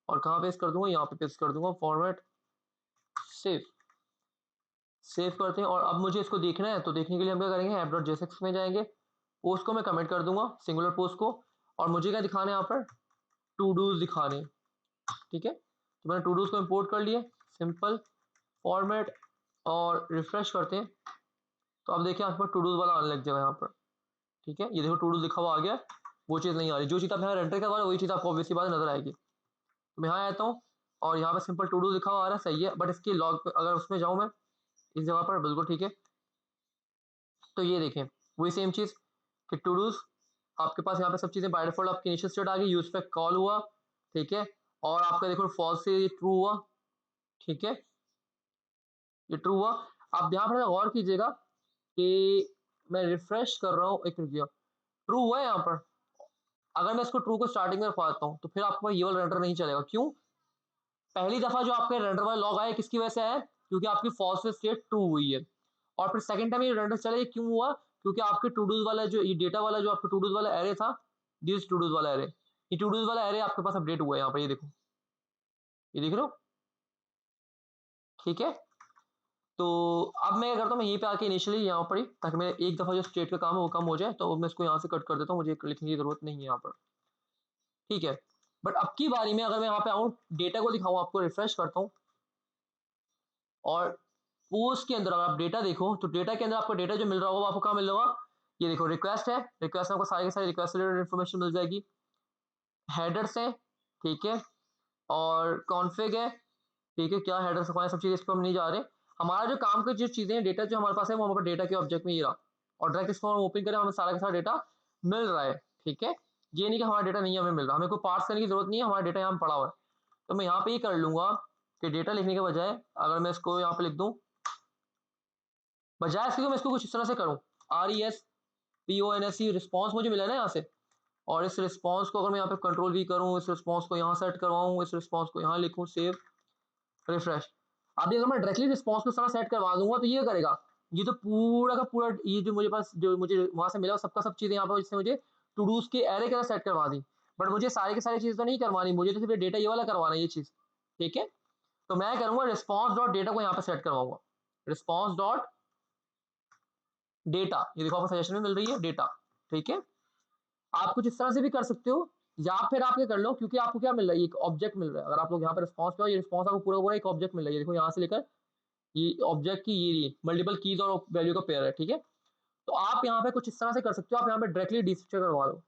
और कहाँ पेस्ट कर दूंगा, यहाँ पे पेस्ट कर दूंगा, फॉर्मेट सेव, सेव करते हैं। और अब मुझे इसको देखना है, तो देखने के लिए हम क्या करेंगे, app.jsx में जाएंगे, पोस्ट को मैं कमेंट कर दूंगा, सिंगुलर पोस्ट को, और मुझे क्या दिखाना है यहाँ पर, टू डूज दिखाने, ठीक है। तो मैंने टू डूज को इंपोर्ट कर लिए, सिंपल फॉर्मेट, और रिफ्रेश करते हैं, तो अब देखिए आपके पास टू डूज वाला आने लग जाएगा यहाँ पर, ठीक है। ये देखो टू डूज लिखा हुआ आ गया, वो चीज़ नहीं आ रही, जो चीज़ आप यहाँ एंटर करवा रहे हो वही चीज़ आपको ऑब्वियसली बात नजर आएगी। तो मैं यहाँ आता हूँ और यहाँ पे सिंपल टू डूज लिखा हुआ आ रहा है, सही है, बट इसकी लॉग पे अगर उसमें जाऊँ मैं इस जगह पर, बिल्कुल ठीक है। तो ये देखें वही सेम चीज़ कि टू डूज आपके पास यहाँ पे सब चीज़ें बाय डिफॉल्ट आपकी इनिशियल स्टेट आ गई, यूज पे कॉल हुआ, ठीक है। और आपका देखो फॉल्स से ये ट्रू हुआ, ठीक है, ये ट्रू हुआ। आप यहाँ पर गौर कीजिएगा कि मैं रिफ्रेश कर रहा हूँ, एक रुकिए, ट्रू हुआ है यहाँ पर। अगर मैं इसको ट्रू को स्टार्टिंग में रखवाता हूँ तो फिर आपको ये वाला रेंडर नहीं चलेगा, क्यों? पहली दफा जो आपके रेंडर वाला लॉग आया किसकी वजह से आया, क्योंकि आपकी फॉल्स स्टेट ट्रू हुई है। और फिर सेकंड टाइम ये रेंडर चला, ये क्यों हुआ, क्योंकि आपके टू डूज वाला जो ये डेटा वाला जो आपका टू डूज वाला एरे था, दिस टू डूज वाला एरे, ये टू डूज वाला एरे आपके पास अपडेट हुआ है यहाँ पर, ये देखो, ये देख रहे हो, ठीक है। तो अब मैं क्या करता हूँ, मैं यहीं पे आके इनिशियली यहाँ पर ही, ताकि मैं एक दफा जो स्टेट का काम है वो कम हो जाए, तो मैं इसको यहाँ से कट कर देता हूँ, मुझे लिखने की जरूरत नहीं है यहाँ पर, ठीक है। बट अब की बारी में अगर मैं यहाँ पे आऊँ, डेटा को दिखाऊँ आपको, रिफ्रेश करता हूँ, और पोस्ट के अंदर अगर आप डेटा देखो, तो डेटा के अंदर आपको डेटा जो मिल रहा होगा वो आपको कहाँ मिल रहा होगा, ये देखो रिक्वेस्ट है, रिक्वेस्ट में आपको सारे के सारे रिक्वेस्ट रिलेटेड इन्फॉर्मेशन मिल जाएगी, हेडर्स है, ठीक है, और कॉन्फ़िग है, ठीक है, क्या हेडर्स हमारे सब चीज़, इस पर हम नहीं जा रहे। हमारा जो काम की जो चीज़ें हैं, डेटा जो हमारे पास है वो हमारे डेटा के ऑब्जेक्ट में ये रहा, और डायरेक्ट इसको हम ओपन करें, हमें सारा का सारा डेटा मिल रहा है, ठीक है। ये नहीं कि हमारा डेटा नहीं हमें मिल रहा, हमें कोई पार्स करने की जरूरत नहीं है, हमारा डेटा यहाँ पड़ा हुआ है। तो मैं यहाँ पे ये कर लूंगा कि डेटा लिखने के बजाय अगर मैं इसको यहाँ पे लिख दूँ, बजाय इसके मैं इसको कुछ इस तरह से करूँ, RESPONSE रिस्पॉन्स मुझे मिला ना यहाँ से, और इस रिस्पॉन्स को अगर मैं यहाँ पे कंट्रोल V करूँ, इस रिस्पॉन्स को यहाँ सेट करवाऊँ, इस रिस्पॉन्स को यहाँ लिखूँ, सेव, रिफ्रेश। अभी अगर मैं डायरेक्टली रिस्पॉन्स को सारा सेट करवा दूंगा तो ये करेगा, ये तो पूरा का पूरा ये जो मुझे पास जो मुझे वहां से मिला सबका सब चीजें यहाँ पर इससे मुझे टू डूज के एरे के साथ सेट करवा दी, बट मुझे सारी की सारी चीज तो नहीं करवानी, मुझे तो सिर्फ डेटा ये वाला करवाना है, ये चीज, ठीक है। तो मैं करूंगा रिस्पॉन्स डॉट डेटा को यहाँ पे सेट करवाऊंगा, रिस्पॉन्स डॉट डेटा, ये देखो आपको सजेशन में मिल रही है डेटा, ठीक है। आप कुछ इस तरह से भी कर सकते हो, या फिर आप ये कर लो, क्योंकि आपको क्या मिल रहा है, एक ऑब्जेक्ट मिल रहा है, अगर आप लोग यहाँ पे रिस्पॉन्स पे हो, ये रिस्पॉन्स आपको पूरा पूरा एक ऑब्जेक्ट मिल रहा है, ये देखो यहाँ से लेकर ये ऑब्जेक्ट की ये मल्टीपल कीज और वैल्यू का पेयर है, ठीक है। तो आप यहाँ पे कुछ इस तरह से कर सकते हो, आप यहाँ पे डायरेक्टली डिस्ट्रक्चर करवा दो,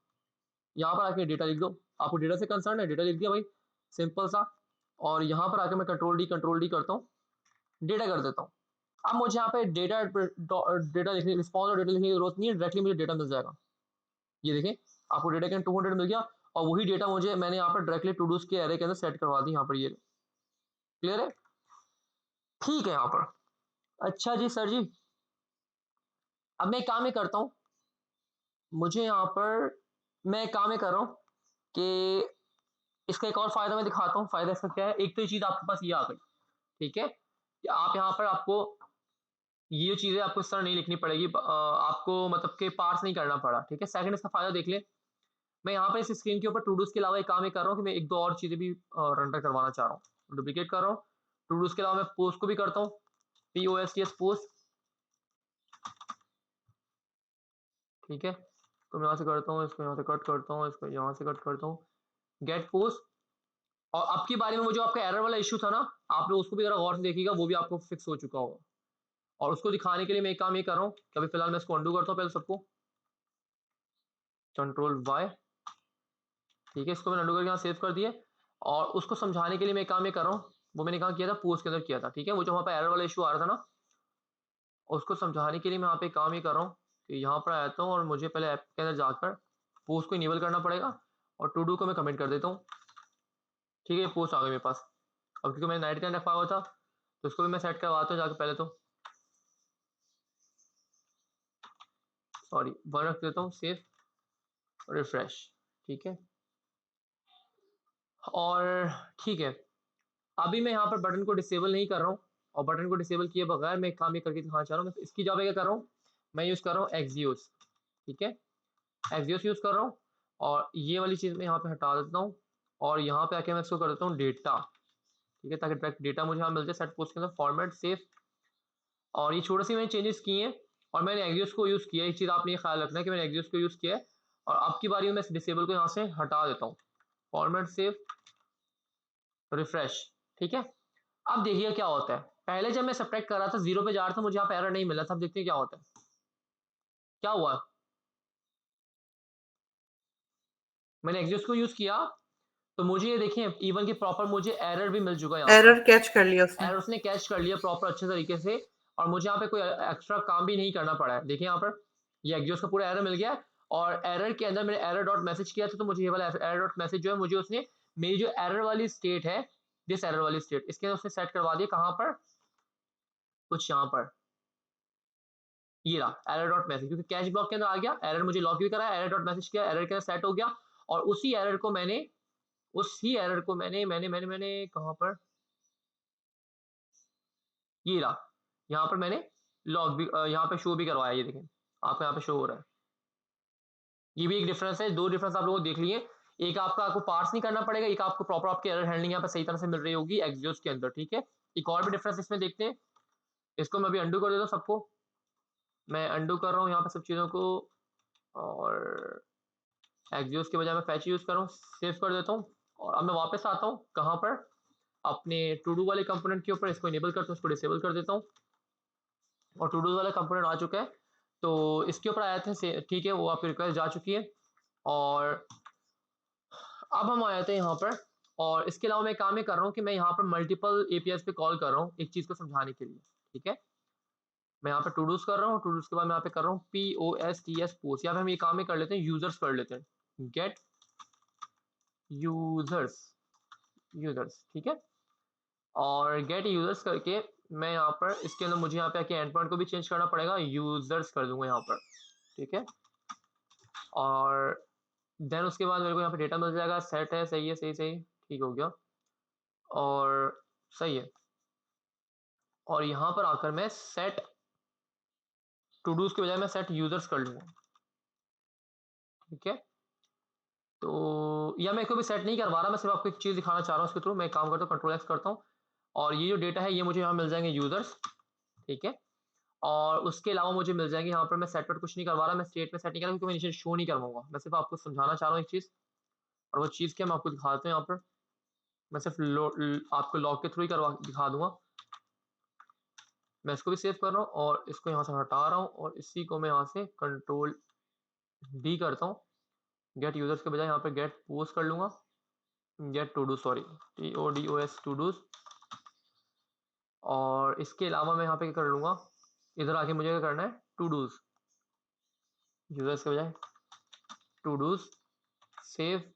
यहाँ पर आके डेटा लिख दो, आपको डेटा से कंसर्न है, डेटा लिख दिया भाई, सिंपल सा। और यहाँ पर आके मैं कंट्रोल डी करता हूँ, डेटा कर देता हूँ। अब मुझे यहाँ पे डेटा लिखने रिस्पॉन्स और डेटा लिखने की जरूरत नहीं है, डायरेक्टली मुझे डेटा मिल जाएगा, ये देखें आपको डेटा के 200 मिल गया, और वही डेटा मुझे मैंने यहाँ पर डायरेक्टली टू डूज के एरे के अंदर सेट करवा दी, यहाँ पर ये क्लियर है, ठीक है यहाँ पर। अच्छा जी सर जी, अब मैं एक काम ही करता हूँ, मुझे यहाँ पर मैं एक काम ही कर रहा हूँ कि इसका एक और फायदा मैं दिखाता हूँ, फायदा इसका क्या है, एक तो ये चीज आपके पास ये आ गई, ठीक है, कि आप यहाँ पर आपको ये चीजें आपको इस तरह नहीं लिखनी पड़ेगी, आपको मतलब के पार्स नहीं करना पड़ा, ठीक है। सेकंड इसका फायदा देख ले, मैं यहाँ पर इस स्क्रीन के ऊपर टू डूज के अलावा एक काम ही कर रहा हूँ कि मैं एक दो और चीजें भी रेंडर करवाना चाह रहा हूँ, डुप्लीकेट कर रहा हूँ, टू डूज के अलावा मैं पोस्ट को भी करता हूँ, POSTS पोस्ट, ठीक है। तो मैं यहाँ से करता हूँ, इसको यहाँ से कट करता हूँ, इसको यहाँ से कट करता हूँ, गेट पोस्ट। और अब की बारी में वो जो आपका एरर वाला इशू था ना, आप लोग उसको भी जरा गौर से देखिएगा, वो भी आपको फिक्स हो चुका होगा। और उसको दिखाने के लिए मैं एक काम ये कर रहा हूँ कि अभी फिलहाल मैं इसको अंडू करता हूँ पहले सबको, कंट्रोल वाई, ठीक है, इसको मैंने अंडू करके यहाँ सेव कर दिया। और उसको समझाने के लिए मैं एक काम ये कर रहा हूँ, वो मैंने कहा किया था पोस्ट के अंदर किया था, ठीक है, वो जो वहाँ पे एरर वाला इशू आ रहा था ना, उसको समझाने के लिए मैं यहाँ पे काम ये कर रहा हूँ कि यहाँ पर आता हूँ और मुझे पहले ऐप के अंदर जाकर पोस्ट को इनेबल करना पड़ेगा, और टू डू को मैं कमेंट कर देता हूँ, ठीक है, पोस्ट आ गई मेरे पास। अब क्योंकि मैंने 99 रखा हुआ था, तो इसको भी मैं सेट करवाता हूँ जाकर पहले तो, सॉरी 1 रख देता हूँ, सेव, रिफ्रेश। ठीक है, और ठीक है, अभी मैं यहाँ पर बटन को डिसेबल नहीं कर रहा हूँ, और बटन को डिसेबल किए बगैर मैं एक काम ये करके दिखाना चाह रहा हूँ। मैं इसकी जगह क्या कर रहा हूँ, मैं यूज़ कर रहा हूँ एक्सियोस। ठीक है, एक्सियोस यूज़ कर रहा हूँ, और ये वाली चीज़ मैं यहाँ पे हटा देता हूँ, और यहाँ पे आके मैं इसको कर देता हूँ डेटा। ठीक है, ताकि डायरेक्ट डेटा मुझे यहाँ मिल जाए। सेट पोस्ट के अंदर फॉर्मेट सेव, और ये छोटे से मैंने चेंजेस किए हैं, और मैंने एक्सियोस को यूज़ किया है। एक चीज़ आपने ये ख्याल रखना है कि मैंने एक्सियोस को यूज़ किया है, और अब की बारी में मैं इस डिसेबल को यहाँ से हटा देता हूँ। Format save, refresh. ठीक है, अब देखिए क्या होता है। पहले जब मैं सब्ट्रैक्ट कर रहा था 0 पे जा रहा था, मुझे यहाँ पे एरर नहीं मिला था। अब देखते हैं क्या होता है, क्या हुआ। मैंने एक्सियोस को यूज़ किया, तो मुझे ये देखिए इवन की प्रॉपर मुझे एरर भी मिल चुका है यहाँ पर। एरर कैच कर लिया उसने। एरर उसने कैच कर लिया प्रॉपर अच्छे तरीके से, और मुझे यहाँ पे कोई एक्स्ट्रा काम भी नहीं करना पड़ा है। देखिए यहाँ पर ये एक्सियोस का पूरा एरर मिल गया है, और एरर के अंदर मैंने एरर डॉट मैसेज किया था, तो मुझे ये वाला एरर डॉट मैसेज जो है मुझे उसने मेरी जो एरर वाली स्टेट है, दिस एरर वाली स्टेट, इसके अंदर उसने सेट करवा दिया। कहाँ पर, कुछ यहाँ पर, ये रहा एरर डॉट मैसेज, क्योंकि कैश ब्लॉक के अंदर आ गया। एरर मुझे लॉक भी करा, एरर डॉट मैसेज किया, एरर के अंदर सेट हो गया, और उसी एरर को मैंने मैंने कहाँ पर, ये रहा, यहाँ पर मैंने लॉग भी यहाँ पे शो भी करवाया। ये देखें, आपको यहाँ पे शो हो रहा है। ये भी एक डिफरेंस है, दो डिफरेंस आप लोगों को देख लिए। एक आपको पार्स नहीं करना पड़ेगा, एक आपको प्रॉपर आपकी एरर हैंडलिंग यहाँ पे सही तरह से मिल रही होगी एक्सियोस के अंदर। ठीक है, एक और भी डिफरेंस इसमें देखते हैं। इसको मैं अभी अंडू कर देता हूँ सबको। मैं अंडू कर रहा हूँ यहाँ पे सब चीज़ों को, और एक्सियोस के बजाय मैं फैच यूज़ कर रहा हूँ, सेव कर देता हूँ। और अब मैं वापस आता हूँ कहाँ पर, अपने टू डू वाले कंपोनेंट के ऊपर। इसको इनेबल करता हूँ, इसको डिसेबल कर देता हूँ, और टू डू वाला कंपोनेंट आ चुका है। तो इसके ऊपर आए थे, ठीक है, वो आपकी रिक्वेस्ट जा चुकी है। और अब हम आए थे यहाँ पर, और इसके अलावा मैं काम ये कर रहा हूँ कि मैं यहाँ पर मल्टीपल एपीआई पे कॉल कर रहा हूँ एक चीज़ को समझाने के लिए। ठीक है, मैं यहाँ पे टू डूज कर रहा हूँ, टू डूज के बाद मैं यहाँ पे कर रहा हूँ POSTS पोस्ट। यहाँ पे हम ये काम ही कर लेते हैं, यूजर्स कर लेते हैं, गेट यूजर्स, यूजर्स। ठीक है, और गेट यूजर्स करके मैं यहाँ पर इसके अंदर मुझे यहाँ पे आके एंड पॉइंट को भी चेंज करना पड़ेगा, यूजर्स कर दूंगा यहाँ पर। ठीक है, और देन उसके बाद मेरे को यहाँ पे डेटा मिल जाएगा। सेट है, सही है, सही सही, ठीक हो गया, और सही है। और यहाँ पर आकर मैं सेट टू डूज के बजाय मैं सेट यूजर्स कर लूंगा। ठीक है, तो या मैं कोई भी सेट नहीं करवा रहा, मैं सिर्फ आपको एक चीज़ दिखाना चाह रहा हूँ। उसके थ्रू मैं काम करता हूँ, कंट्रोल एक्स करता हूँ, और ये जो डेटा है ये मुझे यहाँ मिल जाएंगे यूजर्स। ठीक है, और उसके अलावा मुझे मिल जाएंगे यहाँ पर, मैं सेट पर कुछ नहीं करवा रहा, मैं स्टेट में सेट नहीं कर रहा, क्योंकि मैं नीचे शो नहीं करवाऊंगा। मैं सिर्फ आपको समझाना चाह रहा हूँ एक चीज़, और वो चीज़ क्या मैं आपको दिखाता हूँ यहाँ पर। मैं सिर्फ आपको लॉग के थ्रू ही करवा दिखा दूंगा। मैं इसको भी सेव कर रहा हूँ, और इसको यहाँ से हटा रहा हूँ, और इसी को मैं यहाँ से कंट्रोल D करता हूँ। गेट यूजर्स के बजाय यहाँ पे गेट पोस्ट कर लूंगा, get to do, sorry TODOS todos. और इसके अलावा मैं यहाँ पे क्या कर लूंगा, इधर आके मुझे क्या करना है, टू डूज, यूजर्स के बजाय टू डूज, सेव,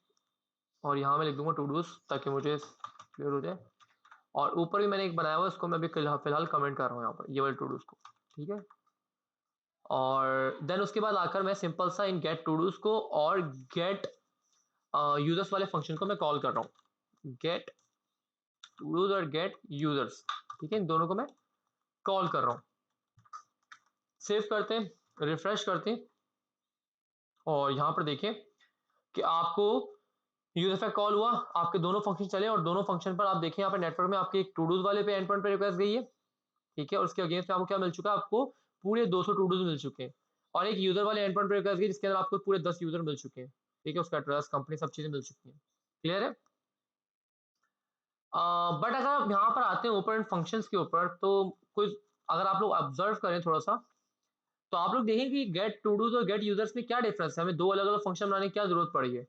और यहाँ मैं लिख दूंगा टू डूज ताकि मुझे क्लियर हो जाए। और ऊपर भी मैंने एक बनाया हुआ है, उसको मैं अभी फिलहाल कमेंट कर रहा हूँ यहाँ पर, ये वाले टू डूज को। ठीक है, और देन उसके बाद आकर मैं सिंपल सा इन गेट टू डूज को और गेट यूजर्स वाले फंक्शन को मैं कॉल कर रहा हूँ, गेट टू डूज और गेट यूजर्स। ठीक है, इन दोनों को मैं कॉल कर रहा हूँ। सेव करते हैं, रिफ्रेश करते हैं, और यहाँ पर देखिए कि आपको यूजर फैक्ट कॉल हुआ, आपके दोनों फंक्शन चले, और दोनों फंक्शन पर आप देखिए यहाँ पे नेटवर्क में आपके एक टू डूज वाले पे एंड पॉइंट पे रिक्वेस्ट गई है। ठीक है, और उसके अगेंस्ट में आपको क्या मिल चुका है, आपको पूरे 200 टू डूज मिल चुके हैं, और एक यूजर वाले एंड पॉइंट पे रिक्वेस्ट गई जिसके अंदर आपको पूरे 10 यूजर मिल चुके हैं। ठीक है, उसका एड्रेस, कंपनी, सब चीजें मिल चुकी हैं। क्लियर है। बट अगर आप यहाँ पर आते हैं ऊपर फंक्शंस के ऊपर, तो कुछ अगर आप लोग ऑब्जर्व करें थोड़ा सा, तो आप लोग देखें कि गेट टू डूज और गेट यूजर्स में क्या डिफरेंस है, हमें दो अलग अलग फंक्शन बनाने की क्या जरूरत पड़ी है।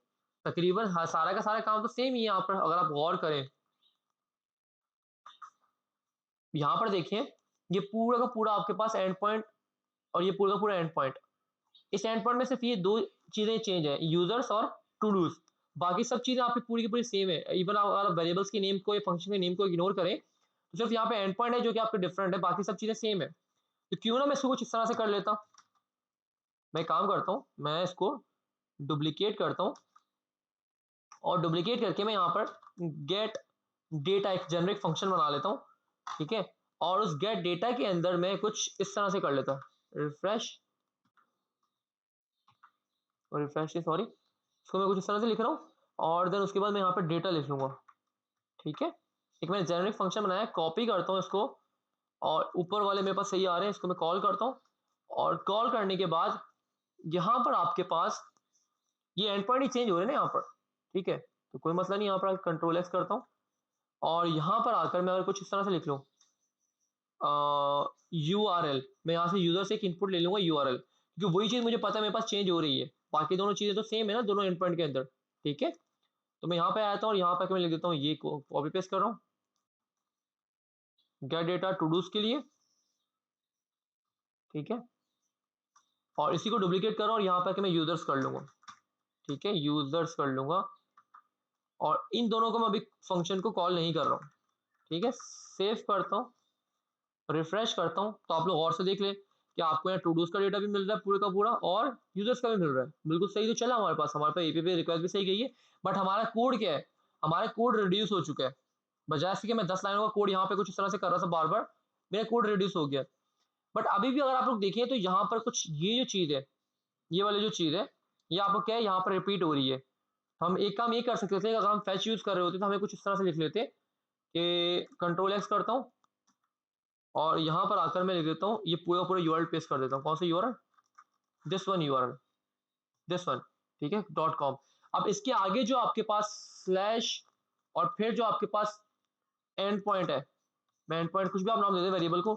तकरीबन सारा का सारा काम तो सेम ही है यहाँ पर, अगर आप गौर करें। यहाँ पर देखिए, ये पूरा का पूरा आपके पास एंड पॉइंट, और ये पूरा का पूरा एंड पॉइंट। इस एंड पॉइंट में सिर्फ ये दो चीजें चेंज है, यूजर्स और टू डूज। बाकी सब चीजें आपकी पूरी की पूरी सेम है। इवन आप वेरिएबल्स के नेम को या फंक्शन के नेम को इग्नोर करें, तो सिर्फ यहाँ पे एंड पॉइंट है जो कि आपके डिफरेंट है, बाकी सब चीजें सेम है। तो क्यों ना मैं इसको कुछ इस तरह से कर लेता, मैं काम करता हूँ, मैं इसको डुप्लीकेट करता हूँ और डुप्लीकेट करके मैं यहाँ पर गेट डेटा एक जेनरिक फंक्शन बना लेता हूँ, ठीक है। और उस गेट डेटा के अंदर मैं कुछ इस तरह से कर लेता हूँ, रिफ्रेश और रिफ्रेश सॉरी, इसको मैं कुछ इस तरह से लिख रहा हूँ और देन उसके बाद मैं यहाँ पर डेटा लिख लूंगा, ठीक है। एक मैंने जेनरिक फंक्शन बनाया, कॉपी करता हूँ इसको और ऊपर वाले मेरे पास सही आ रहे हैं, इसको मैं कॉल करता हूँ और कॉल करने के बाद यहाँ पर आपके पास ये एंड पॉइंट ही चेंज हो रहे हैं ना यहाँ पर, ठीक है। तो कोई मसला नहीं, यहाँ पर कंट्रोल एक्स करता हूँ और यहाँ पर आकर मैं अगर कुछ इस तरह से लिख लूँ URL, मैं यहाँ से यूजर से एक इनपुट ले लूंगा URL, क्योंकि वही चीज मुझे पता है मेरे पास चेंज हो रही है, बाकी दोनों चीजें तो सेम है ना दोनों एंड पॉइंट के अंदर, ठीक है। तो मैं यहाँ पे आता हूँ और यहाँ पे मैं लिख देता हूँ, ये कॉपी पेस्ट कर रहा हूँ गेट डेटा टू डूज के लिए, ठीक है। और इसी को डुप्लीकेट करो और यहाँ पर मैं यूजर्स कर लूंगा, ठीक है, यूजर्स कर लूंगा और इन दोनों को मैं अभी फंक्शन को कॉल नहीं कर रहा हूँ, ठीक है। सेव करता हूँ, रिफ्रेश करता हूँ, तो आप लोग और से देख ले कि आपको यहाँ टू डूज का डेटा भी मिल रहा है पूरे का पूरा और यूजर्स का भी मिल रहा है, बिल्कुल सही तो चला हमारे पास एपीपी रिक्वेस्ट भी सही गई है। बट हमारा कोड क्या है, हमारा कोड रिड्यूस हो चुका है, बजाय से कि मैं 10 लाइनों का कोड यहाँ पे कुछ इस तरह से कर रहा था बार बार, मेरा कोड रिड्यूस हो गया। बट अभी भी अगर आप लोग देखें तो यहाँ पर कुछ ये जो चीज है, ये वाली जो चीज है, ये आपको क्या है यहाँ पर रिपीट हो रही है। हम एक काम ये कर सकते थे, अगर हम फैच यूज कर रहे होते तो हमें कुछ इस तरह से लिख लेते कि कंट्रोल एक्स करता हूँ और यहाँ पर आकर मैं लिख देता हूँ, ये पूरा पूरा यूआरएल पेस्ट कर देता हूँ, कौन सा URL, this one URL, this one, ठीक है, .com। अब इसके आगे जो आपके पास स्लैश और फिर जो आपके पास एंड पॉइंट है, मैं एंड पॉइंट कुछ भी आप नाम दे दे वेरिएबल को,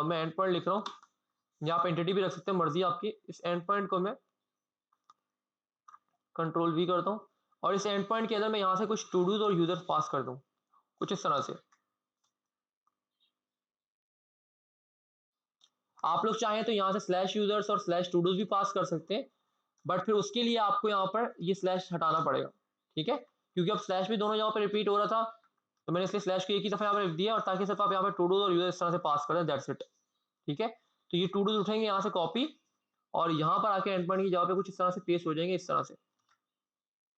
मैं एंड पॉइंट लिख रहा हूँ, यहाँ पे एंटिटी भी रख सकते हैं, मर्जी आपकी। इस एंड पॉइंट को मैं कंट्रोल वी करता हूँ और इस एंड पॉइंट के अंदर मैं यहाँ से कुछ टू डूज और यूजर्स पास कर दूँ कुछ इस तरह से। आप लोग चाहें तो यहाँ से स्लैश यूजर्स और स्लैश टू डूज भी पास कर सकते हैं, बट फिर उसके लिए आपको यहाँ पर ये स्लैश हटाना पड़ेगा, ठीक है, क्योंकि अब स्लैश भी दोनों जगह पर रिपीट हो रहा था, तो मैंने इसलिए स्लैश को एक ही दफा यहाँ पर लिख दिया और ताकि सिर्फ आप यहाँ पर टू डूज और यूजर इस तरह से पास कर दें, दैट्स इट, ठीक है। तो ये टू डूज उठेंगे यहाँ से कॉपी और यहाँ पर आके एंड पॉइंट की जगह पे कुछ इस तरह से पेस्ट हो जाएंगे इस तरह से,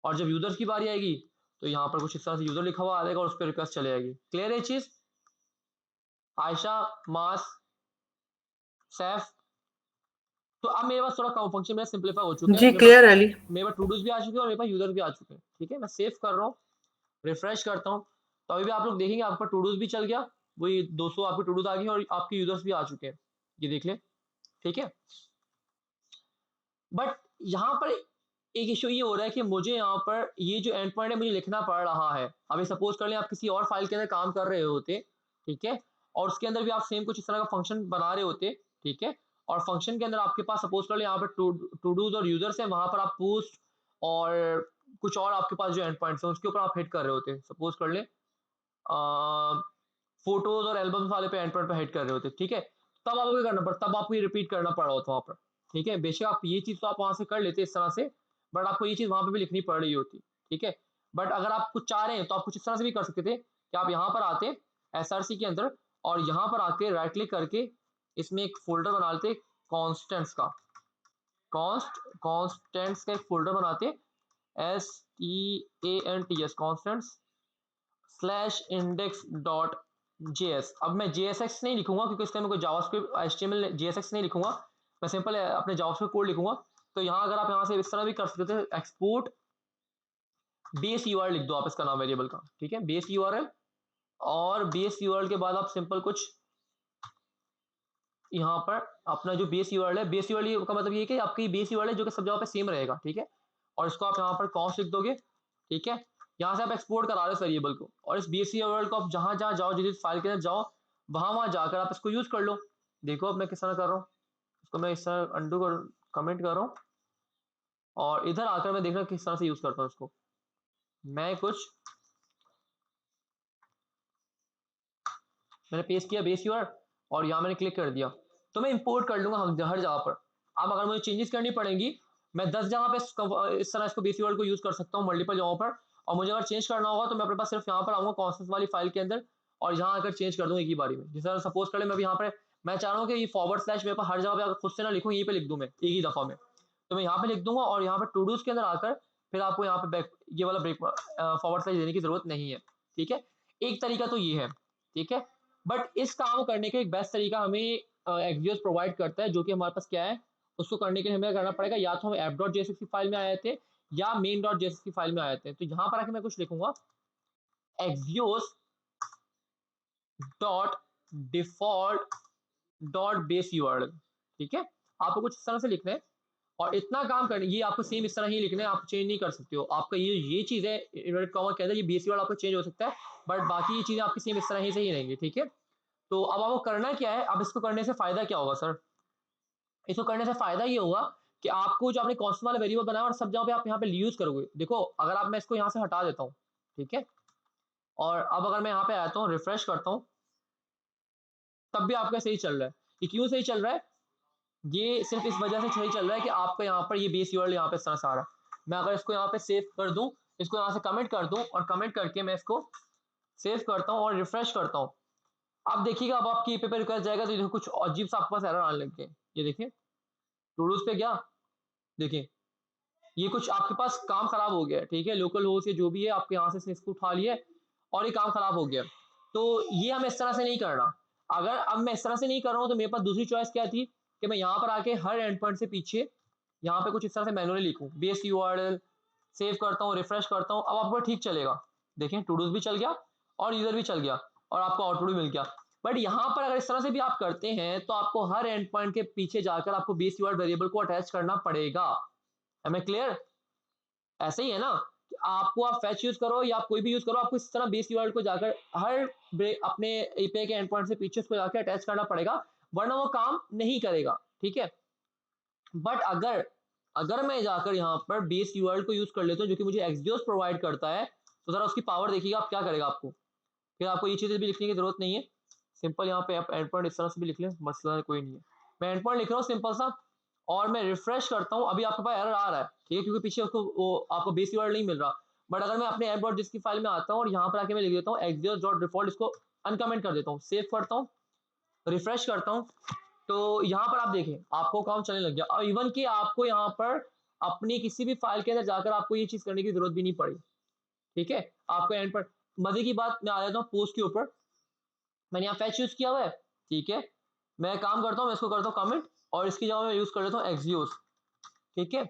और जब यूजर्स की बारी आएगी तो यहाँ पर कुछ इस तरह से यूजर लिखा हुआ आ जाएगा और उस पर रिक्वेस्ट चले जाएगी। क्लियर है चीज, आयशा, मास, सैफ। तो अब मेरे पास थोड़ा फंक्शन मेरा सिंपलीफाई हो चुका है, जी क्लियर अली। मेरे पास टू डूज भी आ चुके हैं और मेरे पास यूजर भी आ चुके हैं, ठीक है। मैं सेव कर रहा हूँ, रिफ्रेश करता हूँ, तो अभी भी आप लोग देखेंगे आपका टू डूज भी चल गया, वही 200 आपकी टू डूज आ गई और आपके यूजर्स भी आ चुके हैं, ये देख ले, ठीक है। बट यहाँ पर एक इशू ये हो रहा है कि मुझे यहाँ पर ये जो एंड पॉइंट है मुझे लिखना पड़ रहा है। अभी सपोज कर लें आप किसी और फाइल के अंदर काम कर रहे होते, ठीक है, और उसके अंदर भी आप सेम कुछ इस तरह का फंक्शन बना रहे होते, ठीक है, और फंक्शन के अंदर आपके पास सपोज कर ले यहाँ पर टू डूज और यूजर्स है, वहां पर आप पोस्ट और कुछ और आपके पास जो एंड पॉइंट्स है उसके ऊपर आप हिट कर रहे होते, सपोज कर ले फोटोज और एल्बम्स वाले पे एंड पॉइंट पे हिट कर रहे होते, ठीक है, तब आपको क्या करना पड़ता, तब आपको ये रिपीट करना पड़ रहा होता वहां पर, ठीक है। बेशक आप ये चीज तो आप वहां से कर लेते इस तरह से, बट आपको ये चीज वहां पे भी लिखनी पड़ रही होती, ठीक है। बट अगर आप कुछ चाह रहे हैं तो आप कुछ इस तरह से भी कर सकते थे कि आप यहाँ पर आते एसआरसी के अंदर और यहाँ पर आके राइट क्लिक करके इसमें एक फोल्डर बना लेते कॉन्स्टेंट्स का, कॉन्स्टेंट्स का एक फोल्डर बनाते, STANTS constants slash index dot JS. अब मैं JSX नहीं लिखूंगा क्योंकि इसका मैं कोई जावास्क्रिप्ट HTML JSX नहीं लिखूंगा, मैं सिंपल अपने जावास्क्रिप्ट कोड लिखूंगा। तो यहाँ अगर आप यहाँ से इस तरह भी कर सकते थे, एक्सपोर्ट बेस यूआरएल लिख दो आप इसका नाम वेरिएबल का, ठीक है, बेस यूआरएल, और बेस यूआरएल के बाद आप सिंपल कुछ यहाँ पर अपना जो बेस यूआरएल है, बेस यूआरएल का मतलब ये कि आपकी बेस यूआरएल है जो कि सब जगह पे सेम रहेगा, ठीक है, और इसको आप यहाँ पर कॉस्ट लिख दोगे, ठीक है। यहाँ से आप एक्सपोर्ट करा रहे हो वेरिएबल को और इस बेस यूआरएल को आप जहाँ जहाँ जाओ, जिस फाइल के अंदर जाओ वहां वहां जाकर आप इसको यूज कर लो। देखो अब मैं किस तरह कर रहा हूँ, इसको मैं इस तरह अंडू कर कमेंट कर रहा हूँ और इधर आकर मैं देख रहा हूँ किस तरह से यूज करता हूँ इसको। मैं कुछ मैंने पेस्ट किया बेस यूआर और यहाँ मैंने क्लिक कर दिया, तो मैं इंपोर्ट कर लूंगा हर जगह पर। अब अगर मुझे चेंजेस करनी पड़ेंगी, मैं 10 जगह पे इस तरह इसको बेस यूआर को यूज कर सकता हूँ मल्टीपल जगहों पर, और मुझे अगर चेंज करना होगा तो मैं अपने पास सिर्फ यहाँ पर आऊंगा कॉन्स्टेंट वाली फाइल के अंदर और यहाँ आकर चेंज कर दूंगा एक ही बारी में। जैसे सपोज कर ले मैं भी यहाँ पर मैं चाह रहा हूँ कि ये फॉरवर्ड स्लैश मेरे पास हर जगह पे अगर खुद से ना लिखूँ, यहीं पे लिख दूँ मैं एक ही दफ़ा में। तो मैं यहाँ पे लिख दूँगा और यहाँ पे टू डूज़ के अंदर आकर फिर आपको यहाँ पे बैक ये वाला ब्रेक फॉरवर्ड स्लैश देने की ज़रूरत नहीं है, ठीक है? एक तरीका तो ये है, ठीक है? बट इस काम को करने का एक बेस्ट तरीका हमें एक्सियोस प्रोवाइड करता है, जो कि हमारे पास क्या है, उसको करने के लिए हमें करना पड़ेगा, या तो हम app.jsx की फाइल में आ जाते हैं या main.jsx की फाइल में आ जाते हैं। तो यहाँ पर आके मैं कुछ लिखूँगा Axios dot default dot base URL, ठीक है? आपको कुछ इस तरह से लिखना है और इतना काम करना ये आपको सेम इस तरह ही लिखना है, आप चेंज नहीं कर सकते हो। आपका ये चीज़ है इन्वर्टेड कॉमा के अंदर, ये बेस यूआरएल आपका चेंज हो सकता है, बट बाकी ये चीज़ें आपकी सेम इस तरह ही से ही रहेंगी, ठीक है? तो अब आपको करना क्या है, अब इसको करने से फ़ायदा क्या होगा सर? इसको करने से फ़ायदा ये होगा कि आपको जो आपने कांस्टेंट वाला वेरिएबल बनाया और सब जगह पे आप यहाँ पे यूज़ करोगे। देखो, अगर आप मैं इसको यहाँ से हटा देता हूँ, ठीक है? और अब अगर मैं यहाँ पे आता हूँ, रिफ्रेश करता हूँ, तब भी आपका सही चल रहा है। ये क्यों सही चल रहा है? ये सिर्फ़ इस वजह से सही चल रहा है कि आपका यहाँ पर ये बेस यूआरएल यहाँ पे इस तरह से आ रहा है। मैं अगर इसको यहाँ पे सेव कर दूँ, इसको यहाँ से कमिट कर दूँ और कमिट करके मैं इसको सेव करता हूँ और रिफ्रेश करता हूँ। अब देखिएगा, अब आपकी पे रिक्वेस्ट जाएगा तो देखो कुछ अजीब-सा आपके पास एरर आने लग गए। ये देखिए, टू डूज़ पे गया, देखिए ये कुछ आपके पास काम खराब हो गया है, ठीक है? लोकल होस्ट या जो भी है आपके यहाँ से इसने इसको उठा लिया है और ये काम खराब हो गया। तो ये हमें इस तरह से नहीं करना। अगर अब मैं इस तरह से नहीं कर रहा हूँ तो मेरे पास दूसरी चॉइस क्या थी कि मैं यहाँ पर आके हर एंड पॉइंट से पीछे यहाँ पे कुछ इस तरह से मैन्युअली लिखूँ। बेस यूआरएल सेव करता हूँ, रिफ्रेश करता हूँ, अब आपको ठीक चलेगा। देखें, टू डूज़ भी चल गया और यूज़र भी चल गया और आपको आउटपुट भी मिल गया। बट यहाँ पर अगर इस तरह से भी आप करते हैं तो आपको हर एंड पॉइंट के पीछे जाकर आपको बेस यूआरएल वेरिएबल को अटैच करना पड़ेगा। Am I clear? ऐसे ही है ना कि आपको आप फैच यूज करो या आप कोई भी यूज करो, आपको इस तरह बेस यूआरएल को जाकर हर अपने एपीआई के एंड पॉइंट से पीछे उसको जाकर अटैच करना पड़ेगा, वरना वो काम नहीं करेगा, ठीक है? बट अगर अगर मैं जाकर यहाँ पर बेस यूआरएल को यूज कर लेता हूँ जो कि मुझे एक्सियोस प्रोवाइड करता है, तो जरा उसकी पावर देखिएगा आप क्या करेगा आपको। फिर आपको ये चीजें भी लिखने की जरूरत नहीं है, सिंपल यहाँ पे आप एंड पॉइंट इस तरह से भी लिख लें, मसला कोई नहीं है। मैं एंड पॉइंट लिख रहा हूँ सिंपल सा और मैं रिफ्रेश करता हूँ, अभी आपके पास एरर आ रहा है, ठीक है? क्योंकि पीछे उसको वो आपको बेस यूआरएल नहीं मिल रहा। बट अगर मैं अपने ऐप डॉट जिसकी फाइल में आता हूँ और यहाँ पर आके मैं लिख देता हूँ एक्सियोस डॉट डिफॉल्ट, इसको अनकमेंट कर देता हूँ, सेव करता हूँ, रिफ्रेश करता हूँ, तो यहाँ पर आप देखें आपको काम चलने लग गया। और इवन कि आपको यहाँ पर अपनी किसी भी फाइल के अंदर जाकर आपको ये चीज करने की जरूरत भी नहीं पड़ी, ठीक है? आपको एंड पर मजे की बात मैं आ जाता हूँ पोस्ट के ऊपर। मैंने यहाँ फैच यूज किया हुआ है, ठीक है? मैं काम करता हूँ, मैं इसको करता हूँ कमेंट और इसकी जगह मैं यूज कर लेता हूँ एक्सियोस, ठीक है?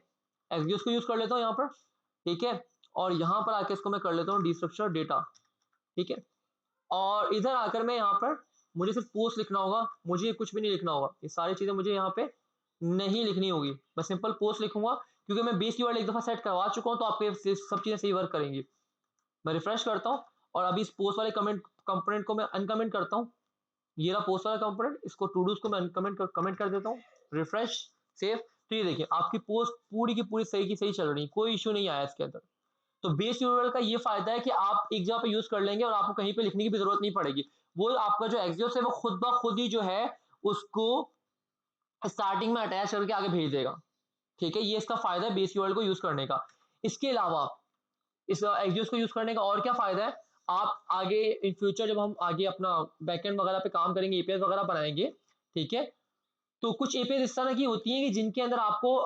एक्सियोस को यूज कर लेता हूँ यहाँ पर, ठीक है? और यहाँ पर आके इसको मैं कर लेता हूँ डिस्ट्रक्चर डेटा, ठीक है? और इधर आकर मैं यहाँ पर मुझे सिर्फ पोस्ट लिखना होगा, मुझे कुछ भी नहीं लिखना होगा, ये सारी चीजें मुझे यहाँ पे नहीं लिखनी होगी, मैं सिंपल पोस्ट लिखूंगा क्योंकि मैं बेस कीवर्ड एक दफा सेट करवा चुका हूँ, तो आपके सब चीजें सही वर्क करेंगी। मैं रिफ्रेश करता हूँ और अभी इस पोस्ट वाले कमेंट कंपोनेंट को मैं अनकमेंट करता हूँ। ये रहा पोस्ट वाला कंपोनेंट, इसको टू डूज को मैं कमेंट कर देता हूँ, रिफ्रेश, सेव। तो ये देखिए आपकी पोस्ट पूरी की पूरी सही की सही चल रही है, कोई इशू नहीं आया इसके अंदर। तो बेस यूआरएल का ये फायदा है कि आप एक जगह पे यूज कर लेंगे और आपको कहीं पे लिखने की भी जरूरत नहीं पड़ेगी। वो आपका जो एक्सियोस है वो खुद ब खुद ही जो है उसको स्टार्टिंग में अटैच करके आगे भेज देगा, ठीक है? ये इसका फायदा है बेस यूआरएल को यूज करने का। इसके अलावा इस एक्सियोस को यूज करने का और क्या फायदा है, आप आगे इन फ्यूचर जब हम आगे अपना बैकएंड वगैरह पे काम करेंगे, एपीआई वगैरह बनाएंगे, ठीक है? तो कुछ एपीआई इस तरह की होती हैं कि जिनके अंदर आपको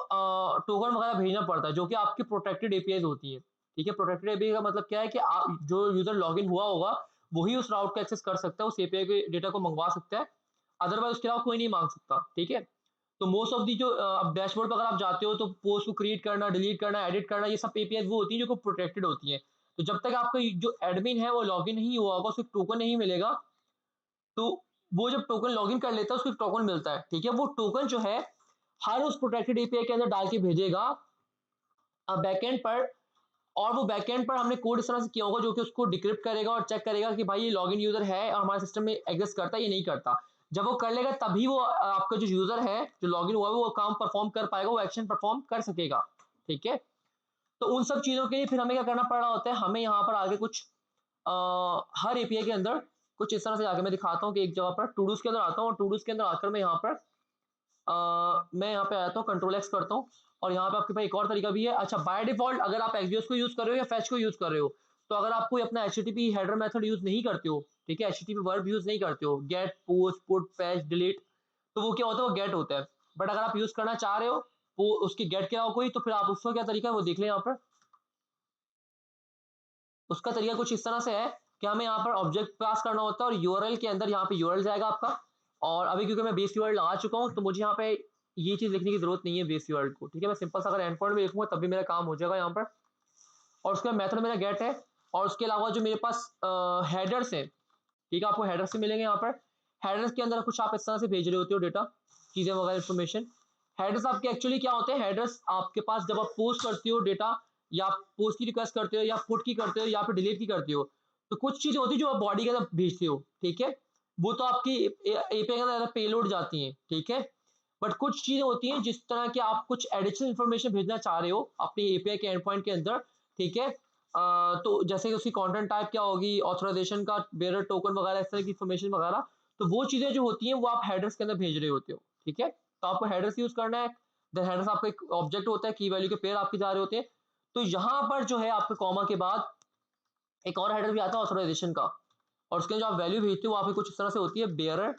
टोकन वगैरह भेजना पड़ता है, जो कि आपकी प्रोटेक्टेड एपीआई होती हैं, ठीक है? प्रोटेक्टेड एपीआई का मतलब क्या है कि आप जो यूजर लॉगिन हुआ होगा वही उस राउट को एक्सेस कर सकता है, उस एपीआई के डेटा को मंगवा सकता है, अदरवाइज उसके अलावा कोई नहीं मांग सकता, ठीक है? तो मोस्ट ऑफ दी जो अब डैशबोर्ड पर अगर आप जाते हो तो पोस्ट को क्रिएट करना, डिलीट करना, एडिट करना, ये सब एपीआई वो होती हैं जो प्रोटेक्टेड होती हैं। तो जब तक आपका जो एडमिन है वो लॉगिन नहीं हुआ होगा, उसको टोकन नहीं मिलेगा, तो वो जब टोकन लॉगिन कर लेता है उसको टोकन मिलता है, ठीक है? वो टोकन जो है हर उस प्रोटेक्टेड एपीआई के अंदर डाल के भेजेगा बैकएंड पर, और वो बैकएंड पर हमने कोड इस तरह से किया होगा जो कि उसको डिक्रिप्ट करेगा और चेक करेगा कि भाई ये लॉगिन यूजर है और हमारे सिस्टम में एग्जिस्ट करता है ये नहीं करता। जब वो कर लेगा तभी वो आपका जो यूजर है जो लॉगिन हुआ है वो काम परफॉर्म कर पाएगा, वो एक्शन परफॉर्म कर सकेगा, ठीक है? तो उन सब चीजों के लिए फिर हमें क्या करना पड़ रहा होता है, हमें यहाँ पर आगे कुछ हर एपीआई के अंदर कुछ इस तरह से आगे मैं दिखाता हूँ कि एक जगह पर टूडूज के अंदर आता हूँ और टूडूज के अंदर आकर मैं यहाँ पर मैं यहाँ पे आता हूँ, कंट्रोल एक्स करता हूँ और यहाँ पे आपके पास एक और तरीका भी है। अच्छा, बाय डिफॉल्ट अगर आप एक्सियोस को यूज कर रहे हो या फैच को यूज कर रहे हो, तो अगर आप कोई अपना एचटीटीपी हेडर मेथड यूज नहीं करते हो, ठीक है, एचटीटीपी वर्ब यूज नहीं करते हो, get, post, put, fetch, delete, तो वो क्या होता है, वो गेट होता है। बट अगर आप यूज करना चाह रहे हो वो उसकी गेट के अलावा कोई, तो फिर आप उसका क्या तरीका है वो देख लें यहाँ पर। उसका तरीका कुछ इस तरह से है कि हमें यहाँ पर ऑब्जेक्ट पास करना होता है और यूआरएल के अंदर यहाँ पे यूआरएल जाएगा आपका। और अभी क्योंकि मैं बेस यूआरएल लगा चुका हूँ तो मुझे यहाँ पे ये चीज लिखने की जरूरत नहीं है बेस यूआरएल को, ठीक है। मैं सिंपल सा अगर एंड पॉइंट में लिखूंगा तब भी मेरा काम हो जाएगा यहाँ पर। और उसके बाद मेथड मेरा गेट है। और उसके अलावा जो मेरे पास हेडर्स है, ठीक है, आपको हेडर्स से मिलेंगे यहाँ पर। हेडर्स के अंदर कुछ आप इस तरह से भेज रहे होते हो डेटा, चीजें वगैरह, इन्फॉर्मेशन। हेडर्स आपके एक्चुअली क्या होते हैं, हेडर्स आपके पास जब आप पोस्ट करते हो डेटा, या पोस्ट की रिक्वेस्ट करते हो, या पुट की करते हो, या फिर डिलीट की करते हो, तो कुछ चीजें होती है जो आप बॉडी के अंदर भेजते हो, ठीक है। वो तो आपकी एपीआई के अंदर पेलोड जाती है, ठीक है। बट कुछ चीजें होती हैं जिस तरह के आप कुछ एडिशनल इन्फॉर्मेशन भेजना चाह रहे हो अपनी एपीआई के एंड पॉइंट के अंदर, ठीक है। तो जैसे कि उसकी कंटेंट टाइप क्या होगी, ऑथराइजेशन का बेरर टोकन वगैरह, इस तरह की इन्फॉर्मेशन वगैरह, तो वो चीजें जो होती हैं वो आप हेडर्स के अंदर भेज रहे होते हो, ठीक है। तो आपको हेडर्स यूज करना है। देन हेडर्स आपका एक ऑब्जेक्ट होता है, की वैल्यू के पेयर आपके जा रहे होते हैं। तो यहाँ पर जो है आपके कॉमा के बाद एक और हेडर भी आता है ऑथराइजेशन का, और उसके जो आप वैल्यू भेजते हो वो आपकी कुछ इस तरह से होती है, बेयरर।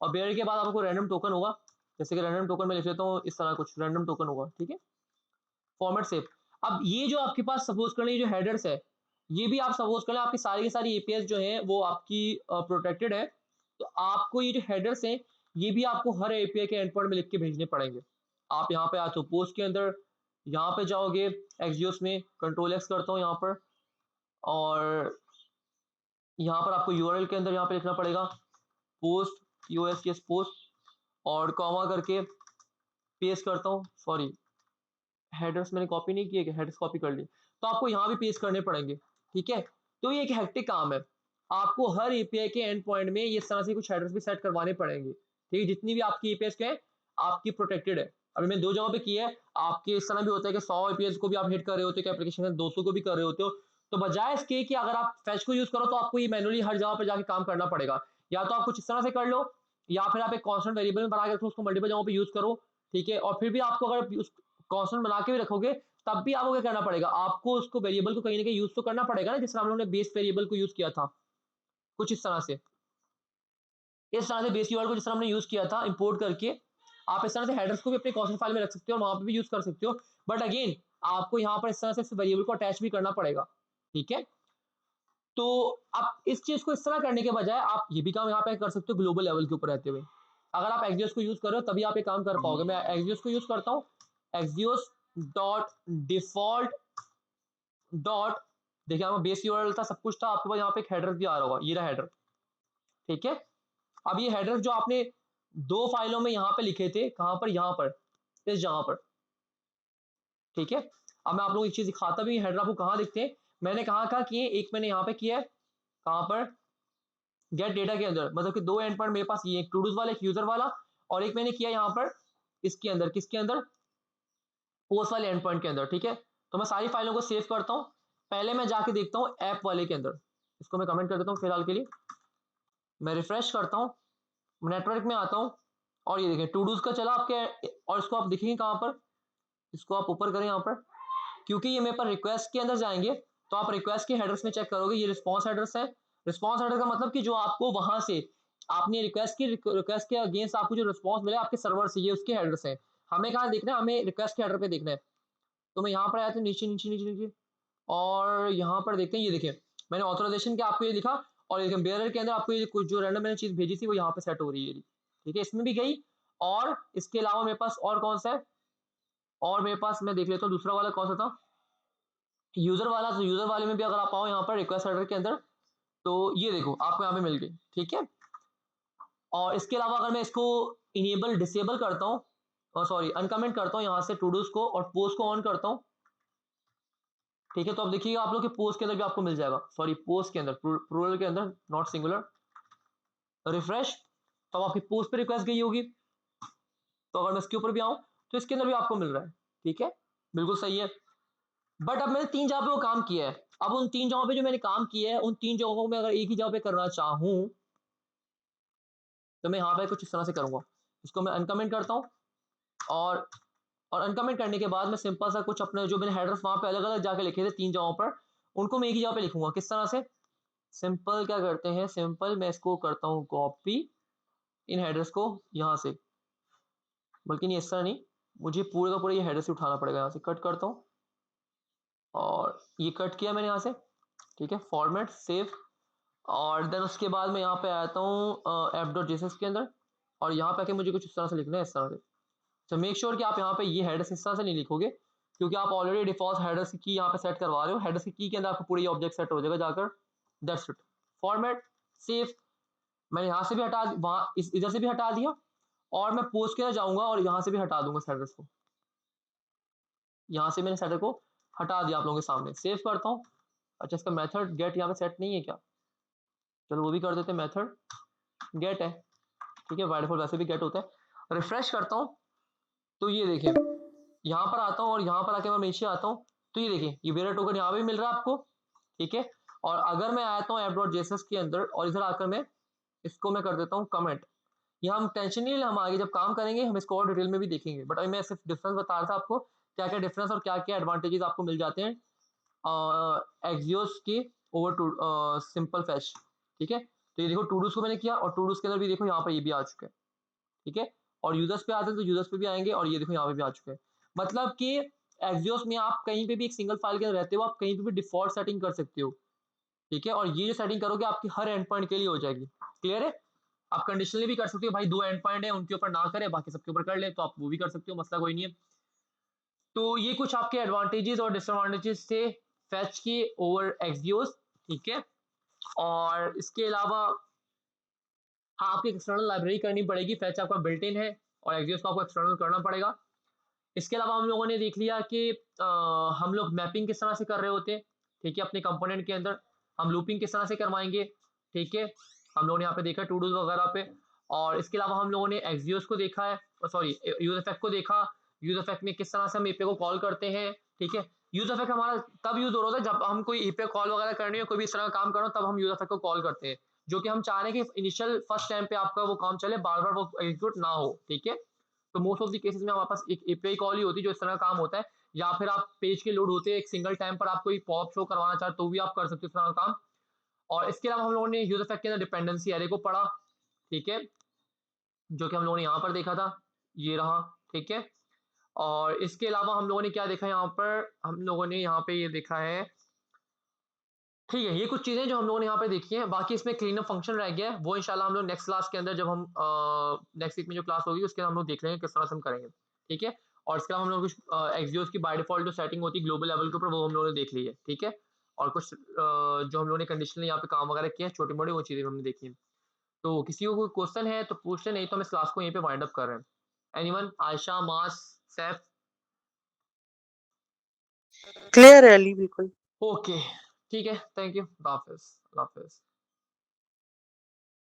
और बेयर के बाद आपको रैंडम टोकन होगा, जैसे कि रैंडम टोकन में लिख लेता हूँ इस तरह कुछ रैंडम टोकन होगा, ठीक है, फॉर्मेट सेव। अब ये जो आपके पास सपोज कर लें जो हेडर्स है, ये भी आप सपोज कर लें आपकी सारी की सारी एपीएस जो है वो आपकी प्रोटेक्टेड है। तो आपको ये जो हेडर्स हैं ये भी आपको हर एपीआई के एंड पॉइंट में लिख के भेजने पड़ेंगे। आप यहाँ पे आते हो पोस्ट के अंदर, यहाँ पे जाओगे एक्सियोस में, कंट्रोल एक्स करता हूँ यहाँ पर, और यहाँ पर आपको यूआरएल के अंदर यहाँ पे लिखना पड़ेगा पोस्ट, यूएसएस पोस्ट, और कॉमा करके पेस्ट करता हूँ, सॉरी हेडर्स मैंने कॉपी नहीं किए, हेडर्स कॉपी कर ली, तो आपको यहाँ भी पेस्ट करने पड़ेंगे, ठीक है। तो ये एक हेक्टिक काम है, आपको हर एपीआई के एंड पॉइंट में ये तरह से कुछ हेडर्स भी सेट करवाने पड़ेंगे, ठीक है। जितनी भी आपकी एपीएस के हैं आपकी प्रोटेक्टेड है। अभी मैंने दो जगह पे किया है, आपके इस तरह भी होता है कि 100 एपीएस को भी आप हिट कर रहे होते हो, एप्लीकेशन में 200 को भी कर रहे होते हो। तो बजाय इसके कि अगर आप फैच को यूज करो तो आपको ये मैनुअली हर जगह पे जाके काम करना पड़ेगा। या तो आप कुछ इस तरह से कर लो, या फिर आप एक कॉन्स्टेंट वेरिएबल में बना के रखो, उसको मल्टीपल जगहों पे यूज करो, ठीक है। और फिर भी आपको अगर कांस्टेंट बना के भी रखोगे तब भी आपको क्या करना पड़ेगा, आपको उसको वेरिएबल को कहीं ना कहीं यूज तो करना पड़ेगा ना, जिस तरह हम लोगों ने बेस वेरिएबल को यूज किया था कुछ इस तरह से। इस तरह से बेस कीवर्ड को जिस तरह हमने यूज किया था इंपोर्ट करके, आप इस तरह से हेडर्स को भी अपने कांस्टेंट फाइल में रख सकते हो और वहां पे भी यूज कर सकते हो। बट अगेन आपको यहाँ पर इस तरह से वेरिएबल को अटैच भी करना पड़ेगा, ठीक है। तो आप इस चीज को इस तरह करने के बजाय आप ये भी काम यहाँ पे कर सकते हो ग्लोबल लेवल के ऊपर रहते हुए। अगर आप एक्सियोस को यूज कर रहे हो तभी आप ये काम कर पाओगे। मैं एक्सियोस को यूज करता हूँ, एक्सियोस डॉट डिफॉल्ट डॉट, देखिए यहाँ बेस यूआरएल था, सब कुछ था, आपके पास यहाँ पे एक हेडर भी आ रहा होगा, ये रहा हेडर, ठीक है। अब ये हेडर जो आपने दो फाइलों में यहाँ पे लिखे थे, कहाँ पर, यहाँ पर, इस जगह पर, ठीक है। अब मैं आप लोगों को एक चीज दिखाता भी, हेडर आपको कहाँ दिखते हैं, मैंने कहाँ कहाँ किए, एक मैंने यहाँ पे किया है, कहाँ पर, गेट डेटा के अंदर, मतलब कि दो एंड पॉइंट मेरे पास, ये एक टू डूज वाला, एक यूजर वाला, और एक मैंने किया यहाँ पर इसके अंदर, किसके अंदर, पोस्ट वाले एंड पॉइंट के अंदर, ठीक है। तो मैं सारी फाइलों को सेव करता हूँ, पहले मैं जाके देखता हूँ ऐप वाले के अंदर, इसको मैं कमेंट कर देता हूँ फिलहाल के लिए, मैं रिफ्रेश करता हूँ, नेटवर्क में आता हूँ, और ये देखें टू डूज का चला आपके, और इसको आप देखेंगे कहाँ पर, इसको आप ऊपर करें यहाँ पर, क्योंकि ये मेरे पर रिक्वेस्ट के अंदर जाएंगे, तो आप रिक्वेस्ट के हेडर्स में चेक करोगे, ये रिस्पॉन्स हेडर्स है। रिस्पॉन्स हेडर का मतलब कि जो आपको वहां से आपने रिक्वेस्ट के अगेंस्ट आपको जो रिस्पॉन्स मिला आपके सर्वर से, ये उसके हेडर्स हैं। हमें कहाँ देखना है, हमें रिक्वेस्ट के हेडर पे देखना है। तो मैं यहाँ पर आया था, नीचे नीचे नीचे नीचे, और यहाँ पर देखते हैं, ये देखिए मैंने ऑथराइजेशन के आपको ये लिखा, और ये बेयरर के अंदर आपको ये कुछ जो रैंडम मैंने चीज भेजी थी वो यहाँ पे सेट हो रही है, ठीक है, इसमें भी गई। और इसके अलावा मेरे पास और कौन सा है, और मेरे पास मैं देख लेता हूँ दूसरा वाला कौन सा था, यूजर वाला। तो यूजर वाले में भी अगर आप आओ यहाँ पर रिक्वेस्ट हेडर के अंदर, तो ये देखो आपको यहाँ पे मिल गई, ठीक है। और इसके अलावा अगर मैं इसको इनेबल डिसेबल करता हूँ, और सॉरी अनकमेंट करता हूँ यहाँ से टू डूज को, और पोस्ट को ऑन करता हूँ, ठीक है, तो अब देखिएगा आप लोग के पोस्ट के अंदर भी आपको मिल जाएगा, सॉरी पोस्ट के अंदर, प्लूरल के अंदर, नॉट सिंगुलर, रिफ्रेश, तो अब आपकी पोस्ट पे रिक्वेस्ट गई होगी। तो अगर मैं इसके ऊपर भी आऊं तो इसके अंदर भी आपको मिल रहा है, ठीक है, बिल्कुल सही है। बट अब मैंने तीन जगह पे वो काम किया है, अब उन तीन जगहों पे जो मैंने काम किया है उन तीन जगहों में अगर एक ही जगह पे करना चाहूं तो मैं यहाँ पे कुछ इस तरह से करूंगा, इसको मैं अनकमेंट करता हूँ, और अनकमेंट करने के बाद मैं सिंपल सा कुछ अपने जो मैंने हेडर्स वहां पे अलग अलग जाके लिखे थे तीन जगहों पर, उनको मैं एक ही जगह पे लिखूंगा, किस तरह से, सिंपल क्या करते हैं, सिंपल मैं इसको करता हूँ कॉपी, इन हेडर्स को यहाँ से, बल्कि नहीं इस तरह नहीं, मुझे पूरे का पूरा ये हेडर से उठाना पड़ेगा। यहाँ से कट करता हूँ और ये कट किया मैंने यहाँ से, ठीक है, फॉर्मेट सेव। और देन उसके बाद मैं यहाँ पे आता हूँ app.js के अंदर, और यहाँ पे आके मुझे कुछ इस तरह से लिखना है, इस तरह से। तो मेक श्योर कि आप यहाँ पे ये हेडर्स इस तरह से नहीं लिखोगे, क्योंकि आप ऑलरेडी डिफॉल्ट हेडर्स की की यहाँ पे सेट करवा रहे हो। हेडर्स की की के अंदर आपको पूरी ऑब्जेक्ट सेट हो जाएगा जाकर। That's it. फॉर्मेट सेव, मैंने यहाँ से भी हटा, वहाँ इधर से भी हटा दिया, और मैं पोस्ट के अंदर जाऊंगा और यहाँ से भी हटा दूंगा हेडर्स को। यहाँ से मैंने हेडर को हटा दिया आप लोगों के सामने। सेव करता हूँ। अच्छा, इसका मेथड गेट यहाँ पे सेट नहीं है क्या? चलो वो भी कर देते हैं। मेथड गेट है, ठीक है, बाय डिफॉल्ट वैसे भी गेट होता है। रिफ्रेश करता हूँ तो ये देखिए, यहाँ पर आता हूँ और यहाँ पर आके मैं नीचे आता हूँ तो ये देखिए, ये वेरिएबल टोकन यहाँ पे भी मिल रहा है आपको, ठीक है। और अगर मैं आता हूँ app.js के अंदर और इधर आकर मैं इसको मैं कर देता हूँ कमेंट, ये हम टेंशन नहीं ले, हम आगे जब काम करेंगे हम इसको और डिटेल में भी देखेंगे। बट अभी मैं सिर्फ डिफरेंस बता रहा था आपको, क्या क्या डिफरेंस और क्या क्या एडवांटेजेस आपको मिल जाते हैं एक्सियोस के ओवर टू सिंपल फैच, ठीक है। तो ये देखो टूडूस को मैंने किया, और टूडूस के अंदर भी देखो यहाँ पर ये भी आ चुका है, ठीक है। और यूजर्स पे आते हैं तो यूजर्स पे भी आएंगे, और ये देखो यहाँ पे भी आ चुके हैं। मतलब कि एक्सियोस में आप कहीं पे भी एक सिंगल फाइल के अंदर रहते हो, आप कहीं पे भी डिफॉल्ट सेटिंग कर सकते हो, ठीक है। और ये जो सेटिंग करोगे आपकी हर एंड पॉइंट के लिए हो जाएगी। क्लियर है? आप कंडीशनली भी कर सकते हो, भाई 2 एंड पॉइंट है उनके ऊपर ना करे, बाकी सबके ऊपर कर ले, तो आप वो भी कर सकते हो, मसला कोई नहीं है। तो ये कुछ आपके एडवांटेजेस और डिसएडवांटेजेस थे फैच के ओवर एक्सियोस, ठीक है। और इसके अलावा हाँ, आपकी एक्सटर्नल लाइब्रेरी करनी पड़ेगी। फैच आपका बिल्ट इन है और एक्सियोस को आपको एक्सटर्नल करना पड़ेगा। इसके अलावा हम लोगों ने देख लिया कि हम लोग मैपिंग किस तरह से कर रहे होते हैं, ठीक है, अपने कंपोनेंट के अंदर हम लूपिंग किस तरह से करवाएंगे, ठीक है। हम लोगों ने यहाँ पे देखा टूडूज वगैरह पे। और इसके अलावा हम लोगों ने एक्सियोस को देखा है, सॉरी यूज इफेक्ट को देखा। यूज इफेक्ट में किस तरह से हम एपीआई को कॉल करते हैं, ठीक है। यूज इफेक्ट हमारा तब यूज हो रहा है जब हम कोई एपीआई कॉल वगैरह करनी हो, कोई भी इस तरह का काम करना हो, तब हम यूज इफेक्ट को कॉल करते हैं, जो कि हम चाह रहे हैं कि इनिशियल फर्स्ट टाइम पे आपका वो काम चले, बार बार वो एग्जीक्यूट ना हो, ठीक है। तो मोस्ट ऑफ द केसेस में हमारे पास एक एपीआई कॉल ही होती है जो इस तरह का काम होता है। या फिर आप पेज के लोड होते हैं एक सिंगल टाइम पर, आप कोई पॉप शो करवाना चाहते तो भी आप कर सकते हो इस तरह का काम। और इसके अलावा हम लोगों ने यूज इफेक्ट के अंदर डिपेंडेंसी एरे को पढ़ा, ठीक है, जो कि हम लोगों ने यहाँ पर देखा था, ये रहा, ठीक है। और इसके अलावा हम लोगों ने क्या देखा यहाँ पर, हम लोगों ने यहाँ पे ये देखा है, ठीक है। ये कुछ चीजें जो हम लोगों ने यहाँ पे देखी हैं। बाकी इसमें क्लीन अप फंक्शन रह गया है, वो इंशाल्लाह हम लोग नेक्स्ट क्लास के अंदर, जब हम नेक्स्ट वीक में जो क्लास होगी उसके अंदर हम लोग देख लेंगे किस तरह से हम करेंगे, ठीक है। और इसके अलावा हम लोग कुछ एक्सियोस की बाय डिफॉल्ट जो सेटिंग होती है ग्लोबल लेवल के ऊपर, वो हम लोगों ने देख ली है, ठीक है। और कुछ जो हम लोगों ने कंडीशनल यहाँ पे काम वगैरह किए हैं छोटे मोटे, वो चीजें हमने देखी हैं। तो किसी को कोई क्वेश्चन है तो पूछ ले, नहीं तो हम इस क्लास को यहीं पे वाइंड अप कर रहे हैं। एनीवन? आयशा, मास, सैफ? क्लियर है अली, बिल्कुल। ओके, ठीक है, थैंक यू, अल्लाह हाफिज।